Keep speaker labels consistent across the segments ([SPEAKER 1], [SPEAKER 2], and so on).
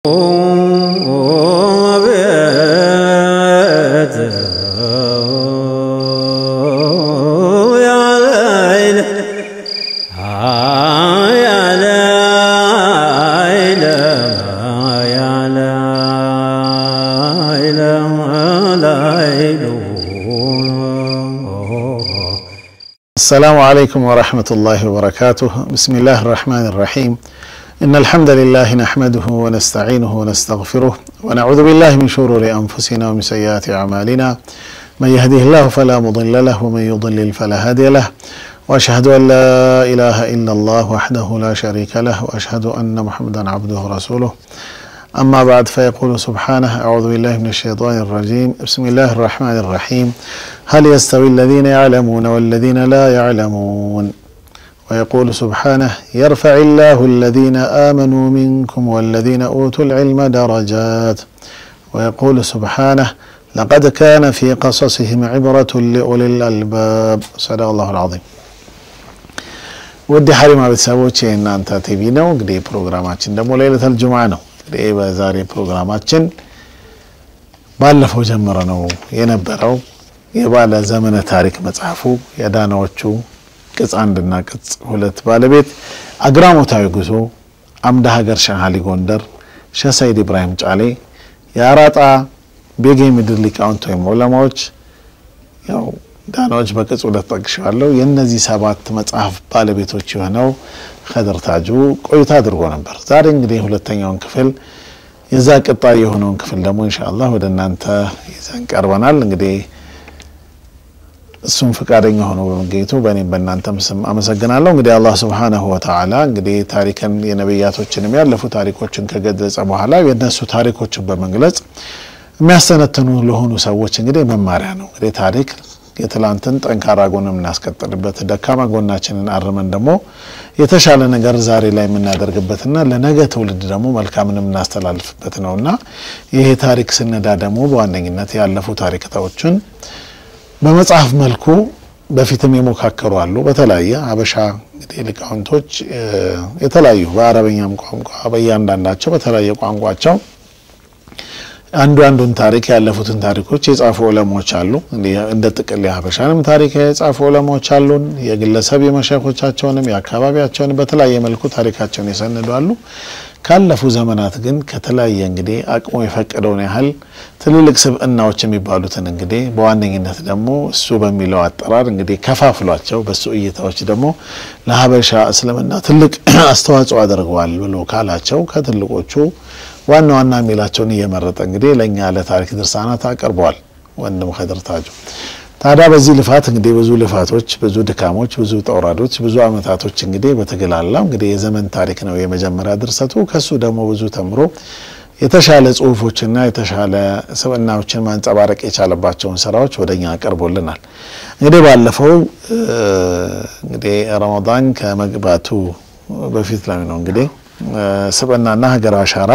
[SPEAKER 1] السلام عليكم ورحمة الله وبركاته. بسم الله الرحمن الرحيم. إن الحمد لله نحمده ونستعينه ونستغفره ونعوذ بالله من شرور أنفسنا ومن سيئات أعمالنا. من يهده الله فلا مضل له ومن يضلل فلا هادي له. وأشهد أن لا إله إلا الله وحده لا شريك له وأشهد أن محمدا عبده ورسوله. أما بعد فيقول سبحانه: أعوذ بالله من الشيطان الرجيم. بسم الله الرحمن الرحيم. هل يستوي الذين يعلمون والذين لا يعلمون؟ ويقول سبحانه: يرفع الله الذين آمنوا منكم والذين أوتوا العلم درجات. ويقول سبحانه: لقد كان في قصصهم عبرة لأولي الألباب. صدق الله العظيم. ودي حريم بتسوي إن أنت تبينا وقدي برنامجنا دمو ليلة الجمعة ነው በዛሬ ፕሮግራማችን ባለፈው ጀምረነው የነበረው የባለ ዘመነ ታሪክ መጽሐፉ የዳናዎቹ ቅጽ 1 እና ቅጽ 2 ባለቤት አግራሞታዊ ጉዞ አምደ ሀገር ሻሃሊ ጎንደር ሼህ ሰይድ ኢብራሂም ጫሌ ያራጣ ቤጌ ምድር ሊቃውንት ወይ ዑለማዎች ያው ዳናዎች በቅጽ 2 ጠቅሻለሁ። የነዚህ 7 መጽሐፍ ባለቤቶች የሆነው ኸድር ታጁ ቆይታ አድርጎ ነበር። ዛሬ እንግዲህ ሁለተኛውን ክፍል የዛ ቀጣይ የሆነውን ክፍል ደግሞ ኢንሻአላህ ወደ እናንተ ይዘን ቀርበናል። እንግዲህ እሱም ፍቃደኛ ሆኖ በመገኘቱ በእኔም በእናንተም ስም አመሰግናለሁ። እንግዲህ አላህ Subhanahu Wa Ta'ala እንግዲህ ታሪክን የነብያቶችንም ያለፉ ታሪኮችን ከገለጸ በኋላ የነሱ ታሪኮችን በመግለጽ የሚያስተነትኑ ለሆኑ ሰዎች እንግዲህ መማሪያ ነው። እንግዲህ ታሪክ የትላንትን ጠንካራ ጎንም እናስቀጥልበት ደካማ ጎናችንን አርመን ደግሞ የተሻለ ነገር ዛሬ ላይ የምናደርግበትና ለነገ ትውልድ ደግሞ መልካምንም እናስተላልፍበት ነውና ይሄ ታሪክ ስነዳ ደግሞ በዋነኝነት ያለፉ ታሪክታዎችን በመጽሐፍ መልኩ በፊትም የሞካከሩ አሉ። በተለያየ አበሻ እንግዲህ ሊቃውንቶች የተለያዩ በአረበኛም ቋንቋ በእያንዳንዳቸው በተለያየ ቋንቋቸው አንዱን ታሪክ ያለፉትን ታሪኮች የጻፉ ዑለማዎች አሉ። እንደ ጥቅል የሀበሻንም ታሪክ የጻፉ ዑለማዎች አሉ። የግለሰብ የመሻይኾቻቸውንም የአካባቢያቸውን በተለያየ መልኩ ታሪካቸውን የሰነዱ አሉ። ካለፉ ዘመናት ግን ከተለያየ እንግዲህ አቅሙ የፈቀደውን ያህል ትልልቅ ስብዕናዎች የሚባሉትን እንግዲህ በዋነኝነት ደግሞ እሱ በሚለው አጠራር እንግዲህ ከፋፍሏቸው በሱ እይታዎች ደግሞ ለሀበሻ እስልምና ትልቅ አስተዋጽኦ አድርገዋል ብሎ ካላቸው ከትልቆቹ ዋና ሚላቸውን እየመረጠ እንግዲህ ለኛ ለታሪክ ድርሳናት አቀርበዋል ወንድም ኸድር ታጁ። ታዲያ በዚህ ልፋት እንግዲህ ብዙ ልፋቶች ብዙ ድካሞች ብዙ ተውራዶች ብዙ አመታቶች እንግዲህ በተገላላው እንግዲህ የዘመን ታሪክ ነው የመጀመሪያ ድርሰቱ። ከሱ ደግሞ ብዙ ተምሮ የተሻለ ጽሁፎችና የተሻለ ስብዕናዎችን ማንጸባረቅ የቻለባቸውን ስራዎች ወደኛ አቀርቦልናል። እንግዲህ ባለፈው እንግዲህ ረመዳን ከመግባቱ በፊት ላይ ነው እንግዲህ ስብዕናና ሀገር አሻራ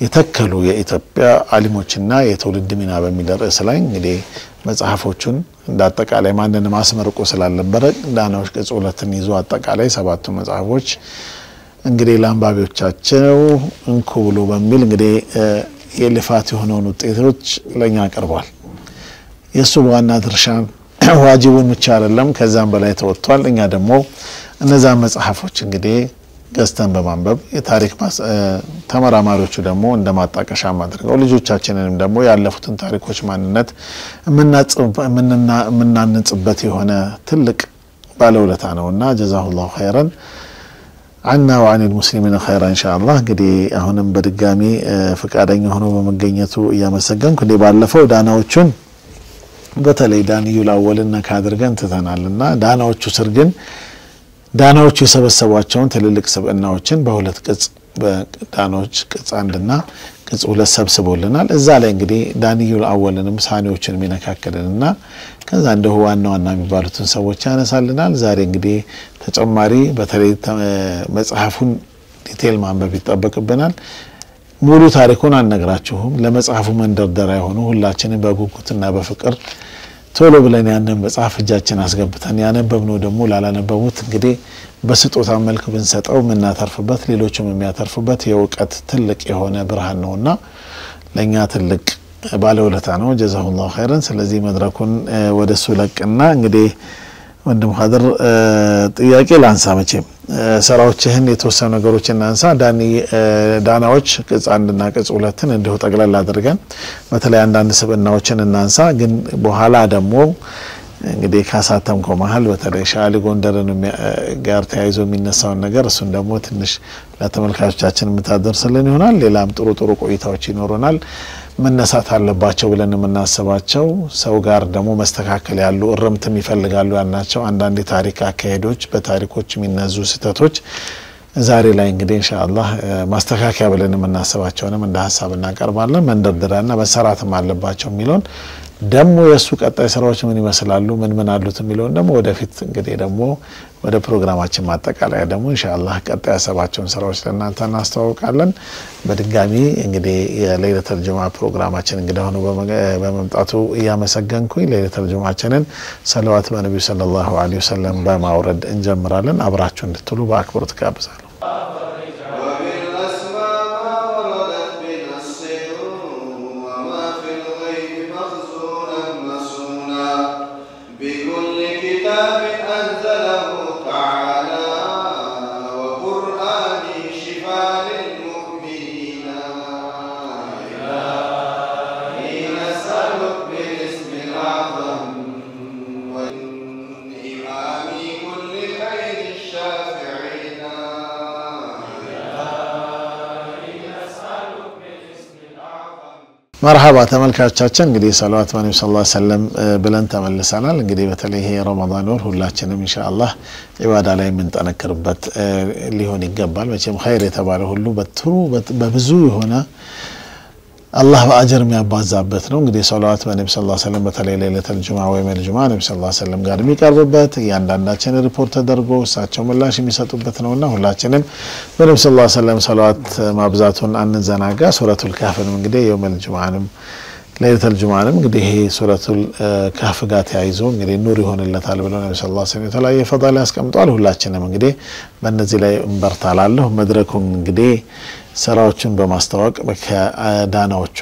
[SPEAKER 1] የተከሉ የኢትዮጵያ ዓሊሞችና የትውልድ ሚና በሚል ርዕስ ላይ እንግዲህ መጽሐፎቹን እንዳጠቃላይ ማንንም አስመርቆ ስላልነበረ ዳናዎች ቅጽ 2ን ይዞ አጠቃላይ 7 መጽሐፎች እንግዲህ ለአንባቢዎቻቸው እንኩ ብሎ በሚል እንግዲህ የልፋት የሆነውን ውጤቶች ለኛ አቀርቧል። የሱ ዋና ድርሻ ዋጅቡን ብቻ አይደለም ከዛም በላይ ተወጥቷል። እኛ ደግሞ እነዛ መጽሐፎች እንግዲህ ገስተን በማንበብ የታሪክ ተመራማሪዎቹ ደግሞ እንደማጣቀሻ ማድረገው ልጆቻችንንም ደግሞ ያለፉትን ታሪኮች ማንነት ምናንጽበት የሆነ ትልቅ ባለውለታ ነውና ጀዛሁላሁ ኸይራን عنا وعن المسلمين خيرا ان شاء الله። እንግዲህ አሁንም በድጋሚ ፍቃደኛ ሆኖ በመገኘቱ ያመሰገንኩ። እንግዲህ ባለፈው ዳናዎቹን በተለይ ዳንዩል አወልና ካድርገን ተተናልና ዳናዎቹ ስር ግን ዳናዎቹ የሰበሰቧቸውን ትልልቅ ስብዕናዎችን በሁለት ቅጽ በዳናዎች ቅጽ 1 እና ቅጽ 2 ሰብስቦልናል። እዛ ላይ እንግዲህ ዳንዩል አወልንም ሳኔዎችን ሚነካከለንና ከዛ እንደው ዋና የሚባሉትን ሰዎች ያነሳልናል። ዛሬ እንግዲህ ተጨማሪ በተለይ መጽሐፉን ዲቴል ማንበብ ይጠበቅብናል። ሙሉ ታሪኩን አንነግራችሁም። ለመጽሐፉ መንደርደሪያ ሆኖ ሁላችንም በጉጉትና በፍቅር ቶሎ ብለን ያንን መጽሐፍ እጃችን አስገብተን ያነበብነው ደግሞ ላላነበቡት እንግዲህ በስጦታ መልክ ብንሰጠው ምናተርፍበት ሌሎችም የሚያተርፉበት የእውቀት ትልቅ የሆነ ብርሃን ነውና ለኛ ትልቅ ባለውለታ ነው ጀዛሁላሁ ኸይረን ስለዚህ መድረኩን ወደሱ ለቅና እንግዲህ ወንድም ሀድር ጥያቄ ላንሳ መቼም ሰራዎችህን የተወሰኑ ነገሮችን እናንሳ ዳናዎች ቅጽ 1 እና ቅጽ 2ን እንዲሁ ጠቅላላ አድርገን በተለይ አንዳንድ ስብናዎችን እናንሳ ግን በኋላ ደግሞ እንግዲህ ካሳተምከው መሃል በተለይ ሻሊ ጎንደርን ጋር ተያይዞ የሚነሳውን ነገር እሱን ደግሞ ትንሽ ለተመልካቾቻችን የምታደርስልን ይሆናል ሌላም ጥሩ ቆይታዎች ይኖሩናል መነሳት አለባቸው ብለን የምናስባቸው ሰው ጋር ደግሞ መስተካከል ያሉ እርምትም ይፈልጋሉ ያናቸው አንዳንድ ታሪክ አካሄዶች በታሪኮች የሚነዙ ስተቶች ዛሬ ላይ እንግዲህ ኢንሻአላህ ማስተካከያ ብለን የምናስባቸውንም እንደ ሐሳብ እናቀርባለን መንደርደራና መሰራትም አለባቸው የሚሉን ደሞ የሱ ቀጣይ ስራዎች ምን ይመስላሉ ምን አሉት የሚሉን ደሞ ወደፊት እንግዲህ ደሞ ወደ ፕሮግራማችን ማጠቃለያ ደሞ ኢንሻአላህ ቀጣይ ያሰባቸውን ስራዎች ለእናንተ እናስተዋውቃለን በድጋሚ እንግዲህ የለይለቱል ጁሙአ ፕሮግራማችን እንግዲህ ሆኖ በመምጣቱ ያመሰገንኩኝ ለይለቱል ጁሙአችንን ሰለዋት በነብዩ ሰለላሁ ዐለይሂ ወሰለም በማውረድ እንጀምራለን አብራችሁ እንድትሉ በአክብሮት ጋብዛለሁ مرحبا ተመልካቾቻችን እንግዲህ ሰለዋት በነብዩ ሰለላሁ ዐለይሂ ወሰለም ብለን ተመልሰናል እንግዲህ በተለይ ይሄ ረመዳን ወር ሁላችንም ኢንሻአላህ ኢባዳ ላይ የምንጠነክርበት ሊሆን ይገባል መቼም ኸይር የተባለ ሁሉ በብዙ የሆነ አላህ በአጀር የሚያባዛበት ነው እንግዲህ ሰለዋት በነብዩ ሰለላሁ ዐለይሂ ወሰለም በተለይ ለይለቱል ጁሙአ ወይ መልጁሙአ ነብዩ ሰለላሁ ዐለይሂ ወሰለም ጋር የሚቀርብበት ያንዳንዳችን ሪፖርት ተደርጎ እሳቸው ምላሽ የሚሰጡበት ነውና ሁላችንም በነብዩ ሰለላሁ ዐለይሂ ወሰለም ሰለዋት ማብዛቱን አንዘናጋ ሱረቱል ካህፍን እንግዲህ የውመል ጁሙአንም ለይለቱል ጁሙአንም እንግዲህ ሱረቱል ካህፍ ጋር ተያይዞ እንግዲህ ኑር ይሆንለታል ብለው ነብዩ ሰለላሁ ዐለይሂ ወሰለም የተለያየ ፈዳላ ያስቀምጣሉ ሁላችንም እንግዲህ በእነዚህ ላይ እንበርታላለሁ መድረኩን እንግዲህ ስራዎችን በማስተዋወቅ ከዳናዎቹ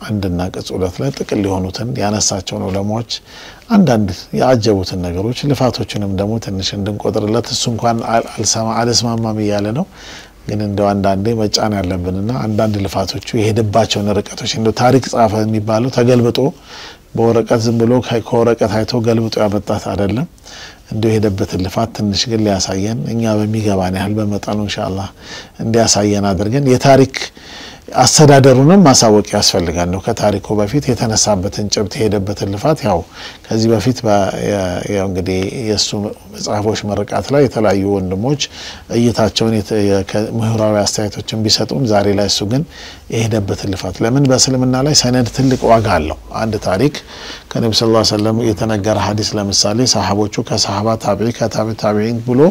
[SPEAKER 1] አንድና ቅጽ 2 ላይ ጥቅል ሊሆኑትን ያነሳቸው ነው ለሞች አንዳንድ ያጀቡትን ነገሮች ልፋቶችንም ደግሞ ትንሽ እንድንቆጥርለት እሱ እንኳን አልሰማማም ይያለ ነው ግን እንደው አንዳንዴ መጫን ያለብንና አንዳንድ ልፋቶቹ የሄደባቸው ርቀቶች እንደው ታሪክ ጻፈ የሚባለው ተገልብጦ በወረቀት ዝም ብሎ ከወረቀት አይቶ ገልብጦ ያመጣት አይደለም እንደው የሄደበት ልፋት ትንሽ ግን ሊያሳየን እኛ በሚገባን ያህል በመጣኑ ኢንሻአላህ እንዲያሳየን አድርገን የታሪክ አስተዳደሩንም ማሳወቅ ያስፈልጋል ነው ከታሪኩ በፊት የተነሳበትን ጭብጥ የሄደበትን ልፋት ያው ከዚህ በፊት ያው እንግዲህ የሱ መጽሐፎች መርቃት ላይ የተለያዩ ወንድሞች እይታቸውን ምሁራዊ አስተያየቶችን ቢሰጡም ዛሬ ላይ እሱ ግን የሄደበትን ልፋት ለምን በእስልምና ላይ ሰነድ ትልቅ ዋጋ አለው አንድ ታሪክ ከነብዩ ሰለላሁ ዐለይሂ ወሰለም የተነገረ ሐዲስ ለምሳሌ ሰሃቦቹ ከሰሃባ ታቢዒን ብሎ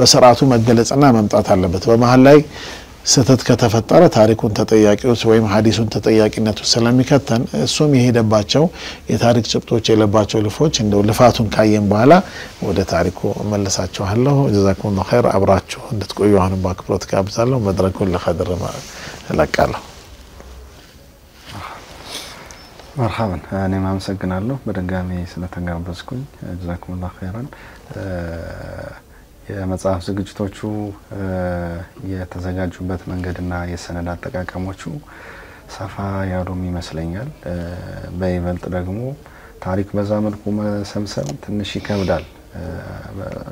[SPEAKER 1] በስርዓቱ መገለጽና መምጣት አለበት በመሃል ላይ ስተት ከተፈጠረ ታሪኩን ተጠያቂዎች ወይም ሐዲሱን ተጠያቂነቱ ስለሚከተን እሱም የሄደባቸው የታሪክ ጭብጦች የለባቸው ልፎች እንደው ልፋቱን ካየን በኋላ ወደ ታሪኩ መለሳቸዋለሁ ጀዛኩሙላሁ ኸይር አብራችሁ እንድትቆዩ አሁን በአክብሮት ጋብዛለሁ መድረኩን ለኸድር ለቃለሁ
[SPEAKER 2] مرحبا እኔ ማመሰግናለሁ በድጋሚ ስለተጋበዝኩኝ ጀዛኩሙላሁ ኸይራን የመጽሐፍ ዝግጅቶቹ የተዘጋጁበት መንገድና የሰነድ አጠቃቀሞቹ ሰፋ ያሉም ይመስለኛል በይበልጥ ደግሞ ታሪክ በዛ መልኩ መሰብሰብ ትንሽ ይከብዳል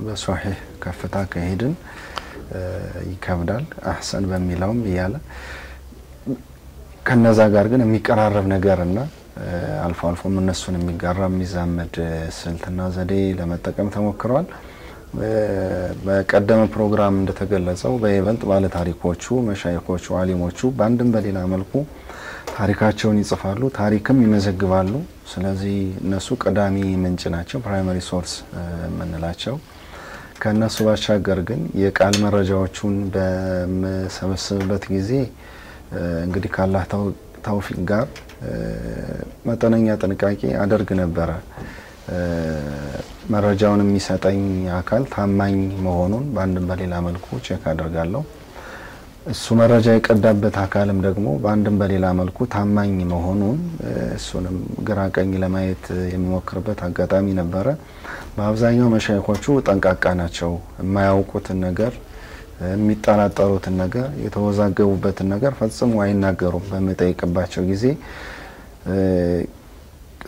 [SPEAKER 2] በሶሒህ ከፍታ ከሄድን ይከብዳል አህሰን በሚለውም ይያለ ከነዛ ጋር ግን የሚቀራረብ ነገርና አልፎ አልፎ እነሱን የሚጋራ የሚዛመድ ስልትና ዘዴ ለመጠቀም ተሞክሯል በቀደመ ፕሮግራም እንደተገለጸው በይበልጥ ባለ ታሪኮቹ መሻይኾቹ ዓሊሞቹ ባንድም በሌላ መልኩ ታሪካቸውን ይጽፋሉ ታሪክም ይመዘግባሉ ስለዚህ እነሱ ቀዳሚ ምንጭ ናቸው ፕራይመሪ ሶርስ ምንላቸው ከነሱ ባሻገር ግን የቃል መረጃዎቹን በመሰብሰብበት ጊዜ እንግዲህ ከአላህ ተውፊቅ ጋር መጠነኛ ጥንቃቄ አደርግ ነበር መረጃውን የሚሰጠኝ አካል ታማኝ መሆኑን በአንድም በሌላ መልኩ ቼክ አደርጋለሁ። እሱ መረጃ የቀዳበት አካልም ደግሞ በአንድም በሌላ መልኩ ታማኝ መሆኑን እሱንም ግራቀኝ ለማየት የሚሞክርበት አጋጣሚ ነበረ። በአብዛኛው መሻይኾቹ ጠንቃቃ ናቸው። የማያውቁትን ነገር የሚጠራጠሩትን ነገር የተወዛገቡበትን ነገር ፈጽሞ አይናገሩም። በመጠይቅባቸው ጊዜ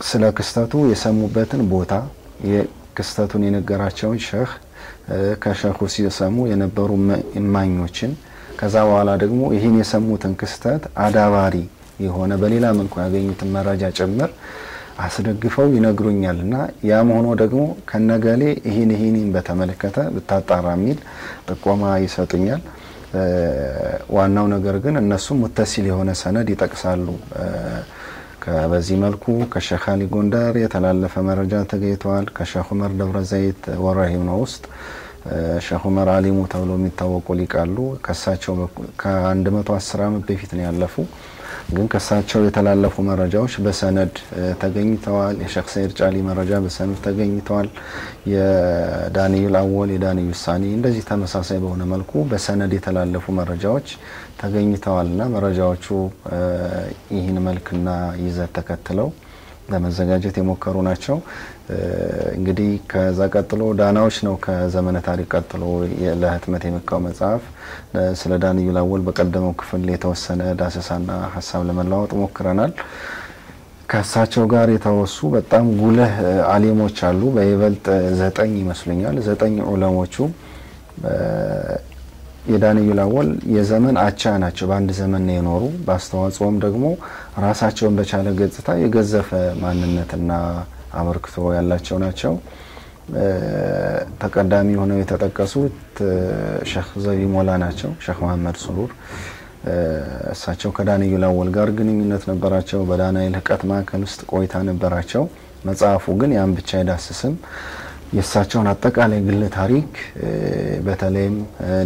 [SPEAKER 2] ስለ ክስተቱ የሰሙበትን ቦታ የክስተቱን የነገራቸውን ሸህ ከሸኹ ሲሰሙ የነበሩ እማኞችን ከዛ በኋላ ደግሞ ይሄን የሰሙትን ክስተት አዳባሪ የሆነ በሌላ መልኩ ያገኙትን መረጃ ጭምር አስደግፈው ይነግሩኛልና ያም ሆኖ ደግሞ ከነገሌ ይሄን በተመለከተ ብታጣራ ሚል ጥቆማ ይሰጡኛል። ዋናው ነገር ግን እነሱ ሙተሲል የሆነ ሰነድ ይጠቅሳሉ። በዚህ መልኩ ከሼኽ አሊ ጎንደር የተላለፈ መረጃ ተገኝቷል። ከሼኽ ዑመር ደብረ ዘይት ወራሂም ነው ውስጥ ሼኽ ዑመር አሊሙ ተብሎ የሚታወቁ ሊቃሉ ከሳቸው ከ110 ዓመት በፊት ነው ያለፉ። ግን ከሳቸው የተላለፉ መረጃዎች በሰነድ ተገኝተዋል። የሼኽ ሰይድ ጫሊ መረጃ በሰነድ ተገኝተዋል። የዳንኤል አወል የዳንኤል ሳኒ እንደዚህ ተመሳሳይ በሆነ መልኩ በሰነድ የተላለፉ መረጃዎች ተገኝተዋልና መረጃዎቹ ይህን መልክና ይዘት ተከትለው ለመዘጋጀት የሞከሩ ናቸው። እንግዲህ ከዛ ቀጥሎ ዳናዎች ነው ከዘመነ ታሪክ ቀጥሎ ለህትመት የመጣው መጽሐፍ ስለ ዳንኤል አወል በቀደመው ክፍል የተወሰነ ዳሰሳና ሐሳብ ለመለዋወጥ ሞክረናል። ከሳቸው ጋር የተወሱ በጣም ጉልህ ዓሊሞች አሉ። በይበልጥ 9 ይመስሉኛል 9 ዑለሞቹ የዳንኤል አወል የዘመን አቻ ናቸው። በአንድ ዘመን ነው የኖሩ። በአስተዋጽኦም ደግሞ ራሳቸውን በቻለ ገጽታ የገዘፈ ማንነትና አበርክቶ ያላቸው ናቸው። ተቀዳሚ ሆነው የተጠቀሱት ሼኽ ዘቢ ሞላ ናቸው። ሼኽ መሐመድ ሱሩር እሳቸው ከዳንኤል አወል ጋር ግንኙነት ነበራቸው። በዳንኤል ህቀት ማዕከል ውስጥ ቆይታ ነበራቸው። መጽሐፉ ግን ያን ብቻ አይዳስስም። የሳቸውን አጠቃላይ ግለ ታሪክ በተለይም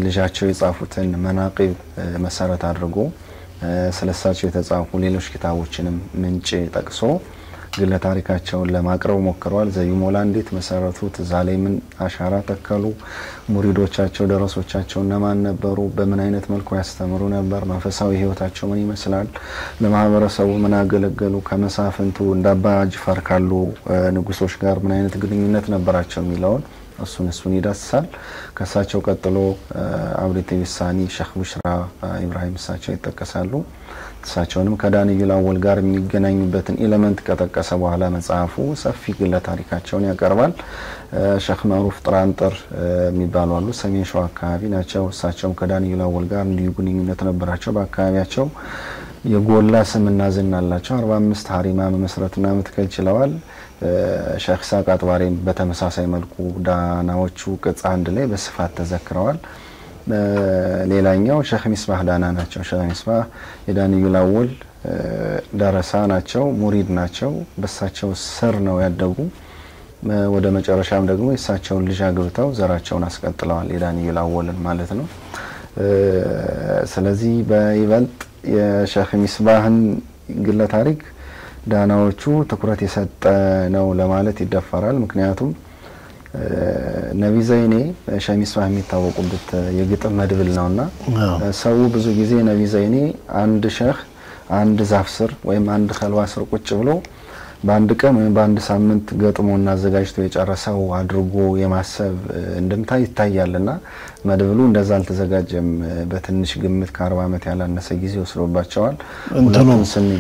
[SPEAKER 2] ልጃቸው የጻፉትን መናቂብ መሰረት አድርጎ ስለሳቸው የተጻፉ ሌሎች ኪታቦችንም ምንጭ ጠቅሶ ግለ ታሪካቸውን ለማቅረብ ሞክረዋል። ዘቢ ሞላ እንዴት መሰረቱት? ዛሬ ምን አሻራ ተከሉ? ሙሪዶቻቸው ደረሶቻቸው እነማን ነበሩ? በምን አይነት መልኩ ያስተምሩ ነበር? መንፈሳዊ ህይወታቸው ምን ይመስላል? ለማህበረሰቡ ምን አገለገሉ? ከመሳፍንቱ እንዳባ ጅፋር ካሉ ንጉሶች ጋር ምን አይነት ግንኙነት ነበራቸው የሚለውን እሱን ይዳስሳል። ከሳቸው ቀጥሎ አብሪት ቢሳኒ ሼኽ ቡሽራ ኢብራሂም እሳቸው ይጠቀሳሉ። እሳቸውንም ከዳንኤል አወል ጋር የሚገናኙበትን ኤሌመንት ከጠቀሰ በኋላ መጽሐፉ ሰፊ ግለ ታሪካቸውን ያቀርባል። ሼኽ ማሩፍ ጥራንጥር የሚባሉ አሉ። ሰሜን ሸዋ አካባቢ ናቸው። እሳቸውም ከዳንኤል አወል ጋር እንዲሁ ግንኙነት ነበራቸው። በአካባቢያቸው የጎላ ስምና ዝና አላቸው። 45 ሀሪማ መመስረትና መትከል ችለዋል። ሼኽ ኢስሐቅ አጥባሬም በተመሳሳይ መልኩ ዳናዎቹ ቅጽ 1 ላይ በስፋት ተዘክረዋል። ሌላኛው ሼኽ ሚስባህ ዳና ናቸው። ሼኽ ሚስባህ የዳንኤል አወል ደረሳ ናቸው፣ ሙሪድ ናቸው። በሳቸው ስር ነው ያደጉ። ወደ መጨረሻም ደግሞ የሳቸውን ልጅ አግብተው ዘራቸውን አስቀጥለዋል፣ የዳንኤል አወልን ማለት ነው። ስለዚህ በይበልጥ የሼኽ ሚስባህን ግለ ታሪክ ዳናዎቹ ትኩረት የሰጠ ነው ለማለት ይደፈራል። ምክንያቱም ነቢ ዘይኔ ሼኽ ሚስባህ የሚታወቁበት የግጥም መድብል ነውና ሰው ብዙ ጊዜ ነቢ ዘይኔ አንድ ሼኽ አንድ ዛፍ ስር ወይም አንድ ኸልዋ ስር ቁጭ ብሎ በአንድ ቀን ወይም በአንድ ሳምንት ገጥሞና አዘጋጅቶ የጨረሰው አድርጎ የማሰብ እንደምታ ይታያልና መድብሉ እንደዛ አልተዘጋጀም። በትንሽ ግምት ከ40 ዓመት ያላነሰ ጊዜ ወስዶባቸዋል። ሁለቱን ስኒ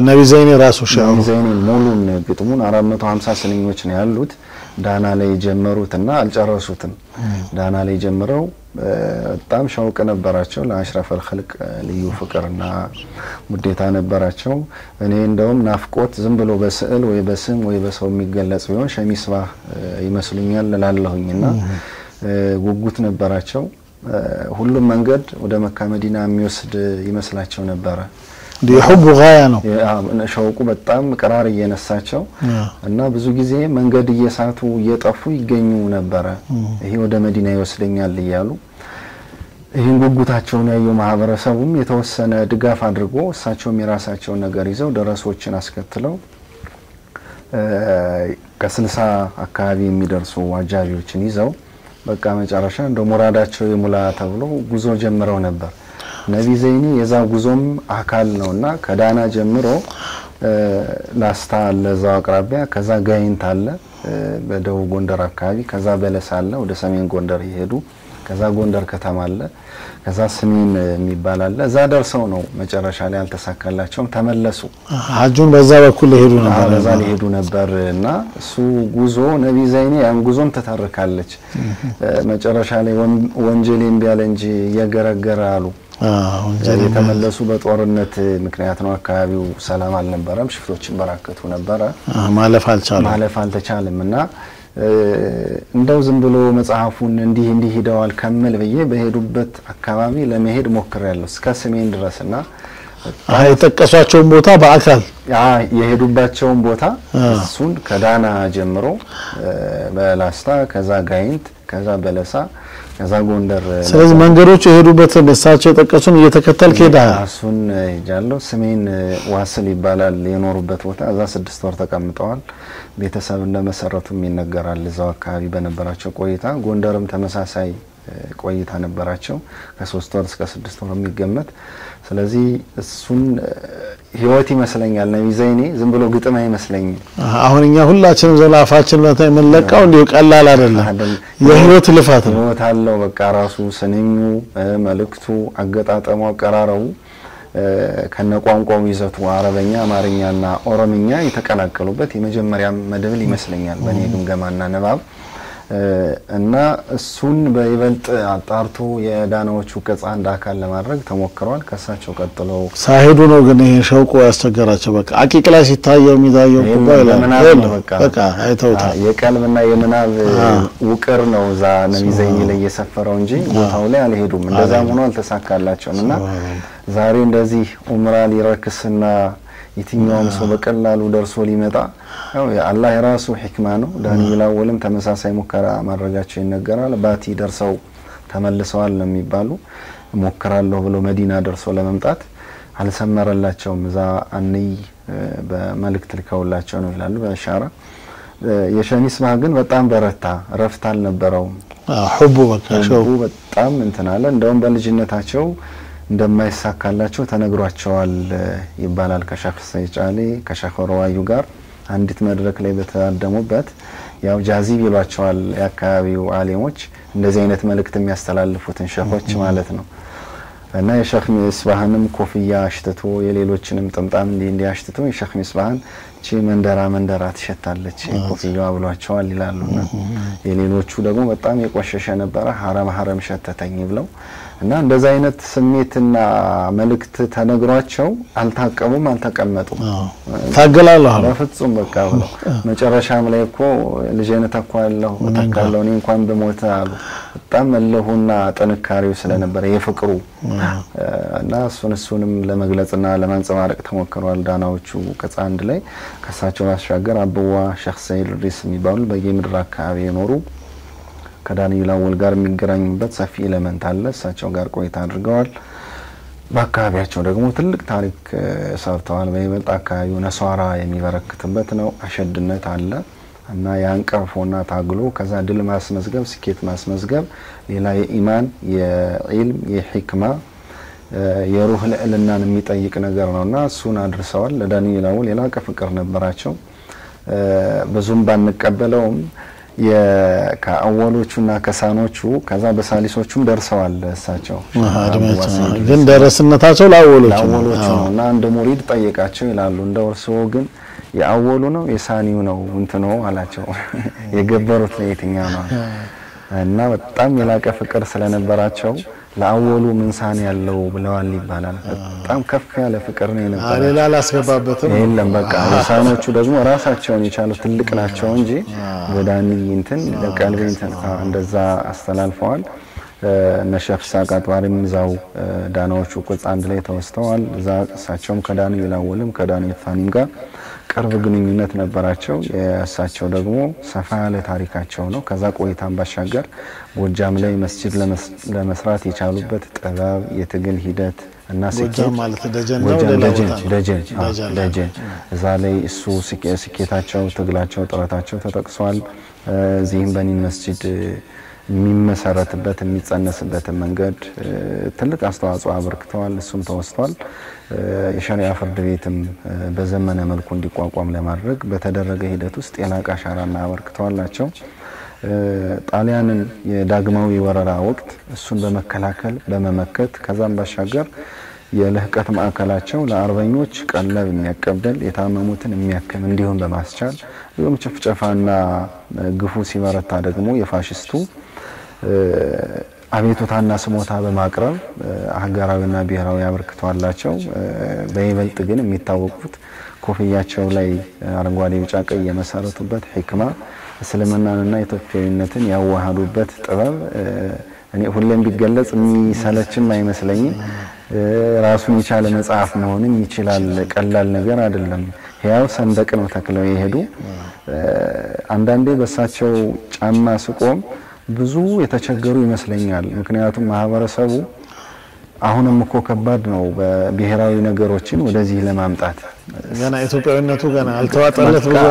[SPEAKER 1] ነቢ ዘይኔ ራሱ ሻው
[SPEAKER 2] ዘይኔ ሙሉን ግጥሙን 450 ስንኞች ነው ያሉት። ዳና ላይ ጀመሩትና አልጨረሱትም። ዳና ላይ ጀምረው በጣም ሸውቅ ነበራቸው። ለአሽራፈል ኸልቅ ልዩ ፍቅርና ሙዴታ ነበራቸው። እኔ እንደውም ናፍቆት ዝም ብሎ በስዕል ወይ በስም ወይ በሰው የሚገለጽ ቢሆን ሼኽ ሚስባህ ይመስሉኛል እላለሁኝና ጉጉት ነበራቸው። ሁሉም መንገድ ወደ መካ መዲና የሚወስድ ይመስላቸው ነበር።
[SPEAKER 1] የሁቡ ጋያ ነው።
[SPEAKER 2] ሸውቁ በጣም ቅራር እየነሳቸው እና ብዙ ጊዜ መንገድ እየሳቱ እየጠፉ ይገኙ ነበር። ይሄ ወደ መዲና ይወስደኛል እያሉ ይሄን ጉጉታቸውን ያየው ማህበረሰቡም የተወሰነ ድጋፍ አድርጎ እሳቸውም የራሳቸውን ነገር ይዘው ደረሶችን አስከትለው ከ60 አካባቢ የሚደርሱ አጃቢዎችን ይዘው በቃ መጨረሻ እንደ ሙራዳቸው የሙላ ተብሎ ጉዞ ጀምረው ነበር። ነብይ ዘይኒ የዛ ጉዞም አካል ነውና ከዳና ጀምሮ ላስታ ለዛው አቅራቢያ ከዛ ጋይንት አለ በደቡብ ጎንደር አካባቢ ከዛ በለሳ አለ ወደ ሰሜን ጎንደር ይሄዱ ከዛ ጎንደር ከተማ አለ ከዛ ሰሜን የሚባል አለ እዛ ደርሰው ነው መጨረሻ ላይ አልተሳካላቸውም ተመለሱ።
[SPEAKER 1] ሐጁን በዛ በኩል ሄዱ ነበር
[SPEAKER 2] በዛ ሄዱ ነበርና እሱ ጉዞ ነብይ ዘይኒ ያን ጉዞን ተተርካለች። መጨረሻ ላይ ወንጀሌን ቢያለ እንጂ የገረገረ አሉ። የተመለሱ በጦርነት ምክንያት ነው። አካባቢው ሰላም አልነበረም። ሽፍቶችን በራከቱ ነበር። ማለፍ አልተቻለምና እንደው ዝም ብሎ መጽሐፉን እንዲህ ሄደዋል ከመል በየ በሄዱበት አካባቢ ለመሄድ ሞክሬያለሁ እስከ ሰሜን ድረስና
[SPEAKER 1] አይተቀሷቸው ቦታ በአካል
[SPEAKER 2] የሄዱባቸው ቦታ እሱን ከዳና ጀምሮ በላስታ ከዛ ጋይንት ከዛ በለሳ ከዛ ጎንደር
[SPEAKER 1] ስለዚህ መንገዶች የሄዱበት መሳቸው ተቀሱን እየተከተል ከሄዳ
[SPEAKER 2] እሱን ጃሎ ሰሜን ዋስል ይባላል የኖሩበት ቦታ እዛ 6 ወር ተቀምጠዋል። ቤተሰብ እንደመሰረቱም ይነገራል። እዛው አካባቢ በነበራቸው ቆይታ ጎንደርም ተመሳሳይ ቆይታ ነበራቸው ከ3 ወር እስከ 6 ወር የሚገመት። ስለዚህ እሱን ህይወት ይመስለኛል ነብይ ዘይኒ ዝም ብሎ ግጥም አይመስለኝም።
[SPEAKER 1] አሁንኛ ሁላችንም ዘላፋችን ለተመለቀው እንዲው ቀላል አይደለም። የህይወት ልፋት ነው
[SPEAKER 2] አለው በቃ ራሱ ስንኙ መልእክቱ አገጣጣሙ አቀራረቡ ከነቋንቋው ይዘቱ አረበኛ አማርኛና ኦሮምኛ የተቀላቀሉበት የመጀመሪያ መደብል ይመስለኛል በኔ ግምገማና ንባብ እና እሱን በይበልጥ አጣርቶ የዳናዎቹ ቀጻ አንድ አካል ለማድረግ ተሞክሯል። ከሳቸው ቀጥሎ
[SPEAKER 1] ሳይሄዱ ነው ግን ይሄ ሸውቆ ያስተገራቸው በቃ አቂቅ ላይ ሲታየው የሚታየው በቃ አይተውታል።
[SPEAKER 2] የቀልብና የምናብ ውቅር ነው ዛ ነብይ ዘይኒ ላይ የሰፈረው እንጂ ቦታው ላይ አልሄዱም። እንደዛም ሆኖ አልተሳካላቸውምና ዛሬ እንደዚህ ኡምራ ሊረክስና የትኛውም ሰው በቀላሉ ደርሶ ሊመጣ ያው የአላህ የራሱ ህክማ ነው። ዳንኤል አወልም ተመሳሳይ ሙከራ ማድረጋቸው ይነገራል። ባቲ ደርሰው ተመልሰዋል ለሚባሉ ሞክራለሁ ብሎ መዲና ደርሶ ለመምጣት አልሰመረላቸውም። እዛ አንይ በመልእክት ልከውላቸው ነው ይላሉ በሻራ። የሸሚስ ግን በጣም በረታ ረፍት አልነበረውም።
[SPEAKER 1] ሁቡ በቃ ሸው
[SPEAKER 2] በጣም እንተናለ እንደውም በልጅነታቸው እንደማይሳካላቸው ተነግሯቸዋል ይባላል። ከሸኽ ሰይጫሊ ከሸኸሮዋዩ ጋር አንዲት መድረክ ላይ በተዳደሙበት ያው ጃዚብ ይሏቸዋል የአካባቢው ዓሊሞች እንደዚህ አይነት መልእክት የሚያስተላልፉትን ሸኾች ማለት ነው። እና የሸኽ ሚስባህንም ኮፍያ አሽተቶ የሌሎችንም ጥምጣም እንዲያሽተቶ የሸኽ ሚስባህን እቺ መንደራ ትሸታለች ኮፍያዋ ብሏቸዋል ይላሉና የሌሎቹ ደግሞ በጣም የቆሸሸ ነበር ሐረም ሸተተኝ ብለው እና እንደዛ አይነት ስሜትና መልእክት ተነግሯቸው አልታቀሙም አልተቀመጡም
[SPEAKER 1] ታገላለሁ
[SPEAKER 2] በፍጹም በቃ ብለው መጨረሻም ላይ እኮ ልጄን ተኳለው ተካለው እኔ እንኳን በሞት አሉ። በጣም መለሁና ጥንካሬው ስለነበረ የፍቅሩ እና እሱንም ለመግለጽና ለማንጸባረቅ ተሞክሯል። ዳናዎቹ ቀጻ አንድ ላይ ከሳቸው ማሻገር አብዋ ሸኽ ሰይድ ሪስ የሚባሉ በየምድር አካባቢ የኖሩ ከዳንኤል አወል ጋር የሚገናኙበት ሰፊ ኤሌመንት አለ። እሳቸው ጋር ቆይታ አድርገዋል። በአካባቢያቸው ደግሞ ትልቅ ታሪክ ሰርተዋል። በይበልጥ አካባቢው ነሷራ የሚበረክትበት ነው። አሸድነት አለ እና ያንቀርፎና ታግሎ ከዛ ድል ማስመዝገብ ስኬት ማስመዝገብ ሌላ የኢማን የዒልም የሂክማ የሩህ ልዕልናን የሚጠይቅ ነገር ነውና እሱን አድርሰዋል። ለዳንኤል አወል የላቀ ፍቅር ነበራቸው። ብዙም ባንቀበለውም ከአወሎቹና ከሳኖቹ ከዛ በሳሊሶቹም ደርሰዋል። እሳቸው
[SPEAKER 1] ግን ደረስነታቸው ለአወሎቹ
[SPEAKER 2] ነውና እንደ ሙሪድ ጠየቃቸው ይላሉ። እንደው እርስዎ ግን የአወሉ ነው የሳኒው ነው እንትኖ አላቸው። የገበሩት ለየትኛው ነው? እና በጣም የላቀ ፍቅር ስለነበራቸው ለአወሉ ምንሳን ያለው ብለዋል ይባላል። በጣም ከፍ ያለ ፍቅር ነው የነበረው።
[SPEAKER 1] ሌላ አላስገባበትም
[SPEAKER 2] የለም በቃ ሳኖቹ ደግሞ ራሳቸውን የቻሉ ትልቅ ናቸው እንጂ ወዳኒ እንትን ለቀልብ እንትን እንደዛ አስተላልፈዋል። ነሸኽ ሳቃጥዋሪም ዛው ዳናዎቹ ቁጽ አንድ ላይ ተወስተዋል። እዛ እሳቸውም ከዳንኤል አወልም ከዳንኤል ፋኒም ጋር ቅርብ ግንኙነት ነበራቸው የእሳቸው ደግሞ ሰፋ ያለ ታሪካቸው ነው ከዛ ቆይታን ባሻገር ጎጃም ላይ መስጂድ ለመስራት የቻሉበት ጥበብ የትግል ሂደት እና
[SPEAKER 1] ጎጃም ማለት ደጀን ነው
[SPEAKER 2] ደጀን እዛ ላይ እሱ ስኬታቸው ትግላቸው ጥረታቸው ተጠቅሷል እዚህም በኒ መስጂድ የሚመሰረትበት የሚጸነስበት መንገድ ትልቅ አስተዋጽኦ አበርክተዋል እሱም ተወስቷል የሸሪዓ ፍርድ ቤትም በዘመነ መልኩ እንዲቋቋም ለማድረግ በተደረገ ሂደት ውስጥ የላቀ አሻራና አበርክተዋላቸው ጣሊያንን የዳግማዊ ወረራ ወቅት እሱን በመከላከል በመመከት ከዛም ባሻገር የለህቀት ማዕከላቸው ለአርበኞች ቀለብ የሚያቀበል የታመሙትን የሚያከም እንዲሁም በማስቻል ይሁን ጭፍጨፋና ግፉ ሲበረታ ደግሞ የፋሽስቱ አቤቱታና ስሞታ በማቅረብ ሀገራዊና ብሔራዊ አበርክተዋላቸው በይበልጥ ግን የሚታወቁት ኮፍያቸው ላይ አረንጓዴ ቢጫ ቀይ የመሰረቱበት ህክማ እስልምናንና ኢትዮጵያዊነትን ያዋሃዱበት ጥበብ እኔ ሁሌም ቢገለጽ የሚሰለችም አይመስለኝም ራሱን የቻለ መጽሐፍ መሆንም ይችላል ቀላል ነገር አይደለም ያው ሰንደቅ ነው ተክለው ይሄዱ አንዳንዴ በሳቸው ጫማ ስቆም ብዙ የተቸገሩ ይመስለኛል ምክንያቱም ማህበረሰቡ አሁንም እኮ ከባድ ነው በብሔራዊ ነገሮችን ወደዚህ ለማምጣት
[SPEAKER 1] ገና ኢትዮጵያዊነቱ ገና አልተዋጠለት ብዙ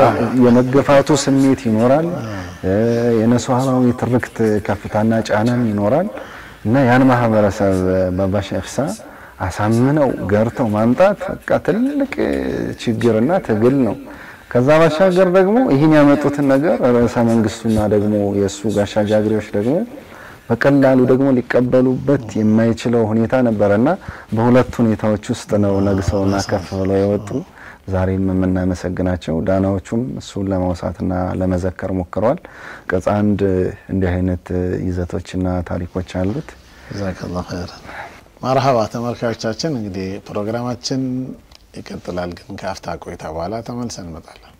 [SPEAKER 2] የመገፋቱ ስሜት ይኖራል የነሱሃራዊ ትርክት ከፍታና ጫናም ይኖራል እና ያን ማህበረሰብ በባሸፍሳ አሳምነው ገርተው ማምጣት በቃ ትልቅ ችግርና ትግል ነው ከዛ ባሻገር ደግሞ ይሄን ያመጡትን ነገር ራሳ መንግስቱና ደግሞ የሱ ጋሻ ጃግሬዎች ደግሞ በቀላሉ ደግሞ ሊቀበሉበት የማይችለው ሁኔታ ነበርና በሁለት ሁኔታዎች ውስጥ ነው ነግሰውና ከፈለው የወጡ ዛሬም የምናመሰግናቸው ዳናዎቹም እሱን ለማውሳትና ለመዘከር ሞክረዋል ቅጽ አንድ እንዲህ አይነት ይዘቶችና ታሪኮች አሉት
[SPEAKER 1] ጀዛከላሁ ኸይር መርሐባ ተመልካቾቻችን እንግዲህ ፕሮግራማችን ይቀጥላል ግን ከአፍታ ቆይታ በኋላ ተመልሰን እንመጣለን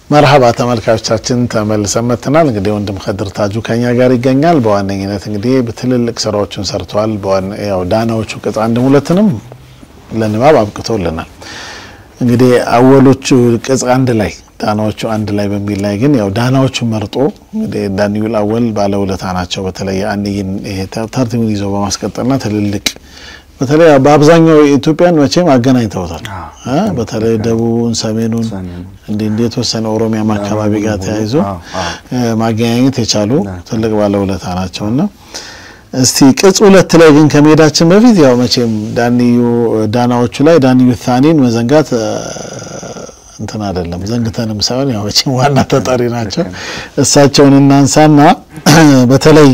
[SPEAKER 1] መርሐባ ተመልካቾቻችን ተመልሰን መጥተናል እንግዲህ ወንድም ኸድር ታጁ ከኛ ጋር ይገኛል በዋነኝነት እንግዲህ በትልልቅ ስራዎችን ሰርቷል ያው ዳናዎቹ ቅጽ አንድ ሁለትንም ለንባብ አብቅቶልናል እንግዲህ አወሎቹ ቅጽ አንድ ላይ ዳናዎቹ አንድ ላይ በሚል ላይ ግን ያው ዳናዎቹ መርጦ እንግዲህ ዳንኤል አወል ባለውለታ ናቸው በተለይ አንይን ተርቲሙን ይዘው በማስቀጠልና ትልልቅ በተለይ በአብዛኛው ኢትዮጵያን መቼም አገናኝተውታል በተለይ ደቡብን ሰሜኑን እንዴት ወሰነ ኦሮሚያ አካባቢ ጋር ተያይዞ ማገናኘት የቻሉ ትልቅ ባለውለታ ናቸውና እስቲ ቅጽ ሁለት ላይ ግን ከመሄዳችን በፊት ያው መቼም ዳናዎቹ ላይ ዳንኤል ታኒን መዘንጋት እንትን አይደለም ዘንግተንም ሳይሆን ያው መቼም ዋና ተጠሪ ናቸው እሳቸውን እናንሳና በተለይ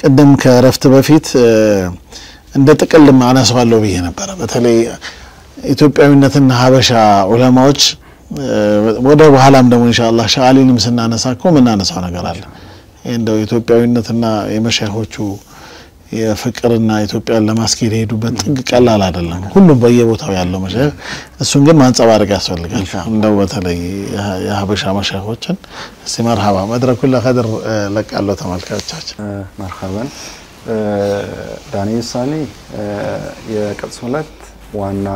[SPEAKER 1] ቀደም ከረፍት በፊት እንደ ጥቅል ማነሳዋለሁ ብዬ ነበር በተለይ ኢትዮጵያዊነትና ሀበሻ ዑለማዎች ወደ በኋላም ደግሞ ኢንሻአላህ ሻአሊንም ስናነሳኮ ምናነሳው ነገር አለ እንደው ኢትዮጵያዊነትና የመሻይኾቹ የፍቅርና ኢትዮጵያን ለማስኬድ ሄዱበት ጥግ ቀላል አይደለም ሁሉም በየቦታው ያለው መሻይኽ እሱን ግን ማንጸባረቅ ያስፈልጋል እንደው በተለይ የሀበሻ መሻይኾችን እስቲ መርሐባ መድረኩን ለኸድር ለቃለው ተመልካቾቻችን
[SPEAKER 2] መርሐባን ዳንኤል ሳኒ የቅጽ ሁለት ዋና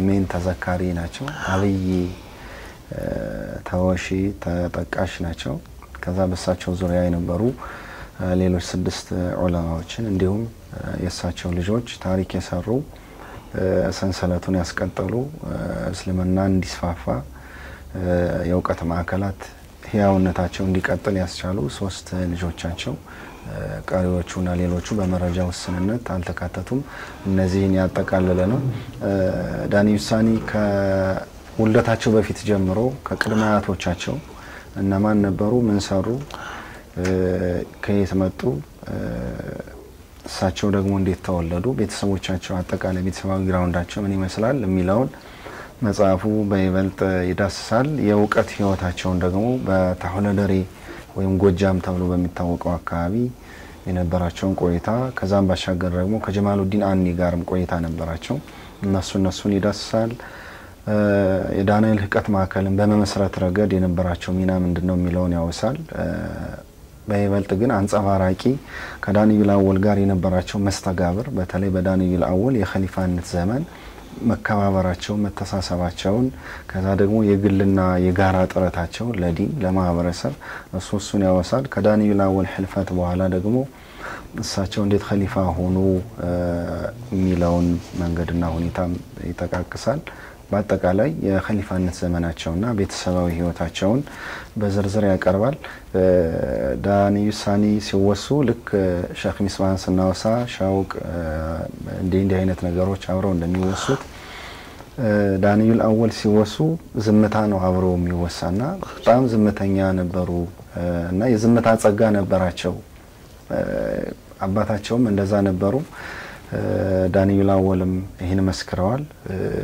[SPEAKER 2] ሜን ተዘካሪ ናቸው አብይ ተወሺ ተጠቃሽ ናቸው ከዛ በሳቸው ዙሪያ የነበሩ ሌሎች 6 ዑለማዎችን እንዲሁም የሳቸው ልጆች ታሪክ የሰሩ ሰንሰለቱን ያስቀጠሉ እስልምና እንዲስፋፋ የውቀት ማዕከላት ህያውነታቸው እንዲቀጥል ያስቻሉ 3 ልጆቻቸው ቀሪዎቹና ሌሎቹ በመረጃ ውስንነት አልተካተቱም እነዚህን ያጠቃለለ ነው ዳንኤል ሳኒ ከውልደታቸው በፊት ጀምሮ ከቅድመ አያቶቻቸው እነማን ነበሩ ምን ሰሩ ከየት መጡ እሳቸው ደግሞ እንዴት ተወለዱ ቤተሰቦቻቸው አጠቃላይ ቤተሰባዊ ግራውንዳቸው ምን ይመስላል የሚለውን መጽሐፉ በይበልጥ ይዳስሳል። የእውቀት ህይወታቸውን ደግሞ በታሁለደሬ ወይም ጎጃም ተብሎ በሚታወቀው አካባቢ የነበራቸውን ቆይታ ከዛም ባሻገር ደግሞ ከጀማሉዲን አኒ ጋርም ቆይታ ነበራቸው። እነሱን ይዳስሳል። የዳንኤል ህቀት ማዕከልን በመመስረት ረገድ የነበራቸው ሚና ምንድነው የሚለውን ያወሳል። በይበልጥ ግን አንጸባራቂ ከዳንኤል አወል ጋር የነበራቸው መስተጋብር በተለይ በዳንኤል አወል የኸሊፋነት ዘመን መከባበራቸው መተሳሰባቸውን ከዛ ደግሞ የግልና የጋራ ጥረታቸው ለዲን ለማህበረሰብ እሱን ያወሳል። ከዳንኤል አወል ህልፈት በኋላ ደግሞ እሳቸው እንዴት ኸሊፋ ሆኑ የሚለውን መንገድና ሁኔታም ይጠቃቅሳል። በአጠቃላይ የኸሊፋነት ዘመናቸውና ቤተሰባዊ ህይወታቸውን በዝርዝር ያቀርባል። ዳንኤል ሳኒ ሲወሱ ልክ ሼክ ሚስባህን ስናወሳ ሻውቅ እንዲህ አይነት ነገሮች አብረው እንደሚወሱት ዳንኤል አወል ሲወሱ ዝምታ ነው አብረው የሚወሳና በጣም ዝምተኛ ነበሩ እና የዝምታ ጸጋ ነበራቸው። አባታቸውም እንደዛ ነበሩ። ዳንኤል አወልም ይሄን መስክረዋል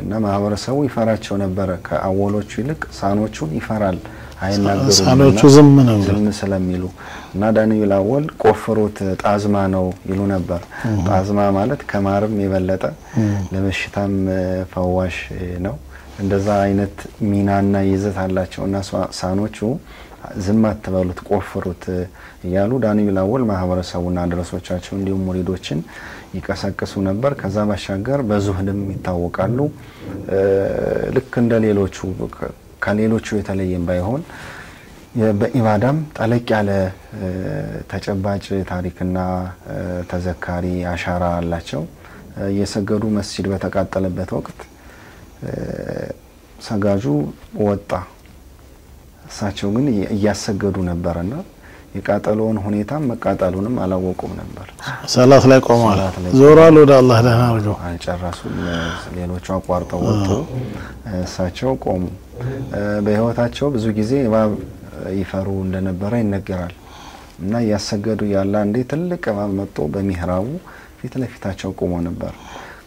[SPEAKER 2] እና ማህበረሰቡ ይፈራቸው ነበር። ከአወሎቹ ይልቅ ሳኖቹን ይፈራል አይናገሩም።
[SPEAKER 1] ሳኖቹ ዝም
[SPEAKER 2] ስለሚሉ እና ዳንኤል አወል ቆፍሮት ጣዝማ ነው ይሉ ነበር። ጣዝማ ማለት ከማርም የበለጠ ለበሽታም ፈዋሽ ነው። እንደዛ አይነት ሚናና ይዘት አላቸውና ሳኖቹ ዝም አትበሉት ቆፍሩት ያሉ ዳንኤል አወል ማህበረሰቡና ደረሶቻቸው እንዲሁም ሙሪዶችን ይቀሰቅሱ ነበር። ከዛ ባሻገር በዙህድም ይታወቃሉ። ልክ እንደሌሎቹ ከሌሎቹ የተለየም ባይሆን በኢባዳም ጠለቅ ያለ ተጨባጭ ታሪክና ተዘካሪ አሻራ አላቸው። የሰገዱ መስጂድ በተቃጠለበት ወቅት ሰጋጁ ወጣ። እሳቸው ግን እያሰገዱ ነበርና የቃጠሎውን ሁኔታም መቃጠሉንም አላወቁም ነበር።
[SPEAKER 1] ሰላት ላይ ቆመዋል። ዞራል ወደ አላህ ደህና አርገው
[SPEAKER 2] አልጨረሱም። ሌሎቹ አቋርጠው ወጡ። እሳቸው ቆሙ። በህይወታቸው ብዙ ጊዜ እባብ ይፈሩ እንደነበረ ይነገራል እና ያሰገዱ ያለ አንዴ ትልቅ እባብ መጥቶ በሚህራቡ ፊት ለፊታቸው ቆሞ ነበር።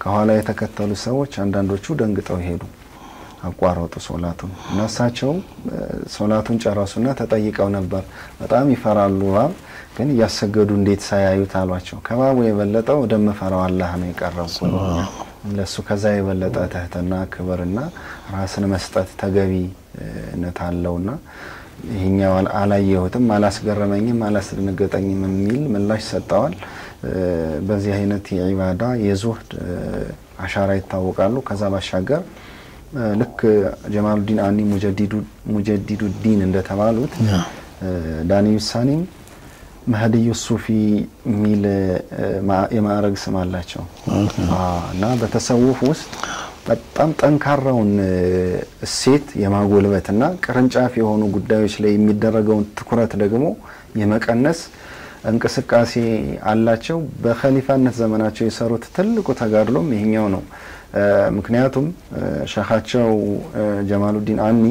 [SPEAKER 2] ከኋላ የተከተሉ ሰዎች አንዳንዶቹ ደንግጠው ሄዱ። አቋረጡ ሶላቱን። እነሳቸው ሶላቱን ጨረሱና ተጠይቀው ነበር። በጣም ይፈራሉ እባብ ግን ያሰገዱ እንዴት ሳያዩት አሏቸው። ከባቡ የበለጠው ወደመፈራው አላህ ነው የቀረቡ። ለሱ ከዛ የበለጠ ተህተና ክብርና ራስን መስጠት ተገቢነት አለውና ይሄኛው አላየሁትም አላስገረመኝም አላስደነገጠኝም የሚል ምላሽ ሰጠዋል። በዚህ አይነት የዒባዳ የዙህድ አሻራ ይታወቃሉ። ከዛ ባሻገር ልክ ጀማሉዲን አኒ ሙጀዲዱ ዲን እንደተባሉት ዳንኤል ሳኒም መህዲዩ ሱፊ ሚል የማዕረግ ስም አላቸው እና በተሰውፍ ውስጥ በጣም ጠንካራውን እሴት የማጎልበትና ቅርንጫፍ የሆኑ ጉዳዮች ላይ የሚደረገውን ትኩረት ደግሞ የመቀነስ እንቅስቃሴ አላቸው። በኸሊፋነት ዘመናቸው የሰሩት ትልቁ ተጋድሎም ይሄኛው ነው። ምክንያቱም ሸኻቸው ጀማሉዲን አኒ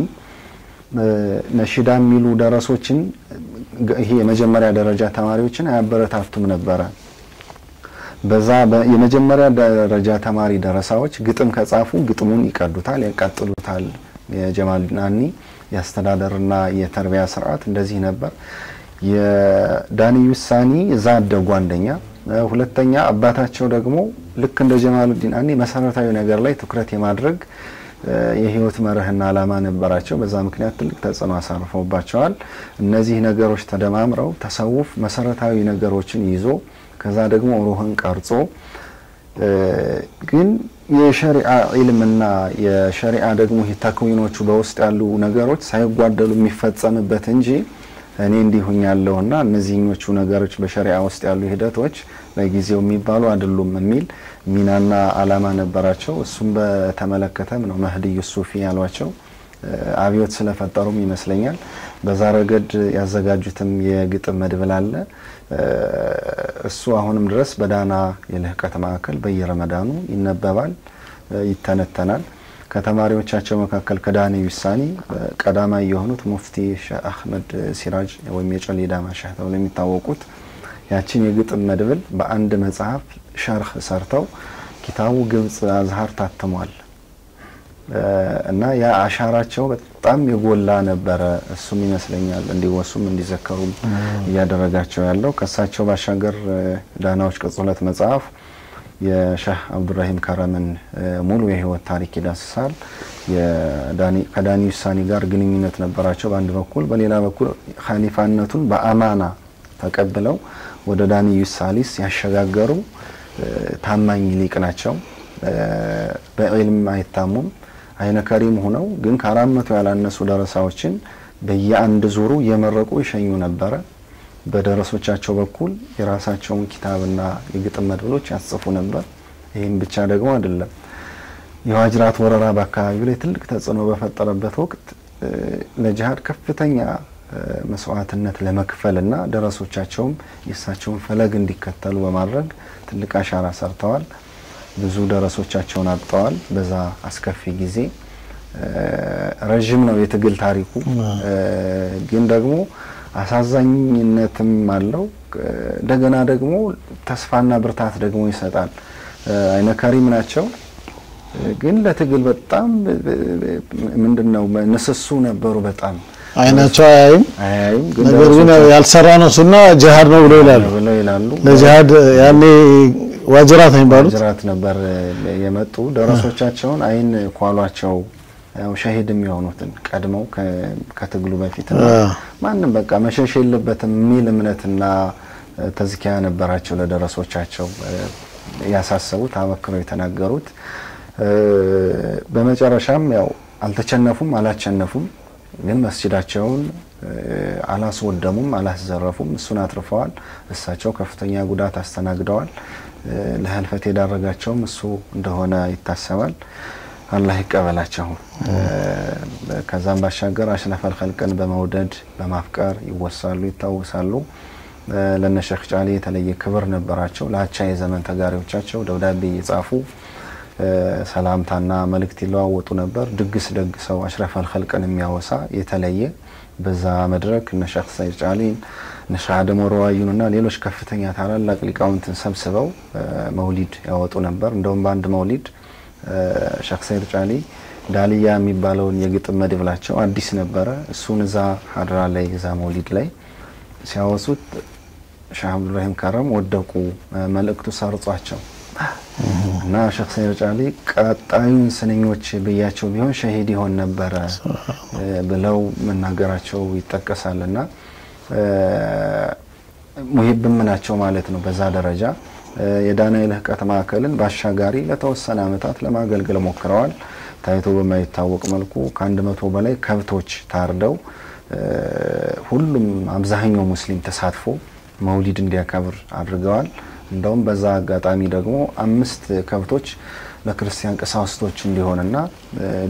[SPEAKER 2] ነሽዳ ሚሉ ደረሶችን ይሄ የመጀመሪያ ደረጃ ተማሪዎችን አያበረታቱም ነበር። በዛ የመጀመሪያ ደረጃ ተማሪ ደረሳዎች ግጥም ከጻፉ ግጥሙን ይቀዱታል ያቃጥሉታል። የጀማሉዲን አኒ ያስተዳደርና የተርቢያ ስርዓት እንደዚህ ነበር። የዳንኤል ሳኒ ዛደጉ አንደኛ፣ ሁለተኛ አባታቸው ደግሞ ልክ እንደ ጀማሉዲን አኒ መሰረታዊ ነገር ላይ ትኩረት የማድረግ የህይወት መርህና አላማ ነበራቸው። በዛ ምክንያት ትልቅ ተጽዕኖ አሳርፈውባቸዋል። እነዚህ ነገሮች ተደማምረው ተሰውፍ መሰረታዊ ነገሮችን ይዞ ከዛ ደግሞ ሩህን ቀርጾ ግን የሸሪዓ ዒልምና የሸሪዓ ደግሞ ተክዊኖቹ በውስጥ ያሉ ነገሮች ሳይጓደሉ የሚፈጸምበት እንጂ እኔ እንዲሁኛለውና እነዚህኞቹ ነገሮች በሸሪዓ ውስጥ ያሉ ሂደቶች ለጊዜው የሚባሉ አይደሉም የሚል ሚናና አላማ ነበራቸው። እሱም በተመለከተም ነው መህዲዩ ሱፊ ያሏቸው። አብዮት ስለፈጠሩም ይመስለኛል። በዛ ረገድ ያዘጋጁትም የግጥም መድብል አለ። እሱ አሁንም ድረስ በዳና የልህቀት ማዕከል በየረመዳኑ ይነበባል፣ ይተነተናል። ከተማሪዎቻቸው መካከል ከዳንኤል ሳኒ ቀዳማይ የሆኑት ሙፍቲ ሼህ አህመድ ሲራጅ ወይም የጨሌዳ ማሻህ ተብለው የሚታወቁት ያችን የግጥም መድብል በአንድ መጽሐፍ ሸርህ ሰርተው ኪታቡ ግብጽ አዝሃር ታትሟል እና ያ አሻራቸው በጣም የጎላ ነበር እሱም ይመስለኛል እንዲወሱም እንዲዘከሩም ያደረጋቸው ያለው ከሳቸው ባሻገር ዳናዎች ቅጽለት መጽሐፍ የሼህ አብዱራሂም ከረምን ሙሉ የህይወት ታሪክ ይዳስሳል ከዳኒ ውሳኒ ጋር ግንኙነት ነበራቸው በአንድ በኩል በሌላ በኩል ኻሊፋነቱን በአማና ተቀብለው ወደ ዳኒ ውሳሊስ ያሸጋገሩ ታማኝ ሊቅ ናቸው በዕልም አይታሙም አይነ ከሪም ሆነው ግን ከ400 ያላነሱ ደረሳዎችን በየአንድ ዙሩ የመረቁ ይሸኙ ነበር በደረሶቻቸው በኩል የራሳቸውን ኪታብና የግጥም መድብሎች ያጽፉ ነበር ይሄን ብቻ ደግሞ አይደለም የዋጅራት ወረራ በአካባቢው ላይ ትልቅ ተጽዕኖ በፈጠረበት ወቅት ለጂሃድ ከፍተኛ መስዋዕትነት ለመክፈልና ደረሶቻቸውም የሳቸውን ፈለግ እንዲከተሉ በማድረግ ትልቅ አሻራ ሰርተዋል ብዙ ደረሶቻቸውን አጥተዋል በዛ አስከፊ ጊዜ ረጅም ነው የትግል ታሪኩ ግን ደግሞ አሳዛኝነትም አለው እንደገና ደግሞ ተስፋና ብርታት ደግሞ ይሰጣል አይነ ከሪም ናቸው ግን ለትግል በጣም ምንድነው ነሰሱ ነበሩ በጣም
[SPEAKER 1] አይናቸው አያይም ነገር ግን ያልሰራ ነው ሱና ጂሃድ ነው ብለው ይላሉ ለጂሃድ ያኔ ዋጅራት
[SPEAKER 2] ነበር የመጡ ደረሶቻቸውን አይን ኳሏቸው ያው ሸሂድ የሚሆኑትን ቀድመው ከትግሉ በፊት ማንንም በቃ መሸሽ የለበትም ሚል እምነትና ተዝኪያ ነበራቸው ለደረሶቻቸው ያሳሰቡት አመክረው የተናገሩት በመጨረሻም ያው አልተቸነፉም አላቸነፉም ግን መስጂዳቸውን አላስወደሙም አላስዘረፉም እሱን አትርፈዋል እሳቸው ከፍተኛ ጉዳት አስተናግደዋል ለህልፈት የዳረጋቸውም እሱ እንደሆነ ይታሰባል አላህ ይቀበላቸው ከዛም ባሻገር አሽረፈል ኸልቅን በመውደድ በማፍቀር ይወሳሉ ይታወሳሉ ለነሸህ ጫሊ የተለየ ክብር ነበራቸው ለአቻ የዘመን ተጋሪዎቻቸው ደብዳቤ ይጻፉ ሰላምታና መልእክት ይለዋወጡ ነበር ድግስ ደግሰው አሽረፈል ኸልቅን የሚያወሳ የተለየ በዛ መድረክ ነሸህ ሰይድ ጫሊን ነሸህ አደም ወራዩንና ሌሎች ከፍተኛ ታላላቅ ሊቃውንትን ሰብስበው መውሊድ ያወጡ ነበር እንደውም በአንድ መውሊድ ሼህ ሰይድ ጫሊ ዳልያ የሚባለውን የግጥም መድብላቸው አዲስ ነበረ እሱን እዛ ሀድራ ላይ እዛ መውሊድ ላይ ሲያወሱት ሼህ አብዱራሂም ከረም ወደቁ መልእክቱ ሰርጿቸው እና ሼህ ሰይድ ጫሊ ቀጣዩን ስንኞች በያቸው ቢሆን ሸሂድ ይሆን ነበር ብለው መናገራቸው ይጠቀሳልና ሙሂብም ናቸው ማለት ነው በዛ ደረጃ የዳንኤል ህቀት ማከልን ባሻጋሪ ለተወሰነ አመታት ለማገልገል ሞክረዋል ታይቶ በማይታወቅ መልኩ ከ100 በላይ ከብቶች ታርደው ሁሉም አብዛኛው ሙስሊም ተሳትፎ መውሊድ እንዲያከብር አድርገዋል እንደውም በዛ አጋጣሚ ደግሞ 5 ከብቶች ለክርስቲያን ቀሳውስቶች እንዲሆንና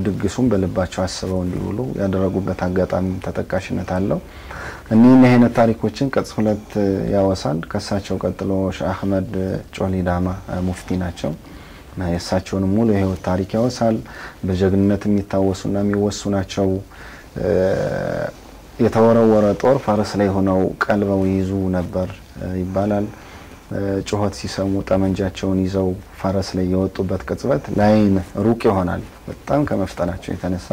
[SPEAKER 2] ድግሱም በልባቸው አስበው እንዲውሉ ያደረጉበት አጋጣሚ ተጠቃሽነት አለው እነኚህ አይነት ታሪኮችን ቀጽ 2 ያወሳል ከሳቸው ቀጥሎ ሼህ አህመድ ጮሊዳማ ሙፍቲ ናቸው የሳቸውን ሙሉ የህይወት ታሪክ ያወሳል በጀግንነት የሚታወሱና የሚወሱ ናቸው የተወረወረ ጦር ፈረስ ላይ ሆነው ቀልበው ይዙ ነበር ይባላል ጩኸት ሲሰሙ ጠመንጃቸውን ይዘው ፈረስ ላይ የወጡበት ቅጽበት ላይን ሩቅ ይሆናል በጣም ከመፍጠናቸው የተነሳ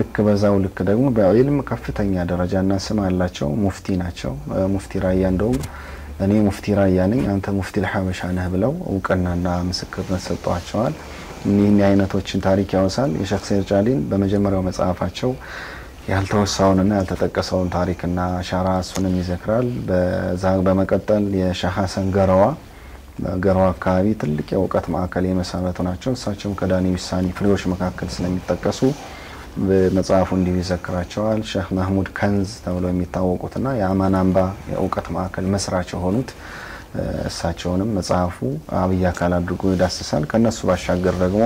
[SPEAKER 2] ልክ በዛው ልክ ደግሞ በዕልም ከፍተኛ ደረጃና ስም አላቸው ሙፍቲ ናቸው ሙፍቲ ራያ እንደው እኔ ሙፍቲ ራያ ነኝ አንተ ሙፍቲ ለሐበሻ ነህ ብለው እውቅናና ምስክርነት ሰጥቷቸዋል እነኚህ አይነቶችን ታሪክ ያወሳል የሼህ ሰይድ ጫሊን በመጀመሪያው መጽሐፋቸው ያልተወሳውንና ያልተጠቀሰውን ታሪክና አሻራ እሱንም ይዘክራል በዛ በመቀጠል የሼህ ሐሰን ገራዋ አካባቢ ትልቅ የእውቀት ማዕከል የመሰረቱ ናቸው እሳቸው ከዳኒ ውሳኒ ፍሬዎች መካከል ስለሚጠቀሱ በመጽሐፉ እንዲሁ ይዘክራቸዋል ሼህ መህሙድ ከንዝ ተብለው የሚታወቁትና የአማናምባ የእውቀት ማዕከል መስራች ሆኑት እሳቸውንም መጽሐፉ አብይ አካል አድርጎ ይዳስሳል ከነሱ ባሻገር ደግሞ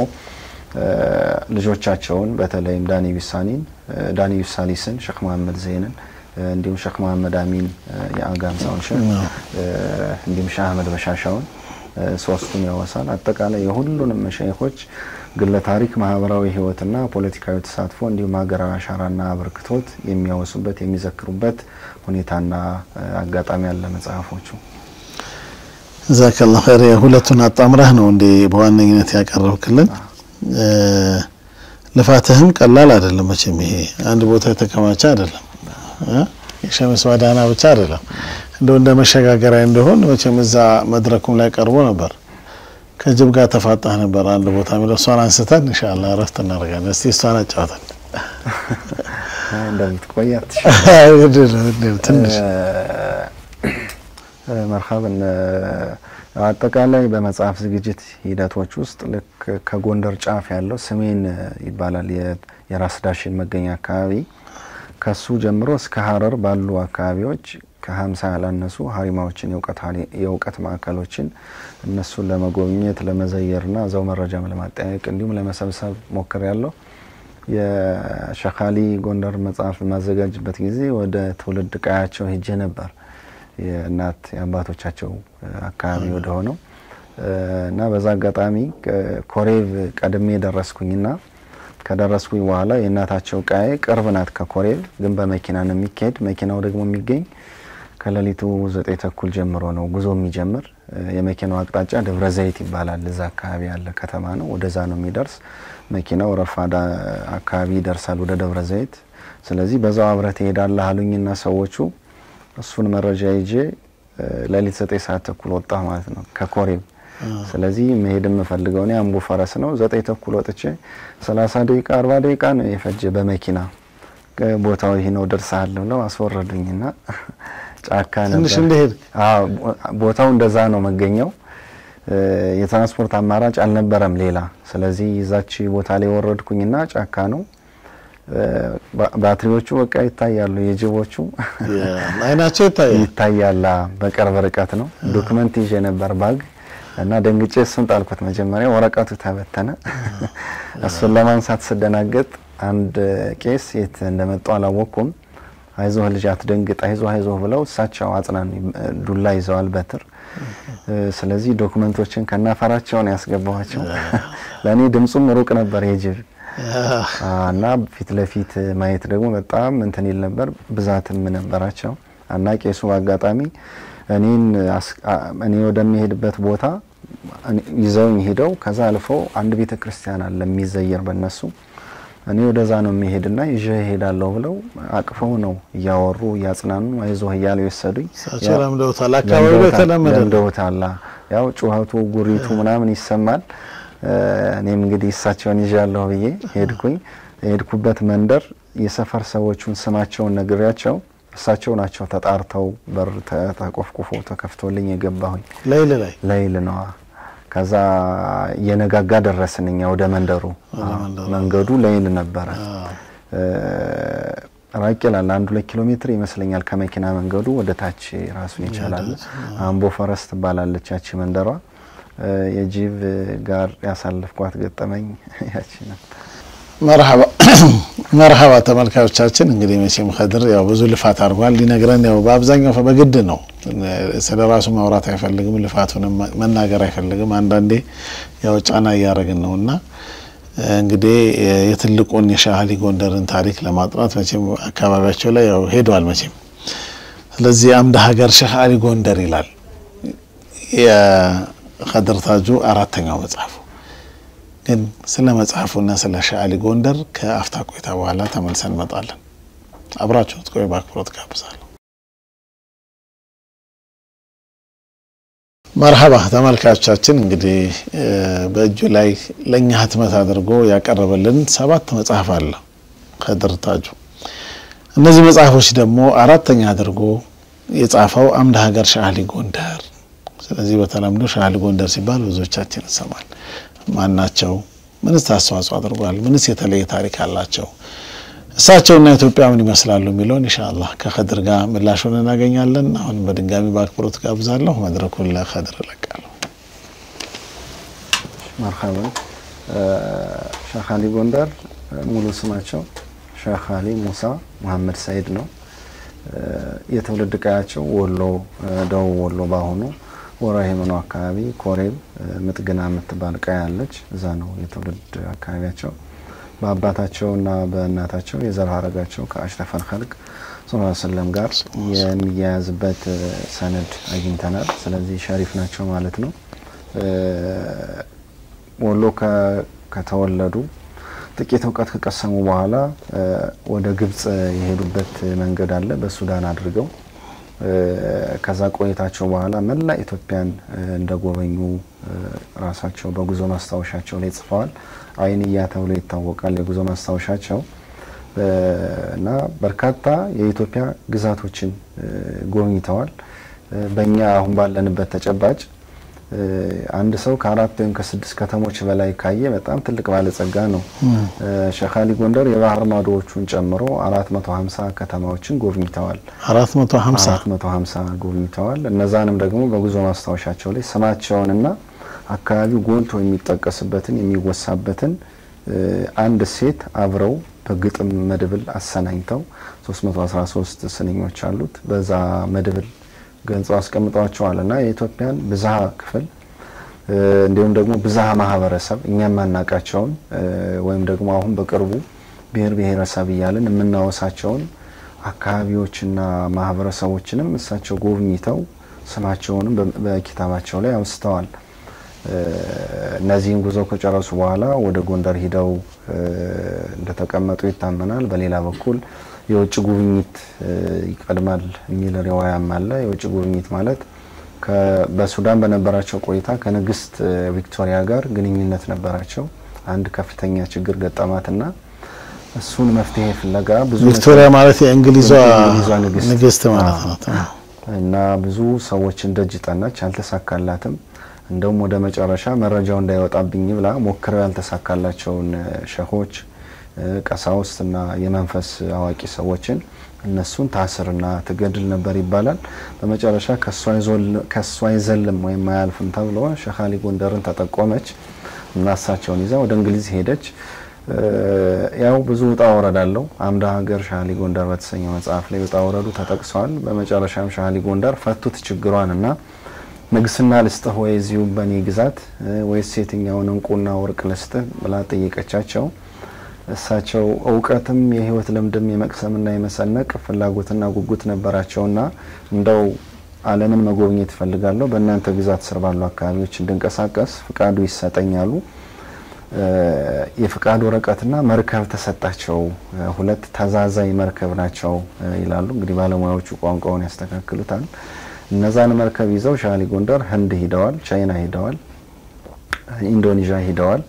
[SPEAKER 2] ልጆቻቸውን በተለይም ዳኒ ውሳሊስን ሼህ መሐመድ ዘይንን እንዲሁም ሼህ መሐመድ አሚን የአጋምሳውን ሼህ እንዲሁም ሼህ አህመድ በሻሻውን ሶስቱን ያወሳል አጠቃላይ የሁሉንም መሻይኾች ግለ ታሪክ ማህበራዊ ህይወትና ፖለቲካዊ ተሳትፎ እንዲሁም ሀገራዊ አሻራና አበርክቶት የሚያወሱበት የሚዘክሩበት ሁኔታና አጋጣሚ ያለ መጽሐፎቹ
[SPEAKER 1] ዛከላህ ኸይር ሁለቱን አጣምራህ ነው እንዴ በዋነኝነት ያቀረብክልን ልፋትህም ቀላል አይደለም መቼም ይሄ አንድ ቦታ የተከማቸ አይደለም የሸምስ ዋዳና ብቻ አይደለም እንደ መሸጋገሪያ እንደሆነ መቼም እዛ መድረኩም ላይ ቀርቦ ነበር ከጅብ ጋር ተፋጣህ ነበር አንድ ቦታ ማለት ሷን አንስተን ኢንሻአላህ ረፍት እናደርጋለን እስቲ ሷን አጫውተን
[SPEAKER 2] እንደምትቆያት
[SPEAKER 1] ትንሽ
[SPEAKER 2] مرحبا አጠቃላይ በመጽሐፍ ዝግጅት ሂደቶች ውስጥ ልክ ከጎንደር ጫፍ ያለው ሰሜን ይባላል የራስ ዳሽን መገኛ አካባቢ ከሱ ጀምሮ እስከ ሐረር ባሉ አካባቢዎች ከ50 ያላነሱ ሀሪማዎችን የውቀት ማዕከሎችን እነሱን ለመጎብኘት ለመዘየርና ዘው መረጃም ለማጠያየቅ እንዲሁም ለመሰብሰብ ሞክሬያለሁ የሸኻሊ ጎንደር መጽሐፍ ማዘጋጅበት ጊዜ ወደ ትውልድ ቀያቸው ሄጄ ነበር የናት ያባቶቻቸው አካባቢ ወደ ሆነው እና በዛ አጋጣሚ ኮሬቭ ቀድሜ ደረስኩኝና ከደረስኩኝ በኋላ የናታቸው ቀይ ቅርብ ናት ከኮሬቭ ግን በመኪና ነው የሚካሄድ መኪናው ደግሞ የሚገኝ ከሌሊቱ 9 ተኩል ጀምሮ ነው ጉዞ የሚጀምር የመኪናው አቅጣጫ ደብረ ዘይት ይባላል እዛ አካባቢ ያለ ከተማ ነው ወደዛ ነው የሚደርስ መኪናው ረፋዳ አካባቢ ይደርሳል ወደ ደብረ ዘይት ስለዚህ በዛው አብረተ ሄዳለህ አሉኝና ሰዎቹ እሱን መረጃ ይዤ ሌሊት 9 ሰዓት ተኩል ወጣሁ ማለት ነው ከኮሬቭ ስለዚህ መሄድም ፈልገው ነው አምቦ ፈረስ ነው 9 ተኩል ወጥቼ 30 ደቂቃ 40 ደቂቃ ነው የፈጀ በመኪና ቦታው ይሄ ነው ደርሳል ብለው አስወረዱኝና ጫካ ነበር ቦታው እንደዛ ነው መገኘው የትራንስፖርት አማራጭ አልነበረም ሌላ ስለዚህ ይዛች ቦታ ላይ ወረድኩኝና ጫካ ነው ባትሪዎቹ በቃ ይታያሉ የጅቦቹ
[SPEAKER 1] አይናቸው
[SPEAKER 2] ይታያላ በቅርብ ርቀት ነው ዶክመንት ይዤ ነበር ባግ እና ደንግጬ እሱን ጣልኩት መጀመሪያ ወረቀቱ ተበተነ እሱን ለማንሳት ስደናገጥ አንድ ቄስ የት እንደመጣው አላወኩም አይዞህ ልጅ አትደንግጥ አይዞህ ብለው እሳቸው አጽናን ዱላ ይዘዋል በትር ስለዚህ ዶክመንቶችን ከናፈራቸው ነው ያስገባዋቸው ለኔ ድምጹም ሩቅ ነበር የጅብ እና ፊት ለፊት ማየት ደግሞ በጣም እንትን ይል ነበር ብዛትም ነበራቸው እና ቄሱ አጋጣሚ እኔ ወደሚሄድበት ቦታ ይዘውኝ ሄደው ከዛ አልፎ አንድ ቤተክርስቲያን አለ የሚዘየር በእነሱ እኔ ወደዛ ነው የሚሄድና ይዤ ሄዳለሁ ብለው አቅፈው ነው ያወሩ ያጽናኑ አይዞህ ይያሉ ይሰዱኝ
[SPEAKER 1] ሰላም ደውታላ አካባቢው ተለመደ
[SPEAKER 2] ደውታላ ያው ጩኸቱ ጉሪቱ ምናምን ይሰማል እኔም እንግዲህ እሳቸውን ይዣለሁ ብዬ ሄድኩበት መንደር የሰፈር ሰዎችን ስማቸውን ነግሬያቸው እሳቸው ናቸው ተጣርተው በር ተቆፍቆፎ ተከፍቶልኝ የገባሁኝ ሌሊት ነው ከዛ የነጋጋ ደረስንኛ ወደ መንደሩ መንገዱ ሌሊት ነበር ራቂላል 1-2 ኪሎ ሜትር ይመስለኛል ከመኪና መንገዱ ወደ ታች ራሱን ይቻላል አምቦ ፈረስት ባላለች ያቺ መንደሯ የጂቭ ጋር ያሳልፍኳት ገጠመኝ ያቺ ነው መርሐባ ተመልካቾቻችን እንግዲህ መቼም ኸድር ያው ብዙ ልፋት አድርጓል ሊነግረን ያው በአብዛኛው በግድ ነው ስለራሱ ማውራት አይፈልግም ልፋቱን መናገር አይፈልግም አንዳንዴ ያው ጫና ያያረግን ነውና እንግዲህ የትልቁን የሻህሊ ጎንደርን ታሪክ ለማጥራት መቼም አካባቢያቸው ላይ ያው ሄዷል መቼም ስለዚህ አምደ ሀገር ሻህሊ ጎንደር ይላል የኸድር ታጁ አራተኛው መጽሐፍ ግን ስለ መጽሐፉና ስለ ሻህሊ ጎንደር ከአፍታ ቆይታ በኋላ ተመልሰን እንመጣለን አብራችሁ ትቆዩ በአክብሮት ጋብዛለሁ መርሐባ ተመልካቾቻችን እንግዲህ በእጁ ላይ ለኛ ህትመት አድርጎ ያቀረበልን 7 መጽሐፍ አለ ኸድር ታጁ እነዚህ መጽሐፎች ደግሞ አራተኛ አድርጎ የጻፈው አምደ ሀገር ሻህሊ ጎንደር ስለዚህ በተለምዶ ሻህሊ ጎንደር ሲባል ብዙዎቻችን እንሰማለን ማናቸው ምንስ ታስተዋጽኦ አድርጓል ምንስ የተለየ ታሪክ አላቸው እሳቸውና ኢትዮጵያ ምን ይመስላሉ ሚሊዮን ኢንሻአላህ ከኸድር ጋር ምላሹን እናገኛለን አሁን በድጋሚ ባክብሮት ጋብዛለሁ መድረኩን ለኸድር ለቃለሁ መርሐባ ሻህሊ ጎንደር ሙሉ ስማቸው ሻህሊ ሙሳ መሐመድ ሰይድ ነው የትውልድ ቀያቸው ወሎ ደቡብ ወሎ ባሆኑ ወራሄመኑ አካባቢ ኮሬብ ምጥግና የምትባል ቀያ አለች እዛ ነው የትውልድ አካባቢያቸው በአባታቸውና በእናታቸው የዘር ሐረጋቸው ከአሽረፈል ኸልቅ ሰለላሁ ዐለይሂ ወሰለም ጋር የሚያያዝበት ሰነድ አግኝተናል ስለዚህ ሸሪፍ ናቸው ማለት ነው ወሎ ከተወለዱ ጥቂት እውቀት ከቀሰሙ በኋላ ወደ ግብጽ የሄዱበት መንገድ አለ በሱዳን አድርገው ከዛ ቆይታቸው በኋላ መላ ኢትዮጵያን እንደጎበኙ ራሳቸው በጉዞ ማስታወሻቸው ላይ ጽፈዋል አይንያ ተብሎ ይታወቃል የጉዞ ማስታወሻቸው እና በርካታ የኢትዮጵያ ግዛቶችን ጎብኝተዋል በእኛ አሁን ባለንበት ተጨባጭ አንድ ሰው ከአራት ወይም ከስድስት ከተሞች በላይ ካየ በጣም ትልቅ ባለጸጋ ነው ሼክ አሊ ጎንደር የባህር ማዶዎቹን ጨምሮ 450 ከተማዎችን ጎብኝተዋል 450 ጎብኝተዋል እነዛንም ደግሞ በጉዞ ማስታወሻቸው ላይ ስማቸውንና አካባቢው ጎልቶ የሚጠቀስበትን የሚወሳበትን አንድ ሴት አብረው በግጥም መድብል አሰናኝተው 313 ስንኞች አሉት በዛ መድብል ገንዘው አስቀምጧቸዋልና የኢትዮጵያን ብዝሃ ክፍል እንዲሁም ደግሞ ብዝሃ ማህበረሰብ እኛም ማናቃቸውን ወይም ደግሞ አሁን በቅርቡ ብሔር ብሔረሰብ ይያልን የምናወሳቸውን አካባቢዎችና ማህበረሰቦችንም እሳቸው ጎብኝተው ስማቸውንም በኪታባቸው ላይ አውስተዋል እነዚህን ጉዞ ከጨረሱ በኋላ ወደ ጎንደር ሄደው እንደተቀመጡ ይታመናል በሌላ በኩል የውጭ ጉብኝት ይቀድማል የሚል ሪዋያም አለ የውጭ ጉብኝት ማለት በሱዳን በነበራቸው ቆይታ ከንግስት ቪክቶሪያ ጋር ግንኙነት ነበራቸው አንድ ከፍተኛ ችግር ገጠማትና እሱን መፍትሄ ፍለጋ ብዙ
[SPEAKER 1] ቪክቶሪያ ማለት የእንግሊዟ ንግስት ማለት ነው
[SPEAKER 2] እና ብዙ ሰዎች እንደጅ ጠናች አልተሳካላትም እንደውም ወደ መጨረሻ መረጃው እንዳይወጣብኝ ብላ ሞክረው ያልተሳካላቸውን ሸኾች ቀሳውስትና የመንፈስ አዋቂ ሰዎችን እነሱን ታስርና ተገድል ነበር ይባላል በመጨረሻ ከሷ ይዘልም ወይ ማያልፍም ተብሎ ሼክ አሊ ጎንደርን ተጠቆመች እና እሳቸውን ይዛ ወደ እንግሊዝ ሄደች ያው ብዙ ውጣ ወረዳለው አምዳ ሀገር ሼክ አሊ ጎንደር በተሰኘው መጽሐፍ ላይ ውጣ ወረዱ ተጠቅሷል በመጨረሻም ሼክ አሊ ጎንደር ፈቱት ችግሯንና ንግስና ልስጥህ ወይ እዚሁ በኔ ግዛት ወይስ የትኛውን እንቁና ወርቅ ልስጥህ ብላ ጠየቀቻቸው እሳቸው ዕውቀትም የህይወት ልምድም የመቅሰምና የመሰነቅ ፍላጎትና ጉጉት ነበራቸውና እንደው ዓለምን መጎብኘት ፈልጋለሁ በእናንተ ግዛት ስር ባሉ አካባቢዎች እንድንቀሳቀስ ፍቃዱ ይሰጠኛሉ የፍቃዱ ወረቀትና መርከብ ተሰጣቸው ሁለት ተዛዛይ መርከብ ናቸው ይላሉ እንግዲህ ባለሙያዎቹ ቋንቋውን ያስተካክሉታል እነዛን መርከብ ይዘው ሼክ አሊ ጎንደር ህንድ ሄደዋል ቻይና ሄደዋል ኢንዶኔዥያ ሄደዋል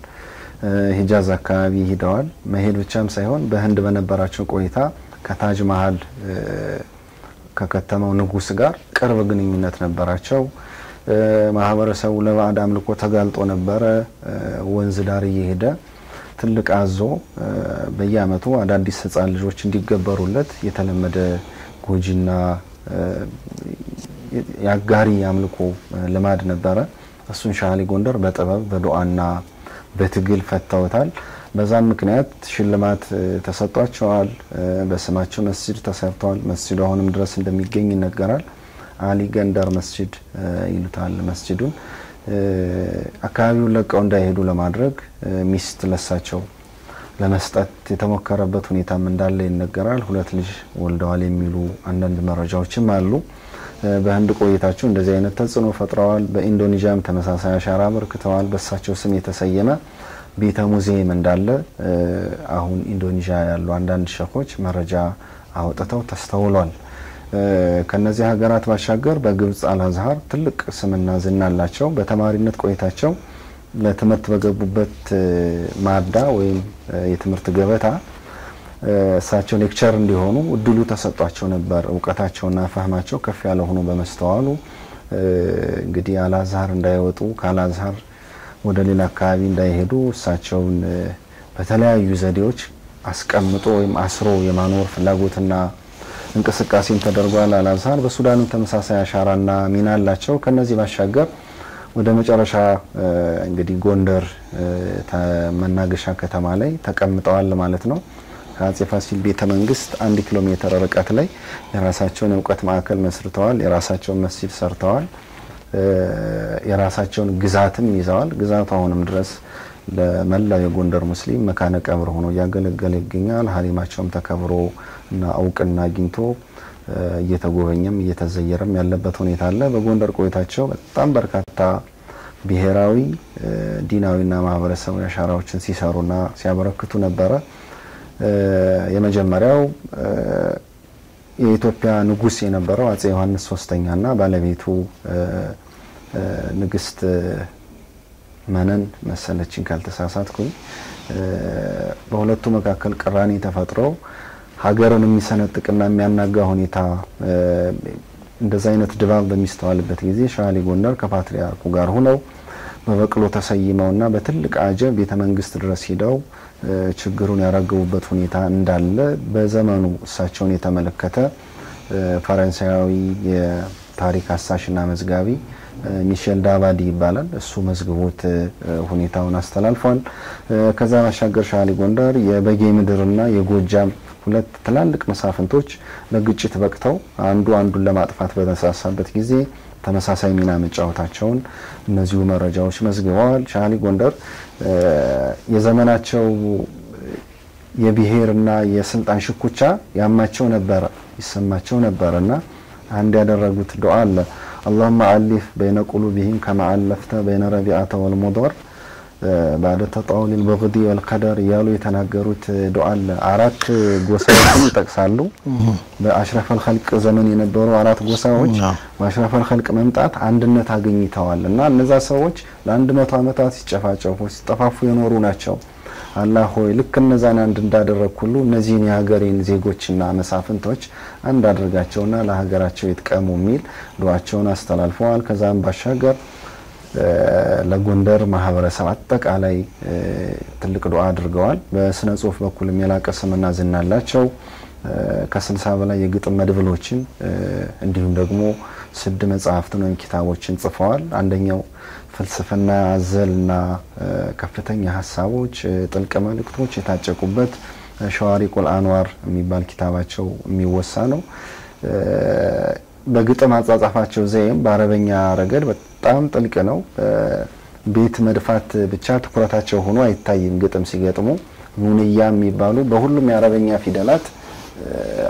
[SPEAKER 2] ሂጃዝ አካባቢ ሄደዋል መሄድ ብቻም ሳይሆን በህንድ በነበራቸው ቆይታ ከታጅ መሃል ከከተማው ንጉስ ጋር ቅርብ ግንኙነት ነበራቸው ማህበረሰቡ ለባዕድ አምልኮ ተጋልጦ ነበር ወንዝ ዳር እየሄደ ትልቅ አዞ በየአመቱ አዳዲስ ህፃን ልጆች እንዲገበሩለት የተለመደ ጎጂና ያጋሪ አምልኮ ልማድ ነበረ እሱን ሼክ አሊ ጎንደር በጥበብ በዱዓና በትግል ፈታውታል በዛም ምክንያት ሽልማት ተሰጥቷቸዋል በስማቸው መስጂድ ተሰርቷል መስጂዱ አሁንም ድረስ እንደሚገኝ ይነገራል አሊ ጎንደር መስጂድ ይሉታል መስጂዱን አካባቢውን ለቀው እንዳይሄዱ ለማድረግ ሚስት ለሳቸው ለመስጠት የተሞከረበት ሁኔታም እንዳለ ይነገራል ሁለት ልጅ ወልደዋል የሚሉ አንዳንድ መረጃዎችም አሉ በህንድ ቆይታቸው እንደዚህ አይነት ተጽዕኖ ፈጥረዋል በኢንዶኔዥያም ተመሳሳይ አሻራ አበርክተዋል በሳቸው ስም የተሰየመ ቤተ ሙዚየም እንዳለ አሁን ኢንዶኔዥያ ያሉ አንዳንድ ሸኾች መረጃ አውጥተው ተስተውሏል ከነዚህ ሀገራት ባሻገር በግብጽ አልአዝሃር ትልቅ ስምና ዝና አላቸው በተማሪነት ቆይታቸው ለትምህርት በገቡበት ማዳ ወይም የትምህርት ገበታ እሳቸው ሌክቸር እንዲሆኑ እድሉ ተሰጧቸው ነበር ዕውቀታቸውና ፈህማቸው ከፍ ያለ ሆኖ በመስተዋሉ እንግዲህ አልአዝሃር እንዳይወጡ ከአልአዝሃር ወደ ሌላ አካባቢ እንዳይሄዱ እሳቸውን በተለያዩ ዘዴዎች አስቀምጦ ወይም አስሮ የማኖር ፍላጎትና እንቅስቃሴን ተደርጓል አልአዝሃር በሱዳኑ ተመሳሳይ አሻራና ሚና አላቸው ከነዚህ ባሻገር ወደ መጨረሻ እንግዲህ ጎንደር መናገሻ ከተማ ላይ ተቀምጠዋል ማለት ነው ከአጼ ፋሲል ቤተ መንግስት 1 ኪሎ ሜትር ርቀት ላይ የራሳቸውን ዕውቀት ማዕከል መስርተዋል የራሳቸውን መስጂድ ሰርተዋል የራሳቸውን ግዛትም ይዘዋል ግዛቱ አሁንም ድረስ ለመላው የጎንደር ሙስሊም መካነ ቀብር ሆኖ ያገለገለ ይገኛል ሀሪማቸውም ተከብሮ እና ዕውቅና አግኝቶ እየተጎበኘም እየተዘየረም ያለበት ሁኔታ አለ በጎንደር ቆይታቸው በጣም በርካታ ብሔራዊ ዲናዊና ማህበረሰባዊ አሻራዎችን ሲሰሩና ሲያበረክቱ ነበር። የመጀመሪያው የኢትዮጵያ ንጉስ የነበረው አጼ ዮሐንስ 3ኛና ባለቤቱ ንግስት መነን መሰለችን ካልተሳሳትኩኝ በሁለቱ መካከል ቅራኔ ተፈጥሮ ሀገርን የሚሰነጥቅና የሚያናጋ ሁኔታ እንደዛ አይነት ድባብ በሚስተዋልበት ጊዜ ሻሊ ጎንደር ከፓትሪያርኩ ጋር ሆነው በበቅሎ ተሰይመውና በትልቅ አጀብ ቤተመንግስት ድረስ ሄደው ችግሩን ያረጋጉበት ሁኔታ እንዳለ በዘመኑ እሳቸውን የተመለከተ ፈረንሳያዊ የታሪክ አሳሽና መዝጋቢ ሚሼል ዳቫዲ ይባላል። እሱ መዝግቦት ሁኔታውን አስተላልፏል። ከዛ ባሻገር ሻሊ ጎንደር የበጌ ምድርና የጎጃም ሁለት ትላልቅ መሳፍንቶች ለግጭት በቅተው አንዱን ለማጥፋት በተነሳሳበት ጊዜ ተመሳሳይ ሚና መጫወታቸውን እነዚሁ መረጃዎች መዝግበዋል። ሻሊ ጎንደር የዘመናቸው የብሔርና የስልጣን ሽኩቻ ያማቸው ነበር ይሰማቸው ነበርና አንድ ያደረጉት ዱዓ አለ اللهم ألف بين قلوبهم كما ألفت بين ربيعة والمضر بعد تطاول البغض والقدر يالو يتناغروت ዱዓ አለ አራት ጎሳዎችን ይጠቅሳሉ በአሽራፍ الخلق ዘመን የነበሩ አራት ጎሳዎች በአሽራፍ الخلق መምጣት አንድነት አገኝተዋልና እነዛ ሰዎች ለ100 ዓመታት ሲጨፋጨፉ ሲጠፋፉ የኖሩ ናቸው። አላህ ሆይ ልክ እነዛን አንድ እንዳደረኩሉ እነዚህን የሀገሬን ዜጎችና መሳፍንቶች አንድ አድርጋቸውና ለሀገራቸው ይጥቀሙ ሚል ዱዓቸውን አስተላልፈዋል። ከዛም ባሻገር ለጎንደር ማህበረሰብ አጠቃላይ ትልቅ ዱዓ አድርገዋል። በስነ ጽሁፍ በኩል የላቀ ስምና ዝና አላቸው። ከ60 በላይ የግጥም መድብሎችን እንዲሁም ደግሞ 6 መጽሐፍትን ወይም ኪታቦችን ጽፈዋል። አንደኛው ፍልስፍና አዘልና ከፍተኛ ሐሳቦች ጥልቅ መልእክቶች የታጨቁበት ሸዋሪቁል አንዋር የሚባል ኪታባቸው የሚወሳ ነው። በግጥም አጻጻፋቸው ዘይም በአረበኛ ረገድ በጣም ጥልቅ ነው። ቤት መድፋት ብቻ ትኩረታቸው ሆኖ አይታይም። ግጥም ሲገጥሙ ኑንያ የሚባሉ በሁሉም የአረበኛ ፊደላት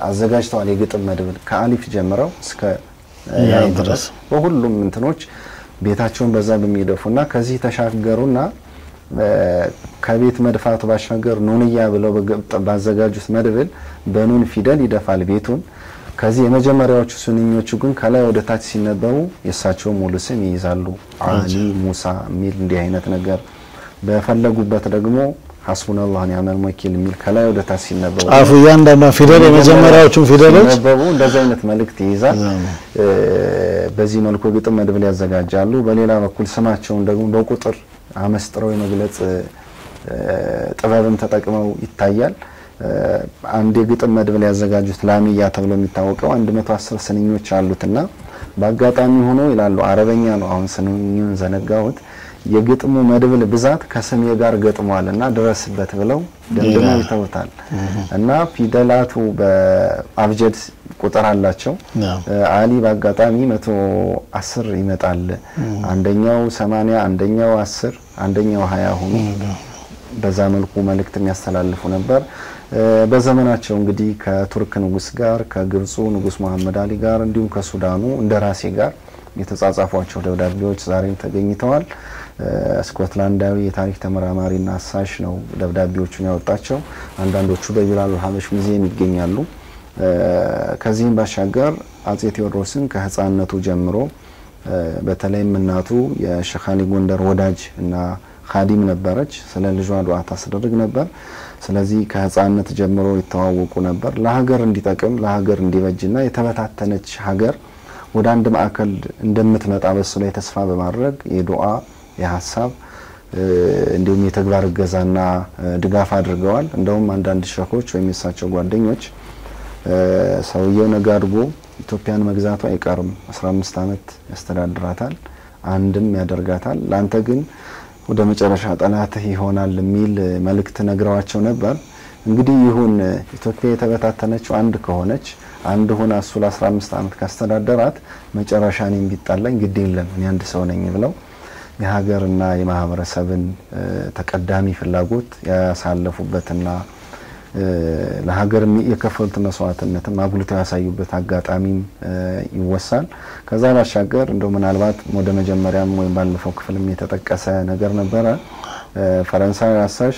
[SPEAKER 2] አዘጋጅተዋል። የግጥም መድብል ከአሊፍ ጀምረው እስከ ያ ድረስ በሁሉም እንትኖች ቤታቸውን በዛ በሚደፉና ከዚህ ተሻገሩና ከቤት መድፋቱ ባሻገር ኑንያ ብለው ባዘጋጁት መድብል በኑን ፊደል ይደፋል ቤቱን። ከዚህ የመጀመሪያዎቹ ሱንኞቹ ግን ከላይ ወደ ታች ሲነበቡ የሳቸው ሙሉ ስም ይይዛሉ። አሊ ሙሳ ሚል እንዲህ አይነት ነገር በፈለጉበት ደግሞ ሐስቡናላሁ ወኒዕመል ወኪል ሚል ከላይ ወደ ታች ሲነበቡ
[SPEAKER 1] አፉ ያንዳንዱ ፊደል የመጀመሪያዎቹ ፊደሎች ሲነበቡ
[SPEAKER 2] እንደዛ አይነት መልእክት ይይዛል። በዚህ መልኩ ግጥም መድብል ያዘጋጃሉ። በሌላ በኩል ስማቸውን ደግሞ በቁጥር አመስጥረው የመግለጽ ጥበብን ተጠቅመው ይታያል። አንድ የግጥም መድብል ያዘጋጁት ላሚያ ተብሎ የሚታወቀው 110 ስንኞች አሉትና በአጋጣሚ ሆኖ ይላሉ አረበኛ ነው አሁን ስንኙን ዘነጋውት የግጥሙ መድብል ብዛት ከስሜ ጋር ገጥሟልና ድረስበት ብለው ደምድመው ይተውታል። እና ፊደላቱ በአብጀድ ቁጥር አላቸው። አሊ በአጋጣሚ 110 ይመጣል። አንደኛው 80 አንደኛው 10 አንደኛው 20 ሆኖ በዛ መልኩ መልእክት የሚያስተላልፉ ነበር። በዘመናቸው እንግዲህ ከቱርክ ንጉስ ጋር ከግብፁ ንጉስ መሐመድ አሊ ጋር እንዲሁም ከሱዳኑ እንደራሴ ጋር የተጻጻፏቸው ደብዳቤዎች ዛሬም ተገኝተዋል። ስኮትላንዳዊ የታሪክ ተመራማሪና አሳሽ ነው ደብዳቤዎቹን ያወጣቸው። አንዳንዶቹ በቢላል ሀበሽ ሙዚየም ይገኛሉ። ከዚህም ባሻገር አጼ ቴዎድሮስን ከህፃንነቱ ጀምሮ በተለይም እናቱ የሸኻሊ ጎንደር ወዳጅ እና ኻዲም ነበረች። ስለ ልጇ ዱዓ ታስደርግ ነበር። ስለዚህ ከህፃንነት ጀምሮ ይተዋወቁ ነበር። ለሀገር እንዲጠቅም ለሀገር እንዲበጅና የተበታተነች ሀገር ወደ አንድ ማዕከል እንደምትመጣ በሱ ላይ ተስፋ በማድረግ የዱዓ የሐሳብ እንዲሁም የተግባር ገዛና ድጋፍ አድርገዋል። እንደውም አንዳንድ ሸኾች ወይም የሳቸው ጓደኞች ሰውየው ነጋድጎ ኢትዮጵያን መግዛቱ አይቀርም 15 ዓመት ያስተዳድራታል አንድም ያደርጋታል ላንተ ግን ወደ መጨረሻ ጠላትህ ይሆናል የሚል መልእክት ነግረዋቸው ነበር። እንግዲህ ይሁን ኢትዮጵያ የተበታተነችው አንድ ከሆነች አንድ ሆና እሱ ለ15 ዓመት ካስተዳደራት መጨረሻን ቢጣላኝ ግድ የለም እኔ አንድ ሰው ነኝ ብለው የሀገርና የማህበረሰብን ተቀዳሚ ፍላጎት ያሳለፉበትና ለሀገር የከፈሉት መስዋዕትነትን ማጉልተው ያሳዩበት አጋጣሚም ይወሳል። ከዛ ባሻገር እንደው ምናልባት ወደ መጀመሪያም ወይም ባለፈው ክፍልም የተጠቀሰ ነገር ነበረ። ፈረንሳዊ አሳሽ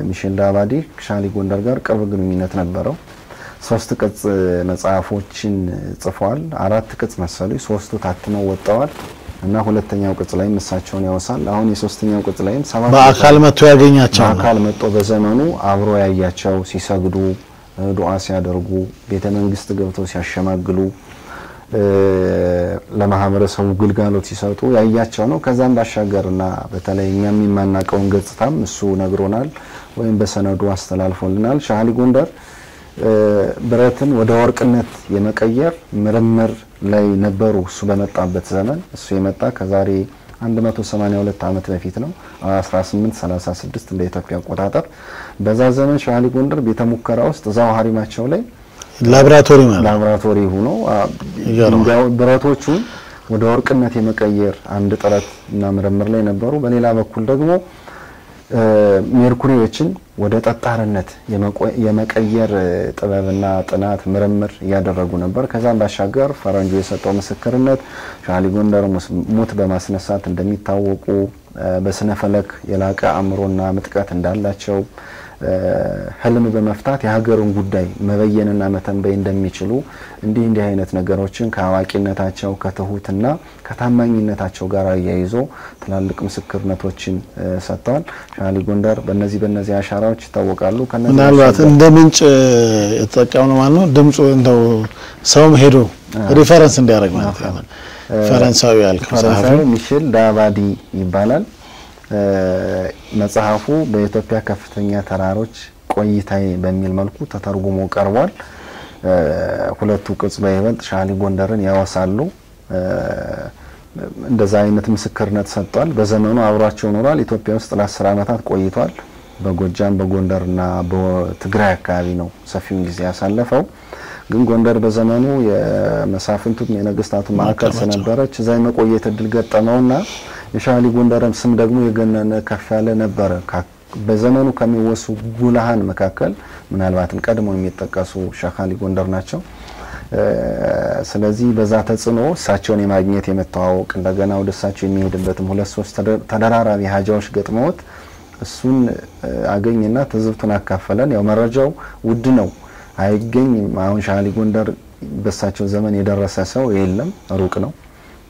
[SPEAKER 2] ሚሼል ዳባዲ ሻሊ ጎንደር ጋር ቅርብ ግንኙነት ነበረው። 3 ቅጽ መጽሐፎችን ጽፏል። 4 ቅጽ መሰለኝ 3ቱ ታትመው ወጣዋል እና ሁለተኛው ቅጽ ላይ እሳቸውን ያወሳል። አሁን የሶስተኛው ቅጽ ላይም
[SPEAKER 1] በአካል መጥቶ ያገኛቸው
[SPEAKER 2] በአካል መጥቶ በዘመኑ አብሮ ያያቸው ሲሰግዱ ዱዓ ሲያደርጉ ቤተ መንግስት ገብተው ሲያሸማግሉ ለማህበረሰቡ ግልጋሎት ሲሰጡ ያያቸው ነው። ከዛም ባሻገርና በተለይ እኛም የማናቀውን ገጽታም እሱ ነግሮናል ወይም በሰነዱ አስተላልፎልናል። ሻሊ ጎንደር ብረትን ወደ ወርቅነት የመቀየር ምርምር ላይ ነበሩ። እሱ በመጣበት ዘመን እሱ የመጣ ከዛሬ 182 ዓመት በፊት ነው 1836 እንደ ኢትዮጵያ አቆጣጠር። በዛ ዘመን ሻሊ ጎንደር ቤተ ሙከራ ውስጥ እዛው ሀሪማቸው ላይ ላብራቶሪ ሆኖ ብረቶቹ ወደ ወርቅነት የመቀየር አንድ ጥረት እና ምርምር ላይ ነበሩ። በሌላ በኩል ደግሞ ሜርኩሪዎችን ወደ ጠጣርነት የመቀየር ጥበብና ጥናት ምርምር ያደረጉ ነበር። ከዛም ባሻገር ፈረንጆ የሰጠው ምስክርነት ሻሊ ጎንደር ሙት በማስነሳት እንደሚታወቁ በስነ ፈለክ የላቀ አእምሮና ምጥቀት እንዳላቸው ህልም በመፍታት የሀገሩን ጉዳይ መበየንና መተንበይ እንደሚችሉ እንዲህ አይነት ነገሮችን ከአዋቂነታቸው ከትሁትና ከታማኝነታቸው ጋር ያይዞ ትላልቅ ምስክርነቶችን ሰጥተዋል። ሻሊ ጎንደር በእነዚህ አሻራዎች ይታወቃሉ።
[SPEAKER 1] ምናልባት እንደ ምንጭ የተጠቀመው ማለት ነው ድምጹ እንደው ሰውም ሄዶ ሪፈረንስ እንዲያደርግ ማለት ነው። ፈረንሳዊ ሚሼል ዳባዲ ይባላል። መጽሐፉ በኢትዮጵያ ከፍተኛ ተራሮች ቆይታዬ በሚል መልኩ ተተርጉሞ ቀርቧል። ሁለቱ ቅጽ በይበልጥ ሻሊ ጎንደርን ያወሳሉ። እንደዛ አይነት ምስክርነት ሰጥቷል። በዘመኑ አብሯቸው ኖሯል። ኢትዮጵያ ውስጥ ለ10 ዓመታት ቆይቷል። በጎጃም በጎንደርና በትግራይ አካባቢ ነው ሰፊውን ጊዜ ያሳለፈው። ግን ጎንደር በዘመኑ የመሳፍንቱ የነገስታቱ ማዕከል ስለነበረች እዛ የመቆየት እድል ገጠመውና የሻሊ ጎንደርም ስም ደግሞ የገነነ ከፍ ያለ ነበር። በዘመኑ ከሚወሱ ጉላሃን መካከል ምናልባትም ቀድሞ የሚጠቀሱ ሻሊ ጎንደር ናቸው። ስለዚህ በዛ ተጽኖ እሳቸውን የማግኘት የመተዋወቅ እንደገና ወደ እሳቸው የሚሄድበትም 2-3 ተደራራቢ ሀጃዎች ገጥመውት እሱን አገኝና ትዝብቱን አካፈለን። ያው መረጃው ውድ ነው አይገኝም። አሁን ሻሊ ጎንደር በእሳቸው ዘመን የደረሰ ሰው የለም፣ ሩቅ ነው።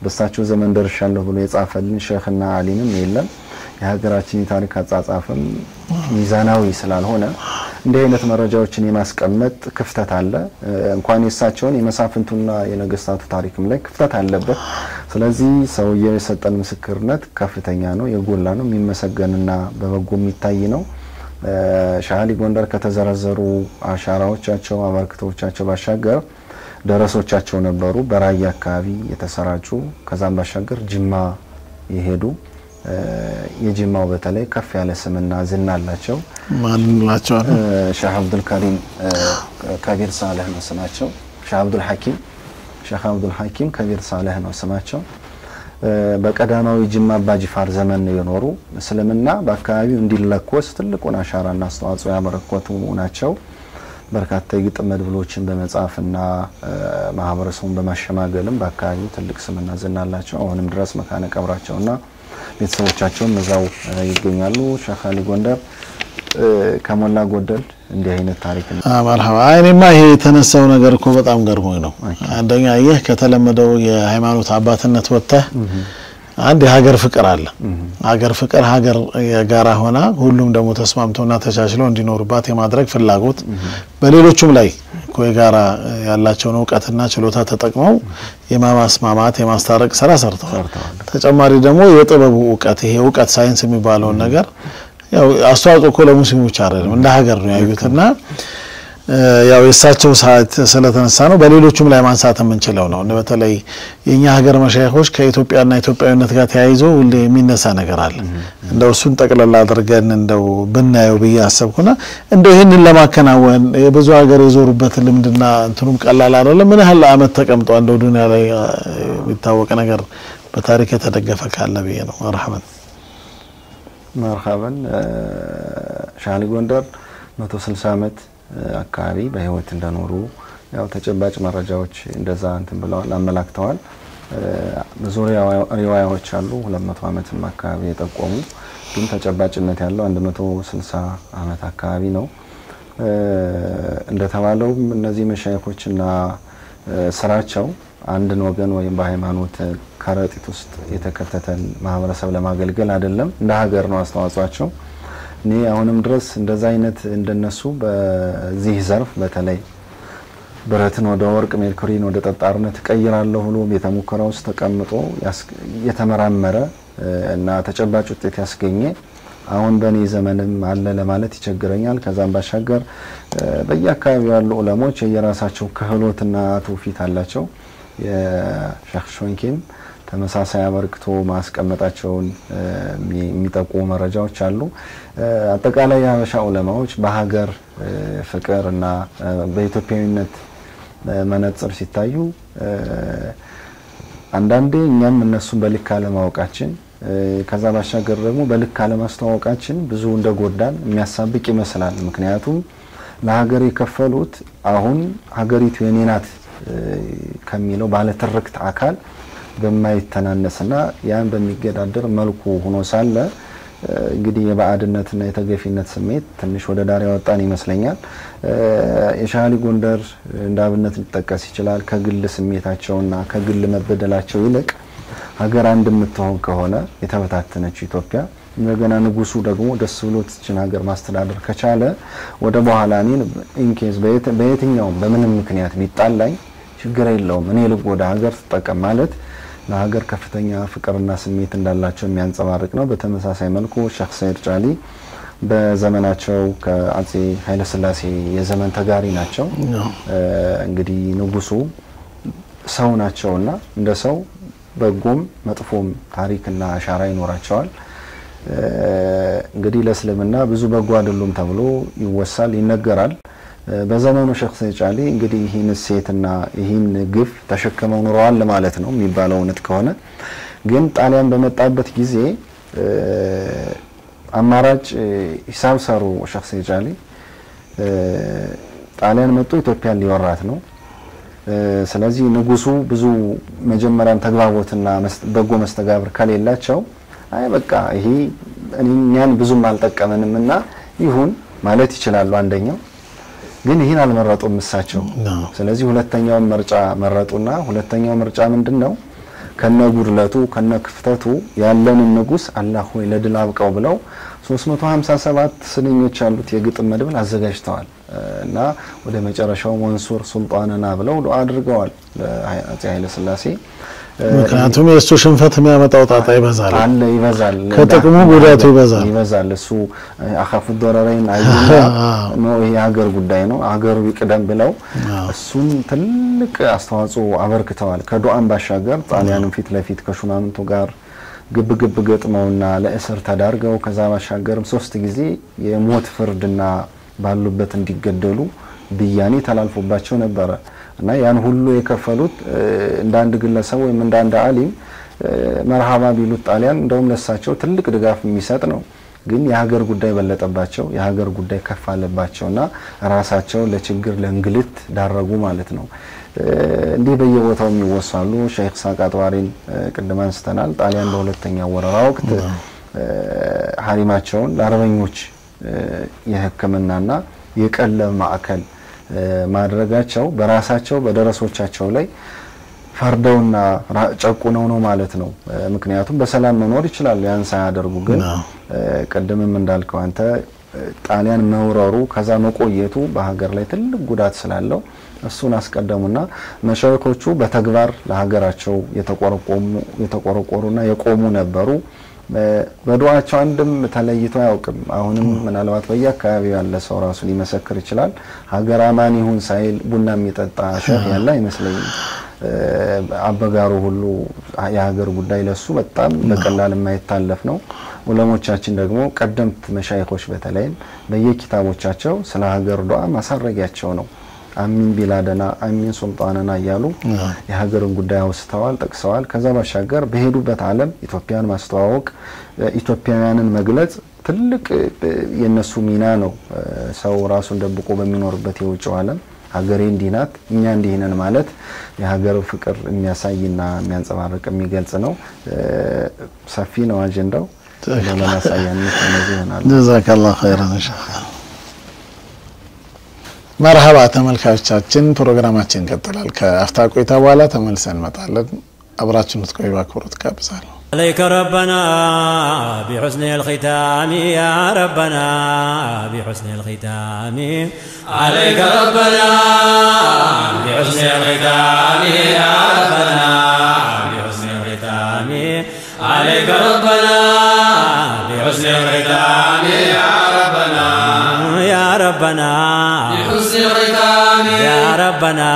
[SPEAKER 1] በእሳቸው ዘመን ደርሻለሁ ብሎ የጻፈልን ሼኽና አሊምም የለም። የሀገራችን የታሪክ አጻጻፍም ሚዛናዊ ስላልሆነ እንዲህ አይነት መረጃዎችን የማስቀመጥ ክፍተት አለ። እንኳን የእሳቸውን የመሳፍንቱና የነገስታቱ ታሪክም ላይ ክፍተት አለበት። ስለዚህ ሰውየው የሰጠን ምስክርነት ከፍተኛ ነው፣ የጎላ ነው፣ የሚመሰገንና በበጎ የሚታይ ነው። ሻሊ ጎንደር ከተዘረዘሩ አሻራዎቻቸው አበርክቶቻቸው ባሻገር ደረሶቻቸው ነበሩ። በራያ አካባቢ የተሰራጩ ከዛም ባሻገር ጅማ የሄዱ የጅማው በተለይ ከፍ ያለ ስምና ዝና አላቸው። ማን ናቸው?
[SPEAKER 2] ሼህ አብዱል ከሪም ከቢር ሳለህ ነው ስማቸው። ሼህ አብዱል ሐኪም ከቢር ሳለህ ነው ስማቸው። በቀዳማዊ ጅማ አባጅፋር ዘመን የኖሩ እስልምና በአካባቢው እንዲለኮስ ትልቁን አሻራና አስተዋጽኦ ያበረከቱ ናቸው። በርካታ የግጥም መድብሎችን በመጻፍና ማህበረሰቡን በማሸማገልም በአካባቢው ትልቅ ስምና ዝና አላቸው። አሁንም ድረስ መካነ ቀብራቸውና ቤተሰቦቻቸውም እዛው ይገኛሉ። ሻሊ ጎንደር ከሞላ ጎደል እንዲህ አይነት ታሪክ ነው።
[SPEAKER 1] መርሐባ። እኔማ ይሄ የተነሳው ነገር እኮ በጣም ገርሞኝ ነው። አንደኛ ይሄ ከተለመደው የሃይማኖት አባትነት ወጥተህ አንድ የሀገር ፍቅር አለ። ሀገር ፍቅር ሀገር የጋራ ሆና ሁሉም ደግሞ ተስማምቶና ተቻችሎ እንዲኖርባት የማድረግ ፍላጎት በሌሎችም ላይ የጋራ ያላቸውን ዕውቀትና ችሎታ ተጠቅመው የማማስማማት የማስታረቅ ስራ ሰርተዋል። ተጨማሪ ደግሞ የጥበቡ ዕውቀት ይሄ ዕውቀት ሳይንስ የሚባለው ነገር ያው አስተዋጽኦ ለሙስሊሞች አይደለም እንደ ሀገር ነው ያዩትና ያው የሳቸው ሰዓት ስለተነሳ ነው። በሌሎችም ላይ ማንሳት የምንችለው ነው። በተለይ የኛ ሀገር መሻይኾች ከኢትዮጵያና ኢትዮጵያዊነት ጋር ተያይዞ ሁሌ የሚነሳ ነገር አለ። እንደው እሱን ጠቅለል አድርገን እንደው ብናየው በያሰብኩና እንደው ይሄንን ለማከናወን የብዙ ሀገር የዞሩበት ልምድና እንትኑም ቀላል አይደለም። ምን ያህል አመት ተቀምጠው እንደው ዱንያ ላይ የሚታወቅ ነገር በታሪክ የተደገፈ ካለ በየ ነው። መርሐባን
[SPEAKER 2] ሻሊ ጎንደር 160 አመት አካባቢ በህይወት እንደኖሩ ያው ተጨባጭ መረጃዎች እንደዛ እንትን ብለዋል አመላክተዋል በዙሪያው ሪዋያዎች አሉ 200 ዓመትም አካባቢ የጠቆሙ ግን ተጨባጭነት ያለው 160 ዓመት አካባቢ ነው እንደተባለው እነዚህ መሻይኾችና ስራቸው አንድን ወገን ወይም በሃይማኖት ከረጢት ውስጥ የተከተተን ማህበረሰብ ለማገልገል አይደለም እንደ ሀገር ነው አስተዋጽኦአቸው እኔ አሁንም ድረስ እንደዛ አይነት እንደነሱ በዚህ ዘርፍ በተለይ ብረትን ወደ ወርቅ ሜርኩሪን ወደ ጠጣርነት ቀይራለሁ ብሎ ቤተሙከራ ውስጥ ተቀምጦ የተመራመረ እና ተጨባጭ ውጤት ያስገኘ አሁን በኔ ዘመንም አለ ለማለት ይቸግረኛል ከዛም ባሻገር በየአካባቢው ያሉ ዑለሞች የራሳቸው ክህሎትና ተውፊት አላቸው የሼኽ ሾንኪም ተመሳሳይ አበርክቶ ማስቀመጣቸውን የሚጠቁሙ መረጃዎች አሉ አጠቃላይ የሀበሻ ዑለማዎች በሀገር ፍቅርና በኢትዮጵያዊነት መነጽር ሲታዩ አንዳንዴ እኛም እነሱን በልክ አለማወቃችን ከዛ ባሻገር ደግሞ በልክ አለማስተዋወቃችን ብዙ እንደጎዳን የሚያሳብቅ ይመስላል ምክንያቱም ለሀገር የከፈሉት አሁን ሀገሪቱ የኔ ናት ከሚለው ባለ ትርክት አካል በማይተናነስና ያን በሚገዳደር መልኩ ሆኖ ሳለ እንግዲህ የባዕድነትና የተገፊነት ስሜት ትንሽ ወደ ዳር ያወጣን ይመስለኛል የሻሊ ጎንደር እንዳብነት ሊጠቀስ ይችላል ከግል ስሜታቸውና ከግል መበደላቸው ይልቅ ሀገር አንድ የምትሆን ከሆነ የተበታተነች ኢትዮጵያ እንደገና ንጉሱ ደግሞ ደስ ብሎት እቺን ሀገር ማስተዳደር ከቻለ ወደ በኋላ እኔን ኢንኬዝ በየትኛውም በምንም ምክንያት ቢጣላኝ ችግር የለውም እኔ ልጎዳ ሀገር ተጠቀም ማለት ለሀገር ከፍተኛ ፍቅርና ስሜት እንዳላቸው የሚያንጸባርቅ ነው በተመሳሳይ መልኩ ሼኽ ሰይድ ጫሊ በዘመናቸው ከአጼ ኃይለ ሥላሴ የዘመን ተጋሪ ናቸው እንግዲህ ንጉሱ ሰው ናቸውና እንደ ሰው በጎም መጥፎም ታሪክና አሻራ ይኖራቸዋል እንግዲህ ለእስልምና ብዙ በጎ አይደሉም ተብሎ ይወሳል ይነገራል በዘመኑ ሼኽ ሰይድ ጫሊ እንግዲህ ይህን ሴትና ይህን ግፍ ተሸክመው ኖረዋል ማለት ነው የሚባለው እውነት ከሆነ ግን ጣሊያን በመጣበት ጊዜ አማራጭ ሂሳብ ሰሩ ሼኽ ሰይድ ጫሊ ጣሊያን መጥቶ ኢትዮጵያን ሊወራት ነው ስለዚህ ንጉሱ ብዙ መጀመሪያም ተግባቦትና በጎ መስተጋብር ከሌላቸው አይ በቃ ይሄ እኛን ብዙም አልጠቀመንምና ይሁን ማለት ይችላሉ አንደኛው ግን ይሄን አልመረጡም እሳቸው ስለዚህ ሁለተኛው ምርጫ መረጡና ሁለተኛው ምርጫ ምንድነው ከነጉድለቱ ከነክፍተቱ ያለንን ንጉስ አላህ ሆይ ለድል አብቃው ብለው 357 ስንኞች ያሉት የግጥም መድብል አዘጋጅተዋል እና ወደ መጨረሻው መንሱር ሱልጣንና ብለው ዱዓ አድርገዋል አጼ ኃይለ ሥላሴ
[SPEAKER 1] ምክንያቱም የሱ ሽንፈት የሚያመጣው ጣጣ ይበዛል
[SPEAKER 2] አለ ይበዛል
[SPEAKER 1] ከጥቅሙ ጉዳቱ
[SPEAKER 2] ይበዛል እሱ አኻፉ ዶራራይን አይደለ ነው የሀገር ጉዳይ ነው ሀገሩ ይቀደም ብለው እሱን ትልቅ አስተዋጽኦ አበርክተዋል ከዱዓን ባሻገር ጣሊያንን ፊት ለፊት ከሹማምንቱ ጋር ግብግብ ገጥመውና ለእስር ተዳርገው ከዛ ባሻገርም 3 ጊዜ የሞት ፍርድና ባሉበት እንዲገደሉ ብያኔ ተላልፎባቸው ነበር እና ያን ሁሉ የከፈሉት እንዳንድ ግለሰብ ወይም እንዳንድ ዓሊም መርሃባ ቢሉት ጣሊያን እንደውም ለሳቸው ትልቅ ድጋፍ የሚሰጥ ነው ግን የሀገር ጉዳይ በለጠባቸው የሀገር ጉዳይ ከፋለባቸውና ራሳቸው ለችግር ለእንግልት ዳረጉ ማለት ነው እንዲህ በየቦታው የሚወሳሉ ሼኽ ሳቃጥዋሪን ቅድም አንስተናል ጣሊያን በሁለተኛው ወረራ ወቅት ሐሪማቸውን ለአርበኞች የህክምናና የቀለብ ማዕከል ማድረጋቸው በራሳቸው በደረሶቻቸው ላይ ፈርደውና ጨቁነው ነው ማለት ነው ምክንያቱም በሰላም መኖር ይችላል ያን ሳያደርጉ ግን ቀደምም እንዳልከው አንተ ጣሊያን መውረሩ ከዛ መቆየቱ በሀገር ላይ ትልቅ ጉዳት ስላለው እሱን አስቀደሙና መሻይኾቹ በተግባር ለሀገራቸው የተቆረቆሩና የቆሙ ነበሩ በዱዓቸው አንድም ተለይቶ ያውቅም አሁንም ምናልባት በየአካባቢው ያለ ሰው ራሱ ሊመሰክር ይችላል ሀገር አማን ይሁን ሳይል ቡና የሚጠጣ ሼኽ ያለ አይመስለኝም አበጋሩ ሁሉ የሀገር ጉዳይ ለሱ በጣም በቀላል የማይታለፍ ነው ዑለሞቻችን ደግሞ ቀደምት መሻይኾች በተለይ በየኪታቦቻቸው ስለ ሀገር ዱዓ ማሳረጊያቸው ነው አሚን ቢላደና አሚን ሱልጣንና ያሉ የሀገርን ጉዳይ አውስተዋል ጠቅሰዋል ከዛ ባሻገር በሄዱበት ዓለም ኢትዮጵያን ማስተዋወቅ ኢትዮጵያውያንን መግለጽ ትልቅ የነሱ ሚና ነው ሰው ራሱን ደብቆ በሚኖርበት የውጭው ዓለም ሀገሬ እንዲናት እኛ እንዲነን ማለት የሀገሩ ፍቅር የሚያሳይና የሚያንጸባርቅ የሚገልጽ ነው ሰፊ ነው አጀንዳው ለማሳያነት እነዚህ ይሆናል
[SPEAKER 1] ጀዛከላሁ ኸይራን ኢንሻአላህ መርሐባ ተመልካቾቻችን ፕሮግራማችን ይቀጥላል ከአፍታ ቆይታ በኋላ ተመልሰን እንመጣለን አብራችሁን ትቆዩ በአክብሮት ጋብዛለሁ
[SPEAKER 3] عليك ربنا بحسن الختام يا ربنا بحسن الختام عليك ربنا بحسن الختام يا ربنا بحسن الختام عليك ربنا بحسن الختام يا ربنا يا ربنا بحسن الختام يا ربنا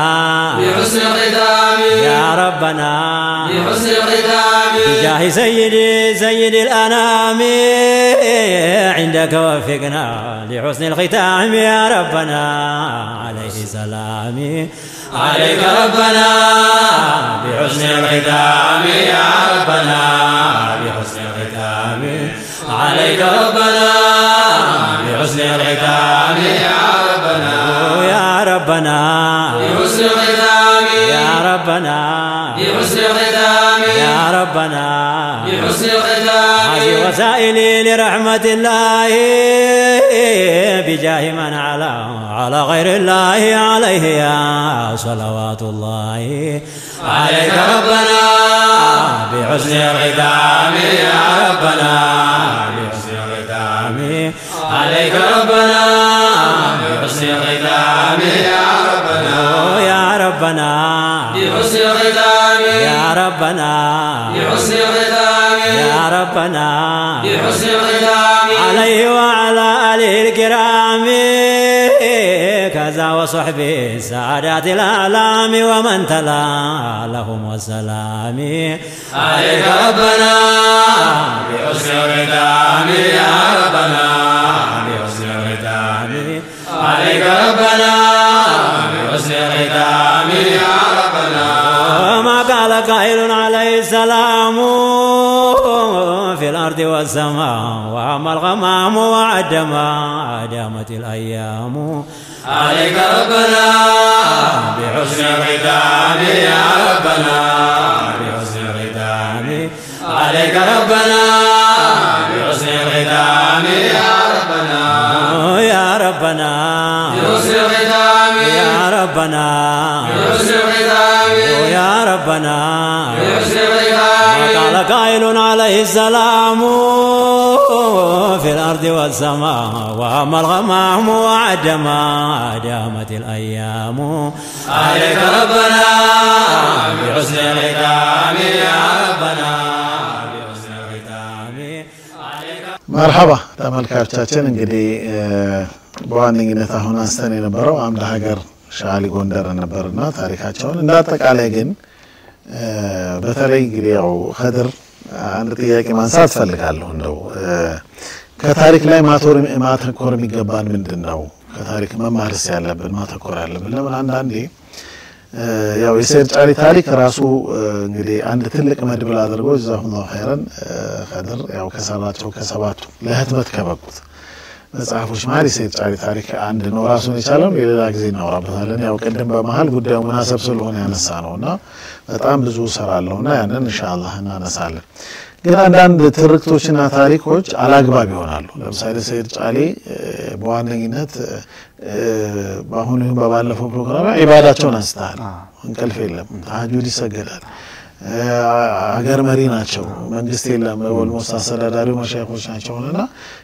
[SPEAKER 3] بحسن الختام يا ربنا بحسن الختام بجاه سيد الأنام عندك وفقنا لحسن الختام يا ربنا عليه سلامي عليك ربنا بحسن الختام يا ربنا بحسن الختام عليك ربنا بحسن الختام يا ربنا يا ربنا بحسن الختام يا ربنا بحسن الختام يا ربنا بحسن الختام هذه وسائلي لرحمة الله بجاه من على غير الله عليه يا صلوات الله عليك ربنا بحسن الختام يا ربنا بحسن الختام عليك ربنا بحسن الختام يا ربنا يا ربنا بحسن الختام يا ربنا بحسن الختام يا ربنا بحسن الختام عليه وعلى آله الكرام كذا وصحبه سعادات الأعلام ومن تلا لهم والسلام عليك ربنا بحسن الختام يا ربنا بحسن الختام عليك ربنا بحسن الختام يا ربنا ما قال قائل عليه السلام في الأرض والسماء وأما الغمام وعد ما دامت الأيام عليك ربنا بحسن الختام يا ربنا بحسن الختام عليك ربنا بحسن الختام يا ربنا يا ربنا بحسن الختام يا ربنا بحسن الختام يا ربنا بحسن الختام وقال قائل عليه السلام في الأرض والسماء وأما الغمام وعد ما دامت الأيام عليك ربنا بحسن الختام يا ربنا بحسن الختام
[SPEAKER 1] مرحبا ተመልካቾቻችን እንግዲህ በዋነኝነት አሁን አንስተን የነበረው አምደ ሀገር ሻሊ ጎንደር ነበርና ታሪካቸውን እንዳጠቃላይ ግን በተለይ እንግዲህ ያው ኸድር አንድ ጥያቄ ማንሳት ፈልጋለሁ እንደው ከታሪክ ላይ ማተኮር የሚገባን ምንድነው ከታሪክ መማርስ ያለብን ማተኮር ያለብን ለምን አንዳንዴ ያው የሰይድ ጫሊ ታሪክ ራሱ እንግዲህ አንድ ትልቅ መድብል አድርጎ ጀዛሁላሁ ኸይራን ኸድር ያው ከሰራቸው ከሰባቱ ለህትመት ከበቁት መጽሐፎች ማለት የሰይድ ጫሊ ታሪክ አንድ ነው ራሱን የቻለው ሌላ ጊዜ እናወራበታለን ያው ቀደም በመሃል ጉዳዩ ሙናሰብ ስለሆነ ያነሳ ነውና በጣም ብዙ ሰራለውና ያንን ኢንሻአላህ እናነሳለን ግን አንዳንድ ትርክቶችና ታሪኮች አላግባብ ይሆናሉ ለምሳሌ ሰይድ ጫሊ በዋነኝነት ባሁን በባለፈው ፕሮግራም ኢባዳቸውን አንስተዋል እንቅልፍ የለም ተሐጁድ ይሰገዳል አገር መሪ ናቸው መንግስት የለም ወልሞስ አስተዳዳሪው መሻይኾች ናቸውና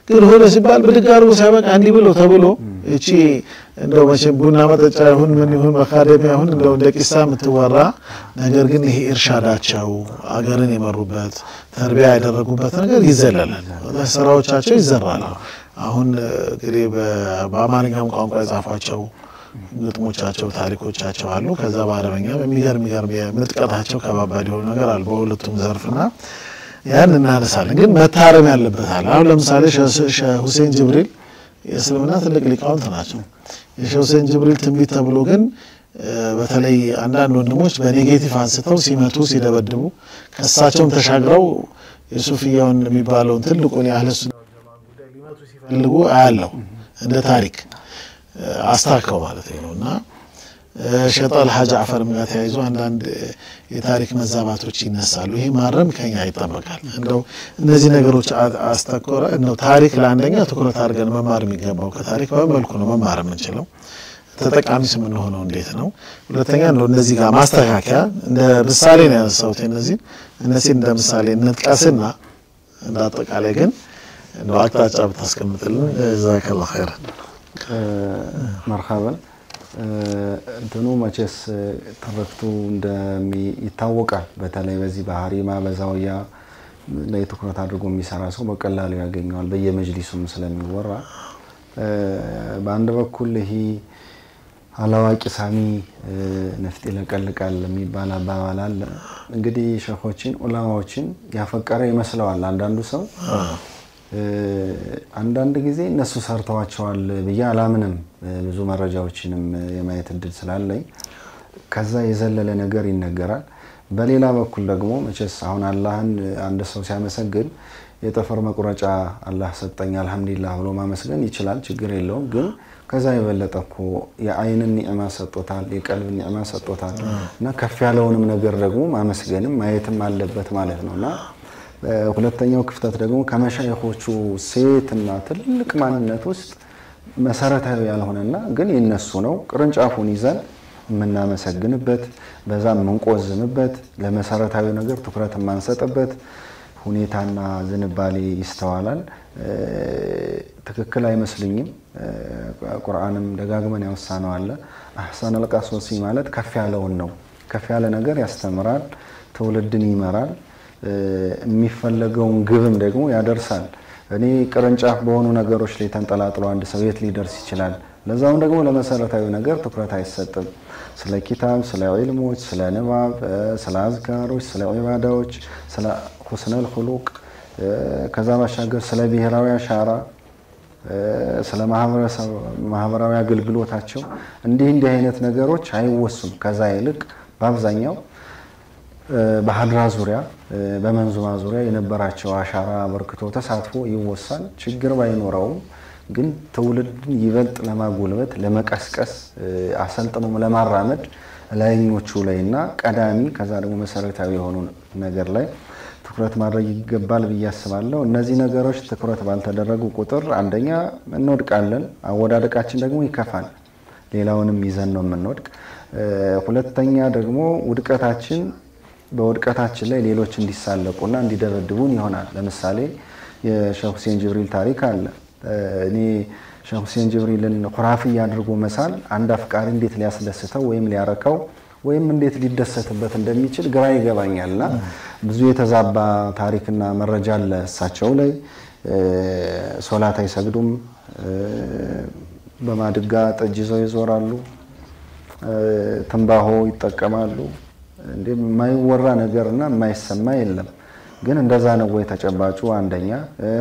[SPEAKER 1] ግን ሆነ ሲባል በድጋሩ ሲያበቃ እንዲ ብሎ ተብሎ እቺ እንደው መቼም ቡና መጠጫ ይሁን ምን ይሁን በካደሚያ ይሁን እንደው እንደ ቂሳ የምትወራ ነገር ግን ይሄ ኢርሻዳቸው አገርን የመሩበት ተርቢያ ያደረጉበት ነገር ይዘለላል ለስራዎቻቸው ይዘራሉ አሁን እንግዲህ በአማርኛም ቋንቋ የጻፏቸው ግጥሞቻቸው ታሪኮቻቸው አሉ ከዛ በአረበኛ በሚገርም የምጥቀታቸው ከባባድ የሆነ ነገር አለ በሁለቱም ዘርፍና ያን እናነሳለን ግን መታረም ያለበት አለ አሁን ለምሳሌ ሼህ ሁሴን ጅብሪል የእስልምና ትልቅ ሊቃውንት ናቸው የሼህ ሁሴን ጅብሪል ትንቢት ተብሎ ግን በተለይ አንዳንድ ወንድሞች በኔጌቲቭ አንስተው ሲመቱ ሲደበድቡ ከሳቸውም ተሻግረው የሱፊያውን የሚባለው ትልቁን ያህል ፈልጎ አያለው እንደ ታሪክ አስታከው ማለት ነውና ሸጣል ሐጅ አፈርም ጋር ተያይዞ አንዳንድ የታሪክ መዛባቶች ይነሳሉ ይሄ ማረም ከኛ ይጠበቃል እንደው እነዚህ ነገሮች አስተኮረ ነው ታሪክ ለአንደኛ ትኩረት አድርገን መማር የሚገባው ከታሪክ በመልኩ ነው መማር የምንችለው ተጠቃሚ ስምን ሆነው እንዴት ነው ሁለተኛ ነው እነዚህ ጋር ማስተካከያ እንደ ምሳሌ ነው ያነሳውት እነዚህ እንደ ምሳሌ እንጥቀስና እንዳጠቃላይ ግን ነው አቅጣጫ ብታስቀምጥልን ጀዛከላሁ ኸይር
[SPEAKER 2] مرحبا እንትኑ መቼስ ተረክቱ እንደሚታወቃል በተለይ በዚህ በሐሪማ በዛውያ ላይ ትኩረት አድርጎ የሚሰራ ሰው በቀላሉ ያገኘዋል በየመጅሊሱም ስለሚወራ በአንድ በኩል ይሄ አላዋቂ ሳሚ ነፍጥ ይለቀልቃል የሚባል አባባል አለ እንግዲህ ሸኾችን ዑለማዎችን ያፈቀረ ይመስለዋል አንዳንዱ ሰው አንዳንድ ጊዜ እነሱ ሰርተዋቸዋል ብዬ አላምንም ብዙ መረጃዎችንም የማየት እድል ስላለኝ ከዛ የዘለለ ነገር ይነገራል በሌላ በኩል ደግሞ መቼስ አሁን አላህን አንድ ሰው ሲያመሰግን የጠፈር መቁረጫ አላህ ሰጠኝ አልহামዱሊላህ ብሎ ማመስገን ይችላል ችግር የለውም ግን ከዛ የበለጠኮ የአይንን ኒዕማ ሰጥቶታል የቀልብ ኒዕማ ሰጥቶታል እና ከፍ ያለውንም ነገር ደግሞ ማመስገንም ማየትም አለበት ማለት ነውና ሁለተኛው ክፍተት ደግሞ ከመሻይኾቹ ሴትና ትልቅ ማንነት ውስጥ መሰረታዊ ያልሆነና ግን የነሱ ነው ቅርንጫፉን ይዘን ምናመሰግንበት በዛም መንቆዝምበት ለመሰረታዊ ነገር ትኩረት ማንሰጥበት ሁኔታና ዝንባሌ ይስተዋላል ትክክል አይመስልኝም ቁርአንም ደጋግመን ያወሳነው አለ አህሰን አልቀሶሲ ማለት ከፍ ያለውን ነው ከፍ ያለ ነገር ያስተምራል ትውልድን ይመራል የሚፈለገውን ግብም ደግሞ ያደርሳል እኔ ቅርንጫፍ በሆኑ ነገሮች ላይ ተንጠላጥሎ አንድ ሰው የት ሊደርስ ይችላል ለዛው ደግሞ ለመሰረታዊ ነገር ትኩረት አይሰጥም ስለ ኪታብ ስለ ዒልሞች ስለ ንባብ ስለ አዝካሮች ስለ ዒባዳዎች ስለ ሁስነል ኹሉቅ ከዛ ባሻገር ስለ ብሔራዊ አሻራ ስለ ማህበራዊ አገልግሎታቸው እንዲህ አይነት ነገሮች አይወሱም ከዛ ይልቅ በአብዛኛው በሐድራ ዙሪያ በመንዙማ ዙሪያ የነበራቸው አሻራ በርክቶ ተሳትፎ ይወሳል ችግር ባይኖረው ግን ትውልድን ይበልጥ ለማጎልበት ለመቀስቀስ አሰልጥኖም ለማራመድ ላይኞቹ ላይና ቀዳሚ ከዛ ደግሞ መሰረታዊ የሆኑ ነገር ላይ ትኩረት ማድረግ ይገባል በያስባለሁ እነዚህ ነገሮች ትኩረት ባልተደረጉ ቁጥር አንደኛ እንወድቃለን አወዳደቃችን ደግሞ ይከፋል ሌላውንም ይዘን ነው የምንወድቅ ሁለተኛ ደግሞ ውድቀታችን በውድቀታችን ላይ ሌሎች እንዲሳለቁና እንዲደበድቡን ይሆናል ለምሳሌ የሼህ ሁሴን ጅብሪል ታሪክ አለ እኔ ሼህ ሁሴን ጅብሪልን ኹራፊ ያድርጎ መሳል አንድ አፍቃሪ እንዴት ሊያስደስተው ወይም ሊያረካው ወይም እንዴት ሊደሰትበት እንደሚችል ግራ ይገባኛልና ብዙ የተዛባ ታሪክና መረጃ አለ እሳቸው ላይ ሶላት አይሰግዱም በማድጋ ጠጅ ይዘው ይዞራሉ ትንባሆ ይጠቀማሉ እንደማይወራ ነገርና የማይሰማ የለም ግን እንደዛ ነው ወይ ተጨባጩ አንደኛ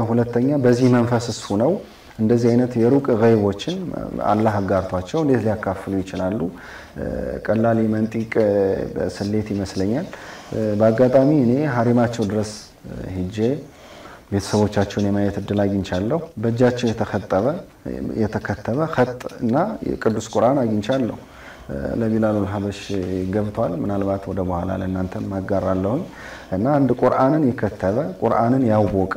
[SPEAKER 2] ሁለተኛ በዚህ መንፈስስ ሆነው እንደዚህ አይነት የሩቅ ገይቦችን አላህ አጋርቷቸው እንዴት ሊያካፍሉ ይችላሉ ቀላል መንጢቅ ስሌት ይመስለኛል በአጋጣሚ እኔ ሐሪማቸው ድረስ ሄጄ ቤተሰቦቻቸውን የማየት እድል አግኝቻለሁ በእጃቸው የተከተበ ኸጥ እና የቅዱስ ቁርአን አግኝቻለሁ ለቢላሉል ሐበሽ ገብቷል ምናልባት ወደ በኋላ ለእናንተ ማጋራለሁ እና አንድ ቁርአንን የከተበ ቁርአንን ያወቀ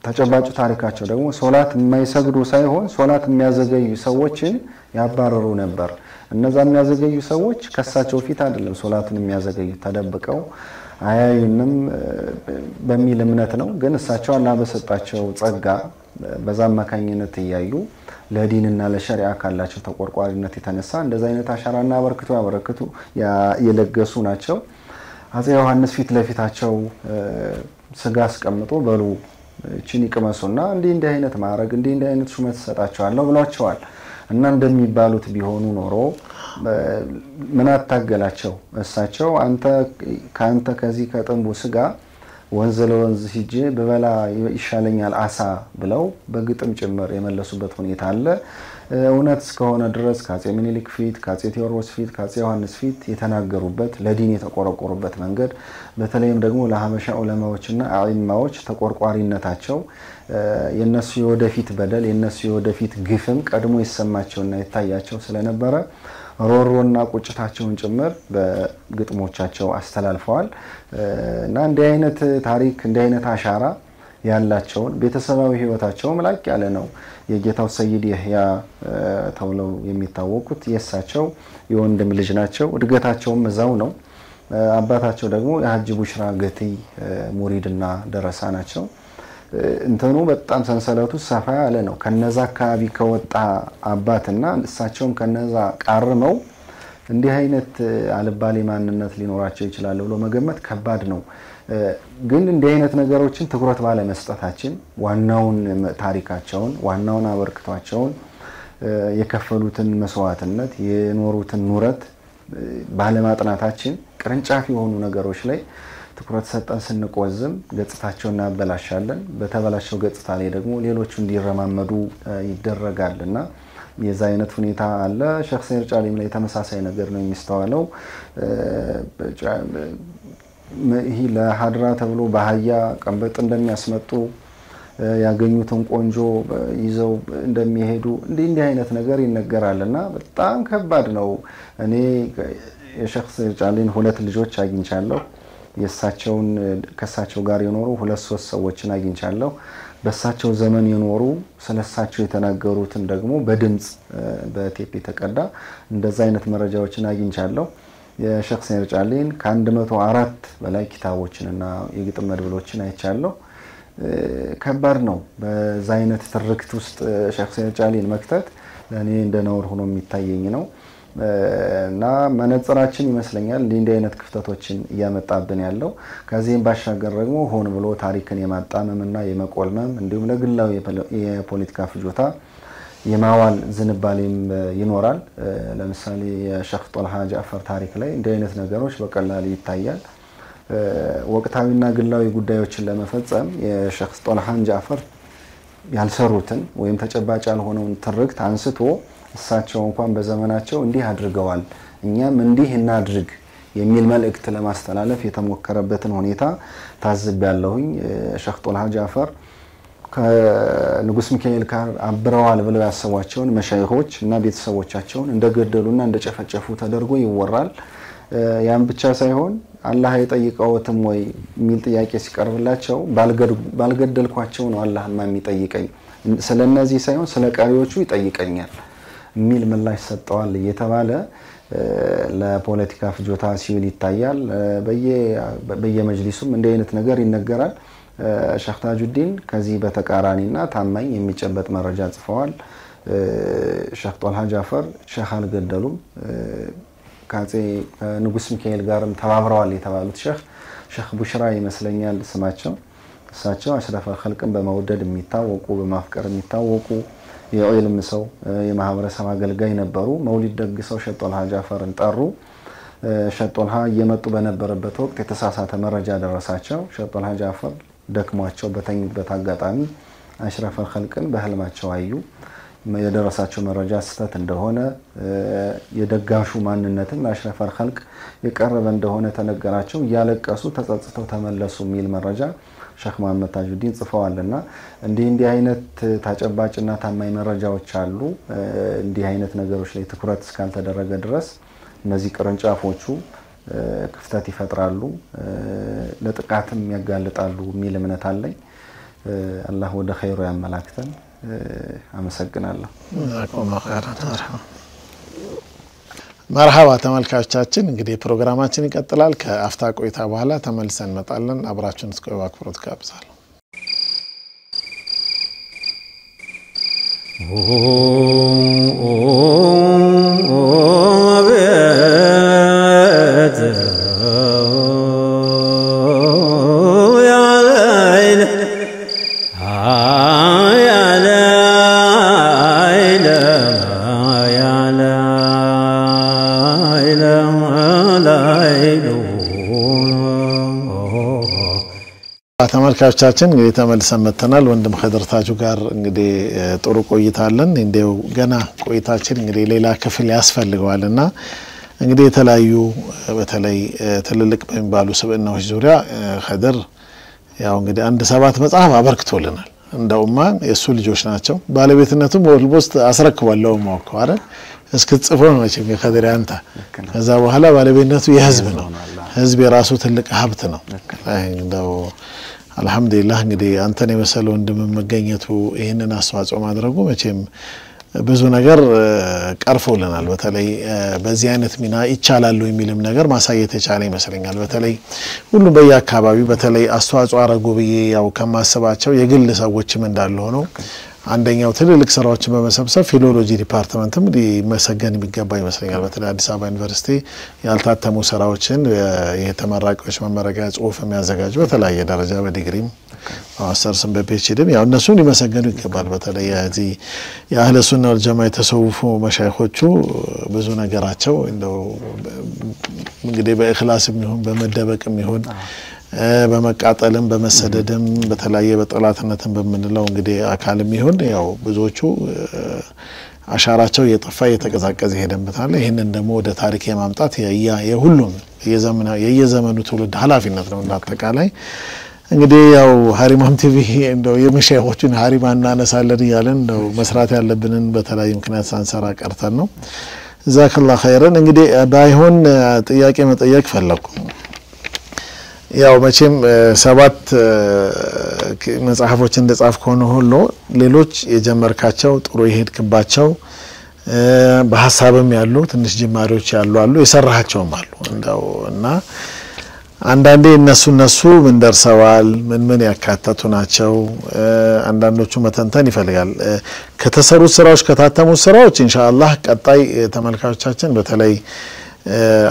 [SPEAKER 2] ተጨባጭ ታሪካቸው ደግሞ ሶላት የማይሰግዱ ሳይሆን ሶላት የሚያዘገዩ ሰዎችን ያባረሩ ነበር እነዛ የሚያዘገዩ ሰዎች ከሳቸው ፊት አይደለም ሶላቱን የሚያዘገዩ ተደብቀው አያዩንም በሚል እምነት ነው ግን እሳቸው አላህ በሰጣቸው ጸጋ በዛ መካኝነት ያዩ ለዲንና ለሸሪዓ ካላቸው ተቆርቋሪነት የተነሳ እንደዛ አይነት አሻራና አበርክቱ የለገሱ ናቸው አፄ ዮሐንስ ፊት ለፊታቸው ስጋ አስቀምጦ በሉ እቺን ይቀመሱና እንዲህ አይነት ማረግ እንዲህ አይነት ሹመት ሰጣቸዋለሁ ብሏቸዋል እና እንደሚባሉት ቢሆኑ ኖሮ ምን አታገላቸው እሳቸው አንተ ከዚህ ከጥንቡ ስጋ ወንዝ ለወንዝ ሂጄ በበላ ይሻለኛል አሳ ብለው በግጥም ጭምር የመለሱበት ሁኔታ አለ እውነት እስከሆነ ድረስ ከአጼ ምኒልክ ፊት ከአጼ ቴዎድሮስ ፊት ከአጼ ዮሐንስ ፊት የተናገሩበት ለዲን የተቆረቆሩበት መንገድ በተለይም ደግሞ ለሐበሻ ዑለማዎችና አኢማዎች ተቆርቋሪነታቸው የነሱ የወደፊት በደል የነሱ የወደፊት ግፍም ቀድሞ ይሰማቸውና ይታያቸው ስለነበረ ሮሮና ቁጭታቸውን ጭምር በግጥሞቻቸው አስተላልፈዋል እና እንዲህ አይነት ታሪክ እንዲህ አይነት አሻራ ያላቸውን ቤተሰባዊ ህይወታቸውም ላቅ ያለ ነው የጌታው ሰይድ ይህያ ተውለው የሚታወቁት የሳቸው የወንድም ልጅ ናቸው እድገታቸውም እዛው ነው አባታቸው ደግሞ የሐጂ ቡሽራ ገቲ ሙሪድና ደረሳ ናቸው እንትኑ በጣም ሰንሰለቱ ሰፋ ያለ ነው ከነዛ አካባቢ ከወጣ አባትና እሳቸውም ከነዛ ቃርመው እንዲህ አይነት አልባሌ ማንነት ሊኖራቸው ይችላል ብሎ መገመት ከባድ ነው ግን እንዲህ አይነት ነገሮችን ትኩረት ባለ መስጠታችን ዋናውን ታሪካቸውን ዋናውን አበርክቷቸውን የከፈሉትን መስዋዕትነት የኖሩትን ኑረት ባለ ማጥናታችን ቅርንጫፍ የሆኑ ነገሮች ላይ ትኩረት ሰጠን ስንቆዝም ገጽታቸውን እናበላሻለን በተበላሸው ገጽታ ላይ ደግሞ ሌሎቹ እንዲረማመዱ ይደረጋልና የዛ አይነት ሁኔታ አለ ሼክ ሰይድ ጫሊም ላይ ተመሳሳይ ነገር ነው የሚስተዋለው ይሄ ለሐድራ ተብሎ በአህያ ቀንበጥ እንደሚያስመጡ ያገኙትን ቆንጆ ይዘው እንደሚሄዱ እንዲህ አይነት ነገር ይነገራልና በጣም ከባድ ነው እኔ የሼክ ሰይድ ጫሊም ሁለት ልጆች አግኝቻለሁ የሳቸውን ከሳቸው ጋር የኖሩ ሁለት ሶስት ሰዎችን አግኝቻለሁ በሳቸው ዘመን የኖሩ ስለሳቸው የተናገሩትን ደግሞ በድምጽ በቴፕ ተቀዳ እንደዛ አይነት መረጃዎችን አግኝቻለሁ የሼክ ሰይድ ጫሊም ከ104 በላይ ኪታቦችንና የግጥም መድብሎችን አይቻለሁ ከባድ ነው በዛ አይነት ትርክት ውስጥ ሼክ ሰይድ ጫሊም መክተት ለኔ እንደነውር ሆኖ የሚታየኝ ነው እና መነጽራችን ይመስለኛል እንዲህ አይነት ክፍተቶችን ያመጣብን ያለው ከዚህም ባሻገር ደግሞ ሆን ብሎ ታሪክን የማጣመምና የመቆልመም እንዲሁም ለግላው የፖለቲካ ፍጆታ የማዋል ዝንባሌም ይኖራል ለምሳሌ የሼክ ጦልሃ ጃፈር ታሪክ ላይ እንዲህ አይነት ነገሮች በቀላሉ ይታያል ወቅታዊና ግላዊ ጉዳዮችን ለመፈጸም የሼክ ጦልሃ ጃፈር ያልሰሩትን ወይም ተጨባጭ ያልሆነውን ትርክት አንስቶ እሳቸው እንኳን በዘመናቸው እንዲህ አድርገዋል እኛም እንዲህ እናድርግ የሚል መልእክት ለማስተላለፍ የተሞከረበትን ሁኔታ ታዝቤያለሁኝ ሼክ ጦልሃ ጃፈር ከንጉስ ሚካኤል ጋር አብረዋል ብለው ያሰቧቸውን መሻይኾች እና ቤተሰቦቻቸውን እንደገደሉና እንደጨፈጨፉ ተደርጎ ይወራል ያን ብቻ ሳይሆን አላህ አይጠይቀውትም ወይ ሚል ጥያቄ ሲቀርብላቸው ባልገደልኳቸው ነው አላህማ የሚጠይቀኝ ስለነዚህ ሳይሆን ስለቀሪዎቹ ይጠይቀኛል ሚል ምላሽ ሰጠዋል እየተባለ ለፖለቲካ ፍጆታ ሲውል ይታያል በየመጅሊሱም እንደ አይነት ነገር ይነገራል ሼክ ታጁዲን ከዚህ በተቃራኒና ታማኝ የሚጨበጥ መረጃ ጽፈዋል ሼክ ጦልሃ ጃፈር ሼክ አልገደሉም ካጼ ንጉስ ሚካኤል ጋርም ተባብረዋል የተባሉት ሼክ ቡሽራ ይመስለኛል ስማቸው እሳቸው አሽረፈ ኸልቅን በመውደድ የሚታወቁ በማፍቀር የሚታወቁ የዒልም ሰው የማህበረሰብ አገልጋይ ነበሩ መውሊድ ደግሰው ሼክ ጦልሃ ጃፈርን ጠሩ ሼክ ጦልሃ እየመጡ በነበረበት ወቅት የተሳሳተ መረጃ ደረሳቸው ሼክ ጦልሃ ጃፈር ደክሟቸው በተኙበት አጋጣሚ አሽረፈ ኸልቅን በህልማቸው አዩ የደረሳቸው መረጃ ስህተት እንደሆነ የደጋሹ ማንነትን ለአሽረፈ ኸልቅ የቀረበ እንደሆነ ተነገራቸው ያለቀሱ ተጸጽተው ተመለሱ ሚል መረጃ ሼክ መሐመድ ታጁዲን ጽፈዋልና እንዲህ አይነት ተጨባጭና ታማኝ መረጃዎች አሉ እንዲህ አይነት ነገሮች ላይ ትኩረት እስካልተደረገ ድረስ እነዚህ ቅርንጫፎቹ ክፍተት ይፈጥራሉ ለጥቃትም ያጋልጣሉ ሚል እምነት አለኝ አላህ ወደ ኸይሩ ያመላክተን አመሰግናለሁ መርሐባ ተመልካቾቻችን እንግዲህ ፕሮግራማችን ይቀጥላል ከአፍታ ቆይታ በኋላ ተመልሰን እንመጣለን አብራችሁን እስከ አክብሮት ጋብዛለሁ
[SPEAKER 1] ተመልካቾቻችን እንግዲህ ተመልሰን መተናል ወንድም ኸድር ታጁ ጋር እንግዲህ ጥሩ ቆይታ አለን እንደው ገና ቆይታችን እንግዲህ ሌላ ክፍል ያስፈልገዋልና እንግዲህ የተለያዩ በተለይ ትልልቅ በሚባሉ ስብዕናዎች ዙሪያ ኸድር ያው እንግዲህ አንድ 7 መጽሐፍ አበርክቶልናል እንደውማ የሱ ልጆች ናቸው ባለቤትነቱም ኦልሞስት አስረክባለው ማውቀው አይደል እስክጽፎ ነው እቺ ኸድር ያንተ ከዛ በኋላ ባለቤትነቱ የህዝብ ነው ህዝብ የራሱ ትልቅ ሀብት ነው እንደው አልহামዱሊላህ እንግዲህ አንተን የመሰለው ወንድም መገኘቱ ይሄንን አስተዋጽኦ ማድረጉ መቼም ብዙ ነገር ቀርፎልናል በተለይ በዚህ አይነት ሚና ይቻላል የሚልም ነገር ማሳየት የቻለ ይመስለኛል በተለይ ሁሉ በየአካባቢው በተለይ አስተዋጽኦ አረጉ ብዬ ያው ከማሰባቸው የግል ሰዎችም እንዳለ ሆኖ አንደኛው ትልልቅ ስራዎችን በመሰብሰብ ፊሎሎጂ ዲፓርትመንትም ሊመሰገን የሚገባ ይመስለኛል በተለይ አዲስ አበባ ዩኒቨርሲቲ ያልታተሙ ስራዎችን የተመራቂዎች መመረቂያ ጽሁፍ የሚያዘጋጁ በተለያየ ደረጃ በዲግሪም ማስተርስም በፒኤችዲም ያው እነሱን ሊመሰገኑ ይገባል በተለይ እዚህ የአህለ ሱና ወልጀማ የተሰውፉ መሻይኾቹ ብዙ ነገራቸው እንደው እንግዲህ በእخلاصም ይሁን በመደበቅም ይሁን በመቃጠልም በመሰደድም በተለያየ በጠላትነትም በመንለው እንግዲህ አካልም ይሁን ያው ብዙዎቹ አሻራቸው የጠፋ የተቀዛቀዘ ሄደንበታል ይሄንን ደግሞ ወደ ታሪክ የማምጣት የሁሉም የየዘመኑ ትውልድ ኃላፊነት ነው እንዳጠቃላይ እንግዲህ ያው ሀሪማም ቲቪ እንደው የመሻይኾቹን ሀሪማ እናነሳለን ይያለን እንደው መስራት ያለብንን በተለያየ ምክንያት ሳንሰራ ቀርተን ነው ዛከላህ ኸይረን እንግዲህ ባይሆን ጥያቄ መጠየቅ ፈለኩ ያው መቼም 7 መጽሐፎች እንደጻፍ ሆኖ ሁሉ ሌሎች የጀመርካቸው ጥሩ ይሄድክባቸው በሐሳብም ያሉ ትንሽ ጅማሬዎች ያሉ አሉ የሰራሃቸውም አሉ እንደውና አንዳንዴ እነሱ ምን ደርሰዋል ምን ያካተቱ ናቸው አንዳንዶቹ መተንተን ይፈልጋል ከተሰሩ ስራዎች ከታተሙ ስራዎች ኢንሻአላህ ቀጣይ ተመልካቾቻችን በተለይ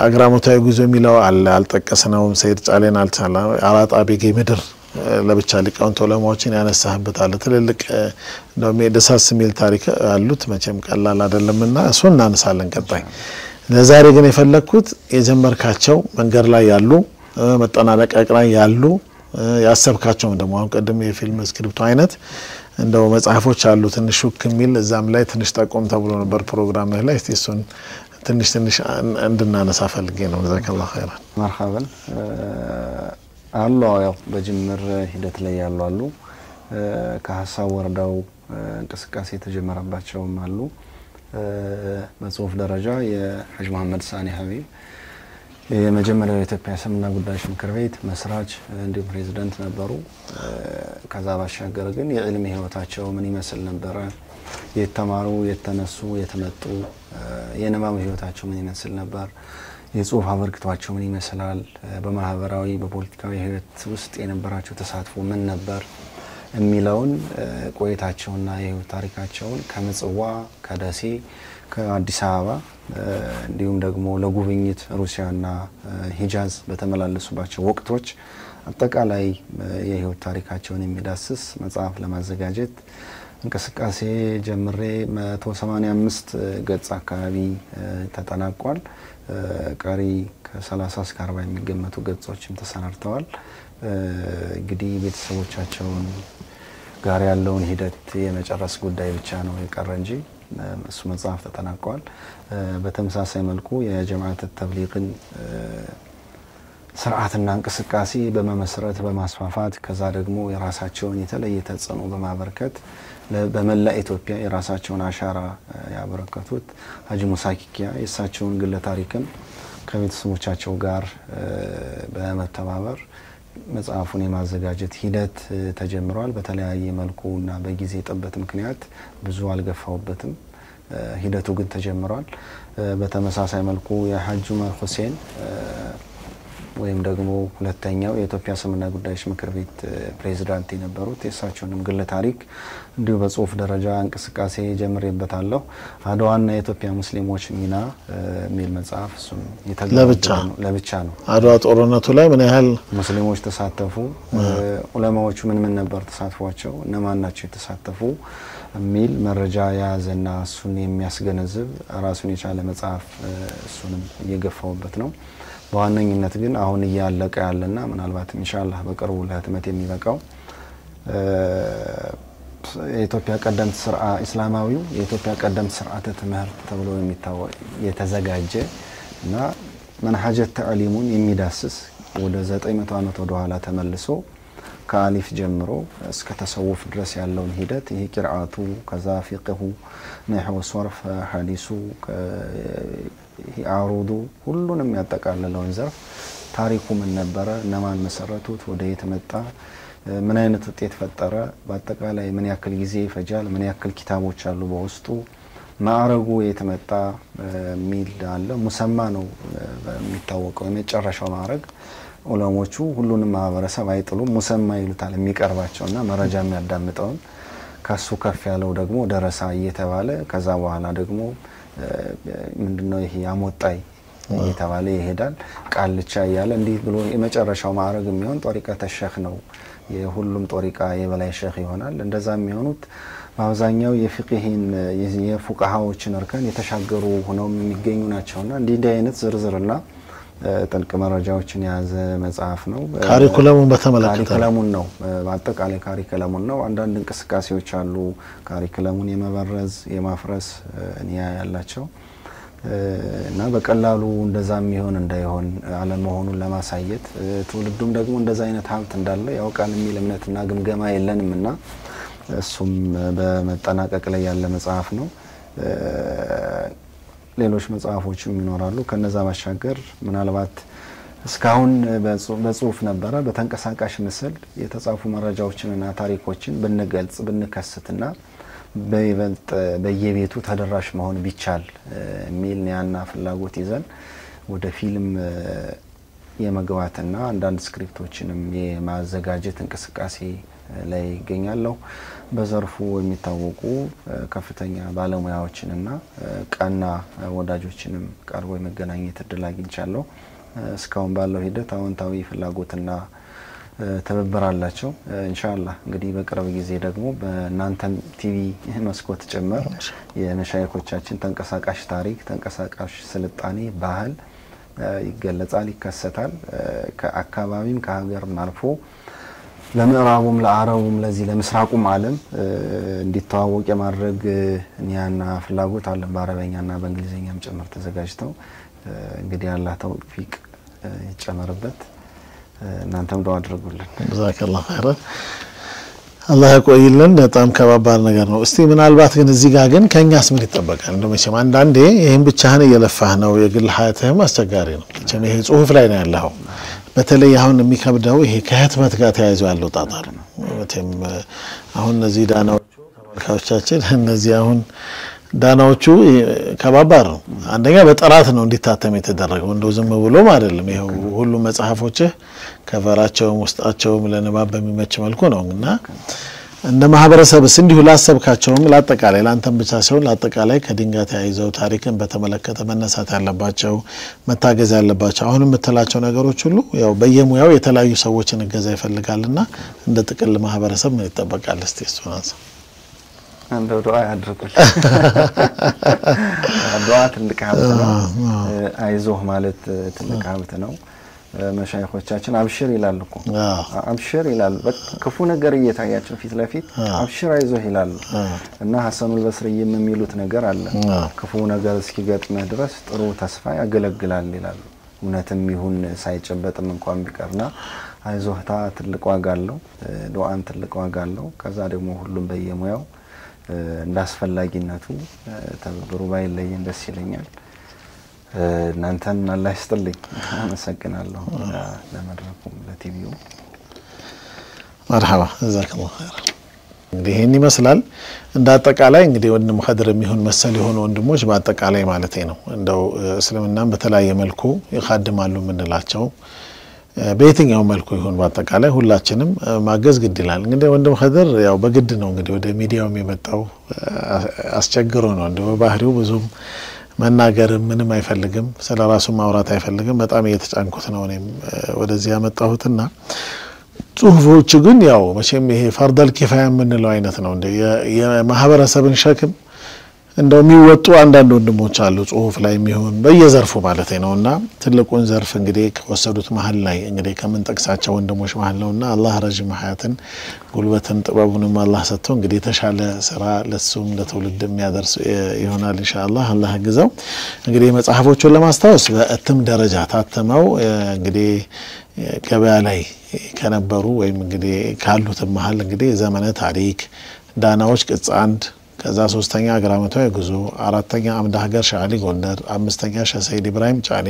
[SPEAKER 1] አግራሞታዊ ጉዞ የሚለው አልጠቀስነው ሰይድ ጫሌን አልቻላ አራጣ ቢጌ ምድር ለብቻ ሊቃውንት ዑለማዎችን ያነሳህበታል ትልልቅ ነው ሜደሳስ ሚል ታሪክ አሉት መቼም ቀላል አይደለምና እሱን እናነሳለን ቀጣይ ለዛሬ ግን የፈለኩት የጀመርካቸው መንገር ላይ ያሉ መጠናቀቅ ላይ ያሉ ያሰብካቸው ደግሞ አሁን ቀደም የፊልም ስክሪፕቱ አይነት እንደው መጽሐፎች አሉ ትንሽ ሹክሚል እዛም ላይ ትንሽ ተቆም ተብሎ ነበር ፕሮግራም ላይ እሱን ትንሽ እንድናነሳ ፈልጌ ነው ጀዛከላሁ ኸይራን
[SPEAKER 2] መርሐባን አላህ ያው በጅምር ሂደት ላይ ያሉ ከሐሳብ ወርዳው እንቅስቃሴ ተጀመረባቸውም አሉ በጽሁፍ ደረጃ የሐጅ መሐመድ ሳኒ ሐቢብ የመጀመሪያው የኢትዮጵያ እስልምና ጉዳዮች ምክር ቤት መስራች እንዲሁም ፕሬዝዳንት ነበሩ ከዛ ባሻገር ግን የዕልም ህይወታቸው ምን ይመስል ነበር የተማሩ የተነሱ የተመጡ የነማም ህይወታቸው ምን ይመስል ነበር የጽሁፍ አበርክቷቸው ምን ይመስላል በማህበራዊ በፖለቲካዊ ህይወት ውስጥ የነበራቸው ተሳትፎ ምን ነበር የሚለውን ቆይታቸውና የህይወት ታሪካቸውን ከመጽዋ ከደሴ ከአዲስ አበባ እንዲሁም ደግሞ ለጉብኝት ሩሲያና ሂጃዝ በተመላለሱባቸው ወቅቶች አጠቃላይ የህይወት ታሪካቸውን የሚዳስስ መጽሐፍ ለማዘጋጀት እንቅስቃሴ ጀምሬ 185 ገጽ አካባቢ ተጠናቋል ቀሪ ከ30 እስከ 40 የሚገመቱ ገጾችም ተሰናድተዋል እንግዲህ ቤተሰቦቻቸውን ጋር ያለውን ሂደት የመጨረስ ጉዳይ ብቻ ነው የቀረ እንጂ እሱ መጽሐፍ ተጠናቋል በተመሳሳይ መልኩ የጀማዓት ተብሊግን ስርዓትና እንቅስቃሴ በመመስረት በማስፋፋት ከዛ ደግሞ የራሳቸውን የተለየ ተጽዕኖ በማበርከት በመላ ኢትዮጵያ የራሳቸውን አሻራ ያበረከቱት ሀጂ ሙሳ ኪኪያ የሳቸውን ግለ ታሪክም ከቤተሰቦቻቸው ጋር በመተባበር መጽሐፉን የማዘጋጀት ሂደት ተጀምሯል በተለያየ መልኩና በጊዜ ጥበት ምክንያት ብዙ አልገፋውበትም ሂደቱ ግን ተጀምሯል በተመሳሳይ መልኩ የሐጅ ዑመር ሁሴን ወይም ደግሞ ሁለተኛው የኢትዮጵያ እስልምና ጉዳዮች ምክር ቤት ፕሬዝዳንት የነበሩት የሳቸውንም ግለ ታሪክ እንዲሁ በጽሁፍ ደረጃ እንቅስቃሴ ጀምሬበታለሁ አድዋና የኢትዮጵያ ሙስሊሞች ሚና ሚል መጽሐፍ እሱም ለብቻ ነው
[SPEAKER 1] አድዋ ጦርነቱ ላይ ምን ያህል
[SPEAKER 2] ሙስሊሞች ተሳተፉ ዑለማዎቹ ምን ነበር ተሳትፏቸው እነማን ናቸው የተሳተፉ የሚል መረጃ ያዘና እሱን የሚያስገነዝብ ራሱን የቻለ መጽሐፍ እሱንም እየገፋውበት ነው። በዋነኝነት ግን አሁን እያለቀ ያለና ምናልባት ኢንሻአላህ በቅርቡ ለህትመት የሚበቃው የኢትዮጵያ ቀደምት ስርዓት እስላማዊው የኢትዮጵያ ቀደምት ስርዓተ ትምህርት ተብሎ የሚታወቅ የተዘጋጀ እና መንሐጀ ተዕሊሙን የሚዳስስ ወደ 900 ዓመት ወደ ኋላ ተመልሶ ከአሊፍ ጀምሮ እስከ ተሰውፍ ድረስ ያለውን ሂደት ይሄ ቂርአቱ ከዛ ፊቅሁ ነህው ሶርፍ ሐዲሱ አሩዱ ሁሉንም ያጠቃልለውን ዘርፍ ታሪኩ ምን ነበረ እነማን መሰረቱት ወደ የት መጣ ምን አይነት ውጤት ፈጠረ በአጠቃላይ ምን ያክል ጊዜ ይፈጃል ምን ያክል ኪታቦች አሉ በውስጡ ማዕረጉ የተመጣ ሚል አለ ሙሰማ ነው የሚታወቀው የመጨረሻው ማዕረግ ዑለሞቹ ሁሉንም ማህበረሰብ አይጥሉም ሙሰማ ይሉታል የሚቀርባቸውና መረጃ የሚያዳምጠውን ከሱ ከፍ ያለው ደግሞ ደረሳ እየተባለ ከዛ በኋላ ደግሞ ምንድነው ይሄ አሞጣይ እየተባለ ይሄዳል ቃልቻ ያለ እንዲህ ብሎ የመጨረሻው ማዕረግ የሚሆን ጧሪቃተ ሸህ ነው የሁሉም ጧሪቃ የበላይ ሸህ ይሆናል እንደዛ የሚሆኑት በአብዛኛው የፍቅህን የፉቃሃዎችን እርከን የተሻገሩ ሆነው የሚገኙ ናቸውና እንዲህ አይነት ዝርዝርና ጥልቅ መረጃዎችን ያዘ መጽሐፍ ነው
[SPEAKER 1] ካሪኩለሙን በተመለከተ
[SPEAKER 2] ካሪኩለሙን ነው በአጠቃላይ ካሪኩለሙን ነው አንዳንድ እንቅስቃሴዎች አሉ ካሪኩለሙን የመበረዝ የማፍረስ ንያ ያላቸው እና በቀላሉ እንደዛም ይሆን እንዳይሆን አለመሆኑን ለማሳየት ትውልዱም ደግሞ እንደዛ አይነት ሀብት እንዳለ ያውቃል የሚል እምነትና ግምገማ የለንምና እሱም በመጠናቀቅ ላይ ያለ መጽሐፍ ነው ሌሎች መጽሐፎችም ይኖራሉ ከነዛ ማሻገር ምናልባት እስካሁን በጽሁፍ ነበረ በተንቀሳቃሽ ምስል የተጻፉ መረጃዎችንና ታሪኮችን ብንገልጽ ብንከስትና በይበልጥ በየቤቱ ተደራሽ መሆን ቢቻል ሚል ያና ፍላጎት ይዘን ወደ ፊልም የመግባትና አንዳንድ ስክሪፕቶችንም የማዘጋጀት እንቅስቃሴ ላይ ይገኛሉ በዘርፉ የሚታወቁ ከፍተኛ ባለሙያዎችንና ቀና ወዳጆችንም ቀርቦ የመገናኘት እድል አግኝቻለሁ እስካሁን ባለው ሂደት አዎንታዊ ፍላጎትና ተበበራላቸው ኢንሻአላህ እንግዲህ በቅርብ ጊዜ ደግሞ በእናንተም ቲቪ መስኮት ጭምር የመሻይኮቻችን ተንቀሳቃሽ ታሪክ ተንቀሳቃሽ ስልጣኔ ባህል ይገለጻል ይከሰታል ከአካባቢም ከሀገርም አልፎ ለምዕራቡም ለአረቡም ለዚህ ለምስራቁም ዓለም እንዲተዋወቅ የማድረግ ኒያና ፍላጎት አለ በአረበኛና በእንግሊዘኛም ጭምር ተዘጋጅተው እንግዲህ አላህ ተውፊቅ ይጨመርበት እናንተም ዱአ አድርጉልን
[SPEAKER 1] ጀዛከላሁ ኸይራን አላህ ያቆይልን በጣም ከባባር ነገር ነው እስቲ ምናልባት ግን እዚህ ጋር ግን ከኛስ ምን ይተበቃል እንደመቼም አንዳንዴ ይሄን ብቻህን እየለፋህ ነው የግል ሀያትህም አስቸጋሪ ነው መቼም ይሄ ጽሁፍ ላይ ነው ያለው በተለይ አሁን የሚከብደው ይሄ ከህትመት ጋር ተያይዞ ያለው ጣጣ ነው መቼም አሁን እነዚህ ዳናዎቹ ተመልካቾቻችን እነዚህ አሁን ዳናዎቹ ከባባር ነው አንደኛ በጥራት ነው እንዲታተም የተደረገው እንደው ዝም ብሎም አይደለም ይሄው ሁሉ መጽሐፎች ከቨራቸው ውስጣቸው ለንባብ በሚመች መልኩ ነውና እንደ ማህበረሰብስ እንዲሁ ላሰብካቸውም ለአጠቃላይ ላንተም ብቻ ሳይሆን ለአጠቃላይ ከድንጋት ያይዘው ታሪክን በተመለከተ መነሳት ያለባቸው መታገዝ ያለባቸው አሁንም መተላቸው ነገሮች ሁሉ ያው በየሙያው የተለያዩ ሰዎችን እገዛ ይፈልጋልና እንደ ጥቅል ማህበረሰብ ምን ይተበቃል እስቲ እሱናስ
[SPEAKER 2] አንዱ ዱአ ያድርጉል ዱአ ትልቅ ሀብት ነው አይዞህ ማለት ትልቅ ሀብት ነው መሻይኾቻችን አብሽር ይላሉ እኮ አብሽር ይላሉ ክፉ ነገር እየታያቸው ፊት ለፊት አብሽር አይዞህ ይላሉ እና ሐሰኑል በስሪም የሚሉት ነገር አለ ክፉ ነገር እስኪገጥመህ ድረስ ጥሩ ተስፋ ያገለግላል ይላሉ እውነትም ይሁን ሳይጨበጥም እንኳን ቢቀርና አይዞህታ ትልቅ ዋጋ አለው ዱአን ትልቅ ዋጋ አለው ከዛ ደግሞ ሁሉም በየሙያው እንዳስፈላጊነቱ ተብብሩ ባይለየን ደስ ይለኛል እናንተን አላህ ይስጥልኝ አመሰግናለሁ ለመድረኩም ለቲቪው
[SPEAKER 1] مرحبا جزاك الله خير እንግዲህ ይሄን ይመስላል እንደ አጠቃላይ እንግዲህ ወንድም ኸድር የሚሆን መሰል የሆኑ ወንድሞች በአጠቃላይ ማለት ነው እንደው እስልምናን በተለያየ መልኩ ይखाድማሉ ምንላቸው በየትኛው መልኩ ይሁን በአጠቃላይ ሁላችንም ማገዝ ግድ ይላል እንግዲህ ወንድም ኸድር ያው በግድ ነው እንግዲህ ወደ ሚዲያው የሚመጣው አስቸግሮ ነው እንደው ባህሪው ብዙም መናገር ምንም አይፈልግም ስለራሱ ማውራት አይፈልግም በጣም እየተጫንኩት ነው እኔም ወደዚህ ያመጣሁትና ጽሁፎች ግን ያው መቼም ይሄ ፈርደል ኪፋያ የምንለው አይነት ነው እንደ የማህበረሰብን ሸክም እንደው የሚወጡ አንዳንድ ወንድሞች አሉ ጽሁፍ ላይ የሚሆን በየዘርፉ ማለት ነውና ትልቁን ዘርፍ እንግዲህ ከወሰዱት መሃል ላይ እንግዲህ ከመንጠቅሳቸው ወንድሞች መሃል ነውና አላህ ረጅም ሐያትን ጉልበትን ጥበቡንም አላህ ሰጥቶ እንግዲህ ተሻለ ስራ ለሱም ለተውልድ የሚያደርስ ይሆናል ኢንሻአላህ አላህ ግዛው እንግዲህ መጽሐፎቹን ለማስታወስ በእትም ደረጃ ታተመው እንግዲህ ገበያ ላይ ከነበሩ ወይም እንግዲህ ካሉት መሃል እንግዲህ ዘመነ ታሪክ ዳናዎች ቅጽ 1 ከዛ ሶስተኛ አግራመታዊ ጉዞ አራተኛ አምደ ሀገር ሻሊ ጎንደር አምስተኛ ሸሰይድ ኢብራሂም ጫኔ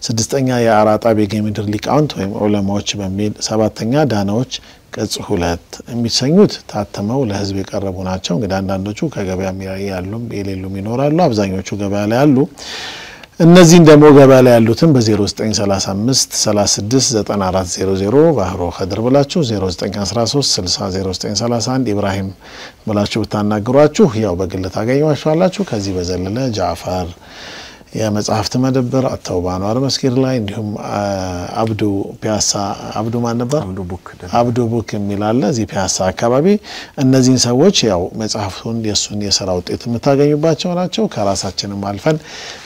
[SPEAKER 1] ስድስተኛ የአራጣ ቤጌ ምድር ሊቃውንት ወይም ዑለማዎች በሚል ሰባተኛ ዳናዎች ቅጽ 2 የሚሰኙት ታተመው ለህዝብ የቀረቡ ናቸው እንግዲህ አንዳንዶቹ ከገበያ ያሉም የሌሉም ይኖራሉ አብዛኞቹ ገበያ ላይ ያሉ እነዚህን ደግሞ ገበያ ላይ ያሉትን በ0935 369400 ባህሮ ኸድር ብላችሁ 0913 600931 ኢብራሂም ብላችሁ ብታናግሯችሁ ያው በግል ታገኙዋቸዋላችሁ ከዚህ በዘለለ ጃፈር የመጽሐፍት መደብር አተውባኑ አርመስኪር ላይ እንዲሁም አብዱ ፒያሳ አብዱ ማን ነበር አብዱ ቡክ የሚላል እዚህ ፒያሳ አካባቢ እነዚህን ሰዎች ያው መጽሐፉን የሱን የሥራ ውጤት የምታገኙባቸው ናቸው ከራሳችንም አልፈን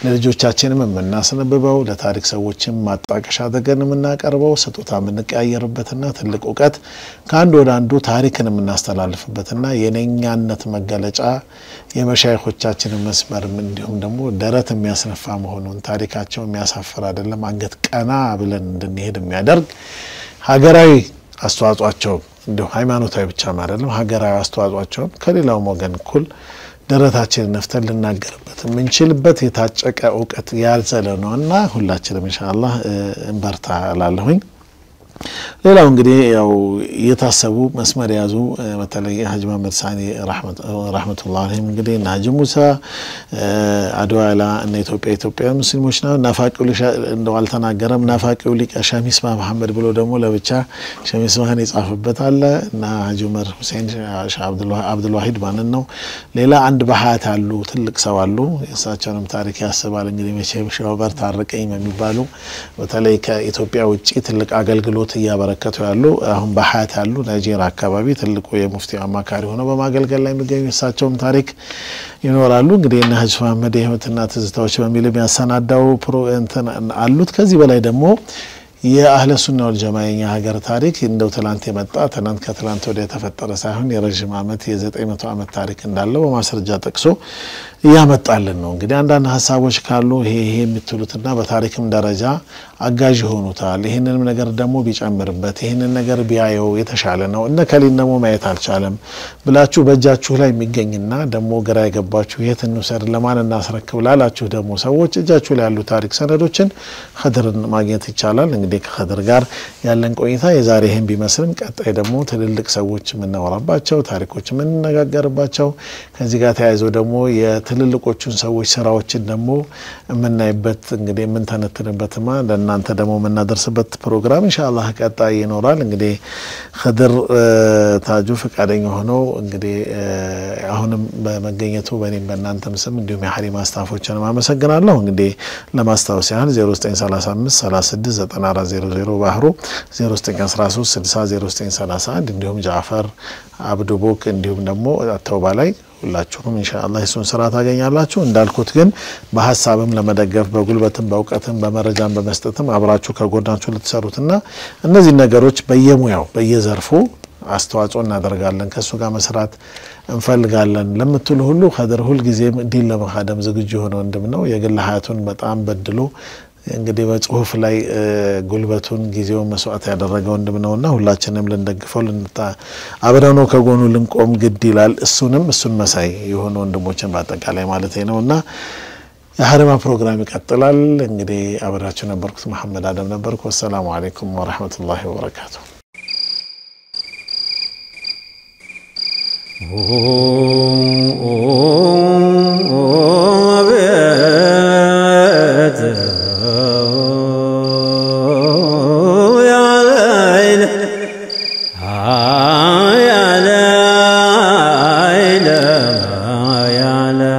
[SPEAKER 1] ለልጆቻችንም የምናስነብበው ለታሪክ ሰዎችም ማጣቀሻ አድርገን የምናቀርበው ስጦታ የምንቀያየርበትና ትልቅ ዕውቀት ከአንድ ወደ አንዱ ታሪክን የምናስተላልፍበትና የነኛነት መገለጫ የመሻይኾቻችን መስመር እንዲሁም ደግሞ ደረት የሚያስነፋ መሆኑን ታሪካቸው የሚያሳፍር አይደለም አንገት ቀና ብለን እንድንሄድ የሚያደርግ ሀገራዊ አስተዋጽኦአቸው እንደው ሃይማኖታዊ ብቻ አይደለም ሀገራዊ አስተዋጽኦአቸው ከሌላው ወገን እኩል ደረታችንን ነፍተን ልናገርበት የምንችልበት የታጨቀ ዕውቀት ያዘለ ነውና ሁላችንም ኢንሻአላህ እንበርታ እላለሁኝ ሌላው እንግዲህ ያው የታሰቡ መስመር ያዙ በተለይ ሀጂ መሐመድ ሳኒ ረህመቱላህ ዐለይሂ እንግዲህ ሀጂ ሙሳ አድዋላ እና ኢትዮጵያ ሙስሊሞች ነው ናፋቂው እንደው አልተናገረም ናፋቂው ሊቀ ሸሚስባ መሐመድ ብሎ ደግሞ ለብቻ ሸሚስባን ይጻፍበት አለ እና ሀጂ ዑመር ሁሴን አብዱል ዋሂድ ማንን ነው ሌላ አንድ በሐያት አሉ ትልቅ ሰው አሉ የሳቸውንም ታሪክ ያስባል እንግዲህ መቼም ሸውበር ታርቀኝ የሚባሉ በተለይ ከኢትዮጵያ ውጪ ትልቅ አገልግሎት ያበረከቱ ያሉ አሁን በሐያት ያሉ ናይጄሪያ አካባቢ ትልቁ የሙፍቲ አማካሪ ሆነው በማገልገል ላይ የሚገኙ እሳቸውም ታሪክ ይኖራሉ እንግዲህ እና ሀጂ መሐመድ የህይወትና ትዝታዎች በሚል የሚያሰናዳው ፕሮግራም አሉት ከዚህ በላይ ደግሞ የአህለ ሱና ወልጀማዓ ሀገር ታሪክ እንደው ትላንት የመጣ ከትላንት ወዲያ የተፈጠረ ሳይሆን የረጅም ዓመት የ900 ዓመት ታሪክ እንዳለው በማስረጃ ጠቅሶ ያመጣልን ነው እንግዲህ አንዳንድ ሐሳቦች ካሉ ይሄ የምትሉትና በታሪክም ደረጃ አጋዥ ሆኑታል ይሄንንም ነገር ደግሞ ቢጨምርበት ይሄንን ነገር ቢያየው የተሻለ ነው እነ ከሊን ደግሞ ማየት አልቻለም ብላችሁ በእጃችሁ ላይ የሚገኝና ደግሞ ግራ የገባችሁ የትን ወሰድ ለማን እናስረክብ ላላችሁ ደግሞ ሰዎች እጃችሁ ላይ ያሉ ታሪክ ሰነዶችን ኸድርን ማግኘት ይቻላል እንግዲህ ከኸድር ጋር ያለን ቆይታ የዛሬ ይሄን ቢመስልም ቀጣይ ደግሞ ትልልቅ ሰዎች ምናወራባቸው ታሪኮች ምንነጋገርባቸው ከዚህ ጋር ተያይዞ ደግሞ የትልልቆቹን ሰዎች ስራዎችን ደግሞ የምናይበት እንግዲህ የምንተነትንበትማ ለእናንተ ደግሞ የምናደርስበት ፕሮግራም ኢንሻአላህ ቀጣይ ይኖራል እንግዲህ ኸድር ታጁ ፈቃደኛ ሆኖ እንግዲህ አሁንም በመገኘቱ በእኔም በእናንተም ስም እንዲሁም የሐሪማ ስታፎችን ማመሰግናለሁ እንግዲህ ለማስታወስ ያህል 0935 36 9400 ባህሩ 0913 60 0931 እንዲሁም ጃፈር አብዱ ቡክ እንዲሁም ደግሞ ተውባ ላይ ሁላችሁም ኢንሻአላህ እሱን ስራ ታገኛላችሁ እንዳልኩት ግን በሐሳብም ለመደገፍ በጉልበትም በእውቀትም በመረጃም በመስጠትም አብራችሁ ከጎናችሁ ልትሰሩትና እነዚህ ነገሮች በየሙያው በየዘርፉ አስተዋጽኦ እናደርጋለን ከሱ ጋር መስራት እንፈልጋለን ለምትሉ ሁሉ ኸድር ሁሉ ጊዜም ዲን ለመኻደም ዝግጁ ሆኖ እንደምነው የግል ሀያቱን በጣም በድሎ እንግዲህ በጽሁፍ ላይ ጉልበቱን ጊዜውን መስዋዕት ያደረገው እንደምነውና ሁላችንም ልንደግፈው አብረን ነው ከጎኑ ልንቆም ግድ ይላል እሱን መሳይ የሆነ ወንድሞችን ባጠቃላይ ማለት ነውና የሐሪማ ፕሮግራም ይቀጥላል እንግዲህ አብራችሁ ነበርኩት መሐመድ አደም ነበርኩ ወሰላሙ አለይኩም ወራህመቱላሂ ወበረካቱ
[SPEAKER 3] يا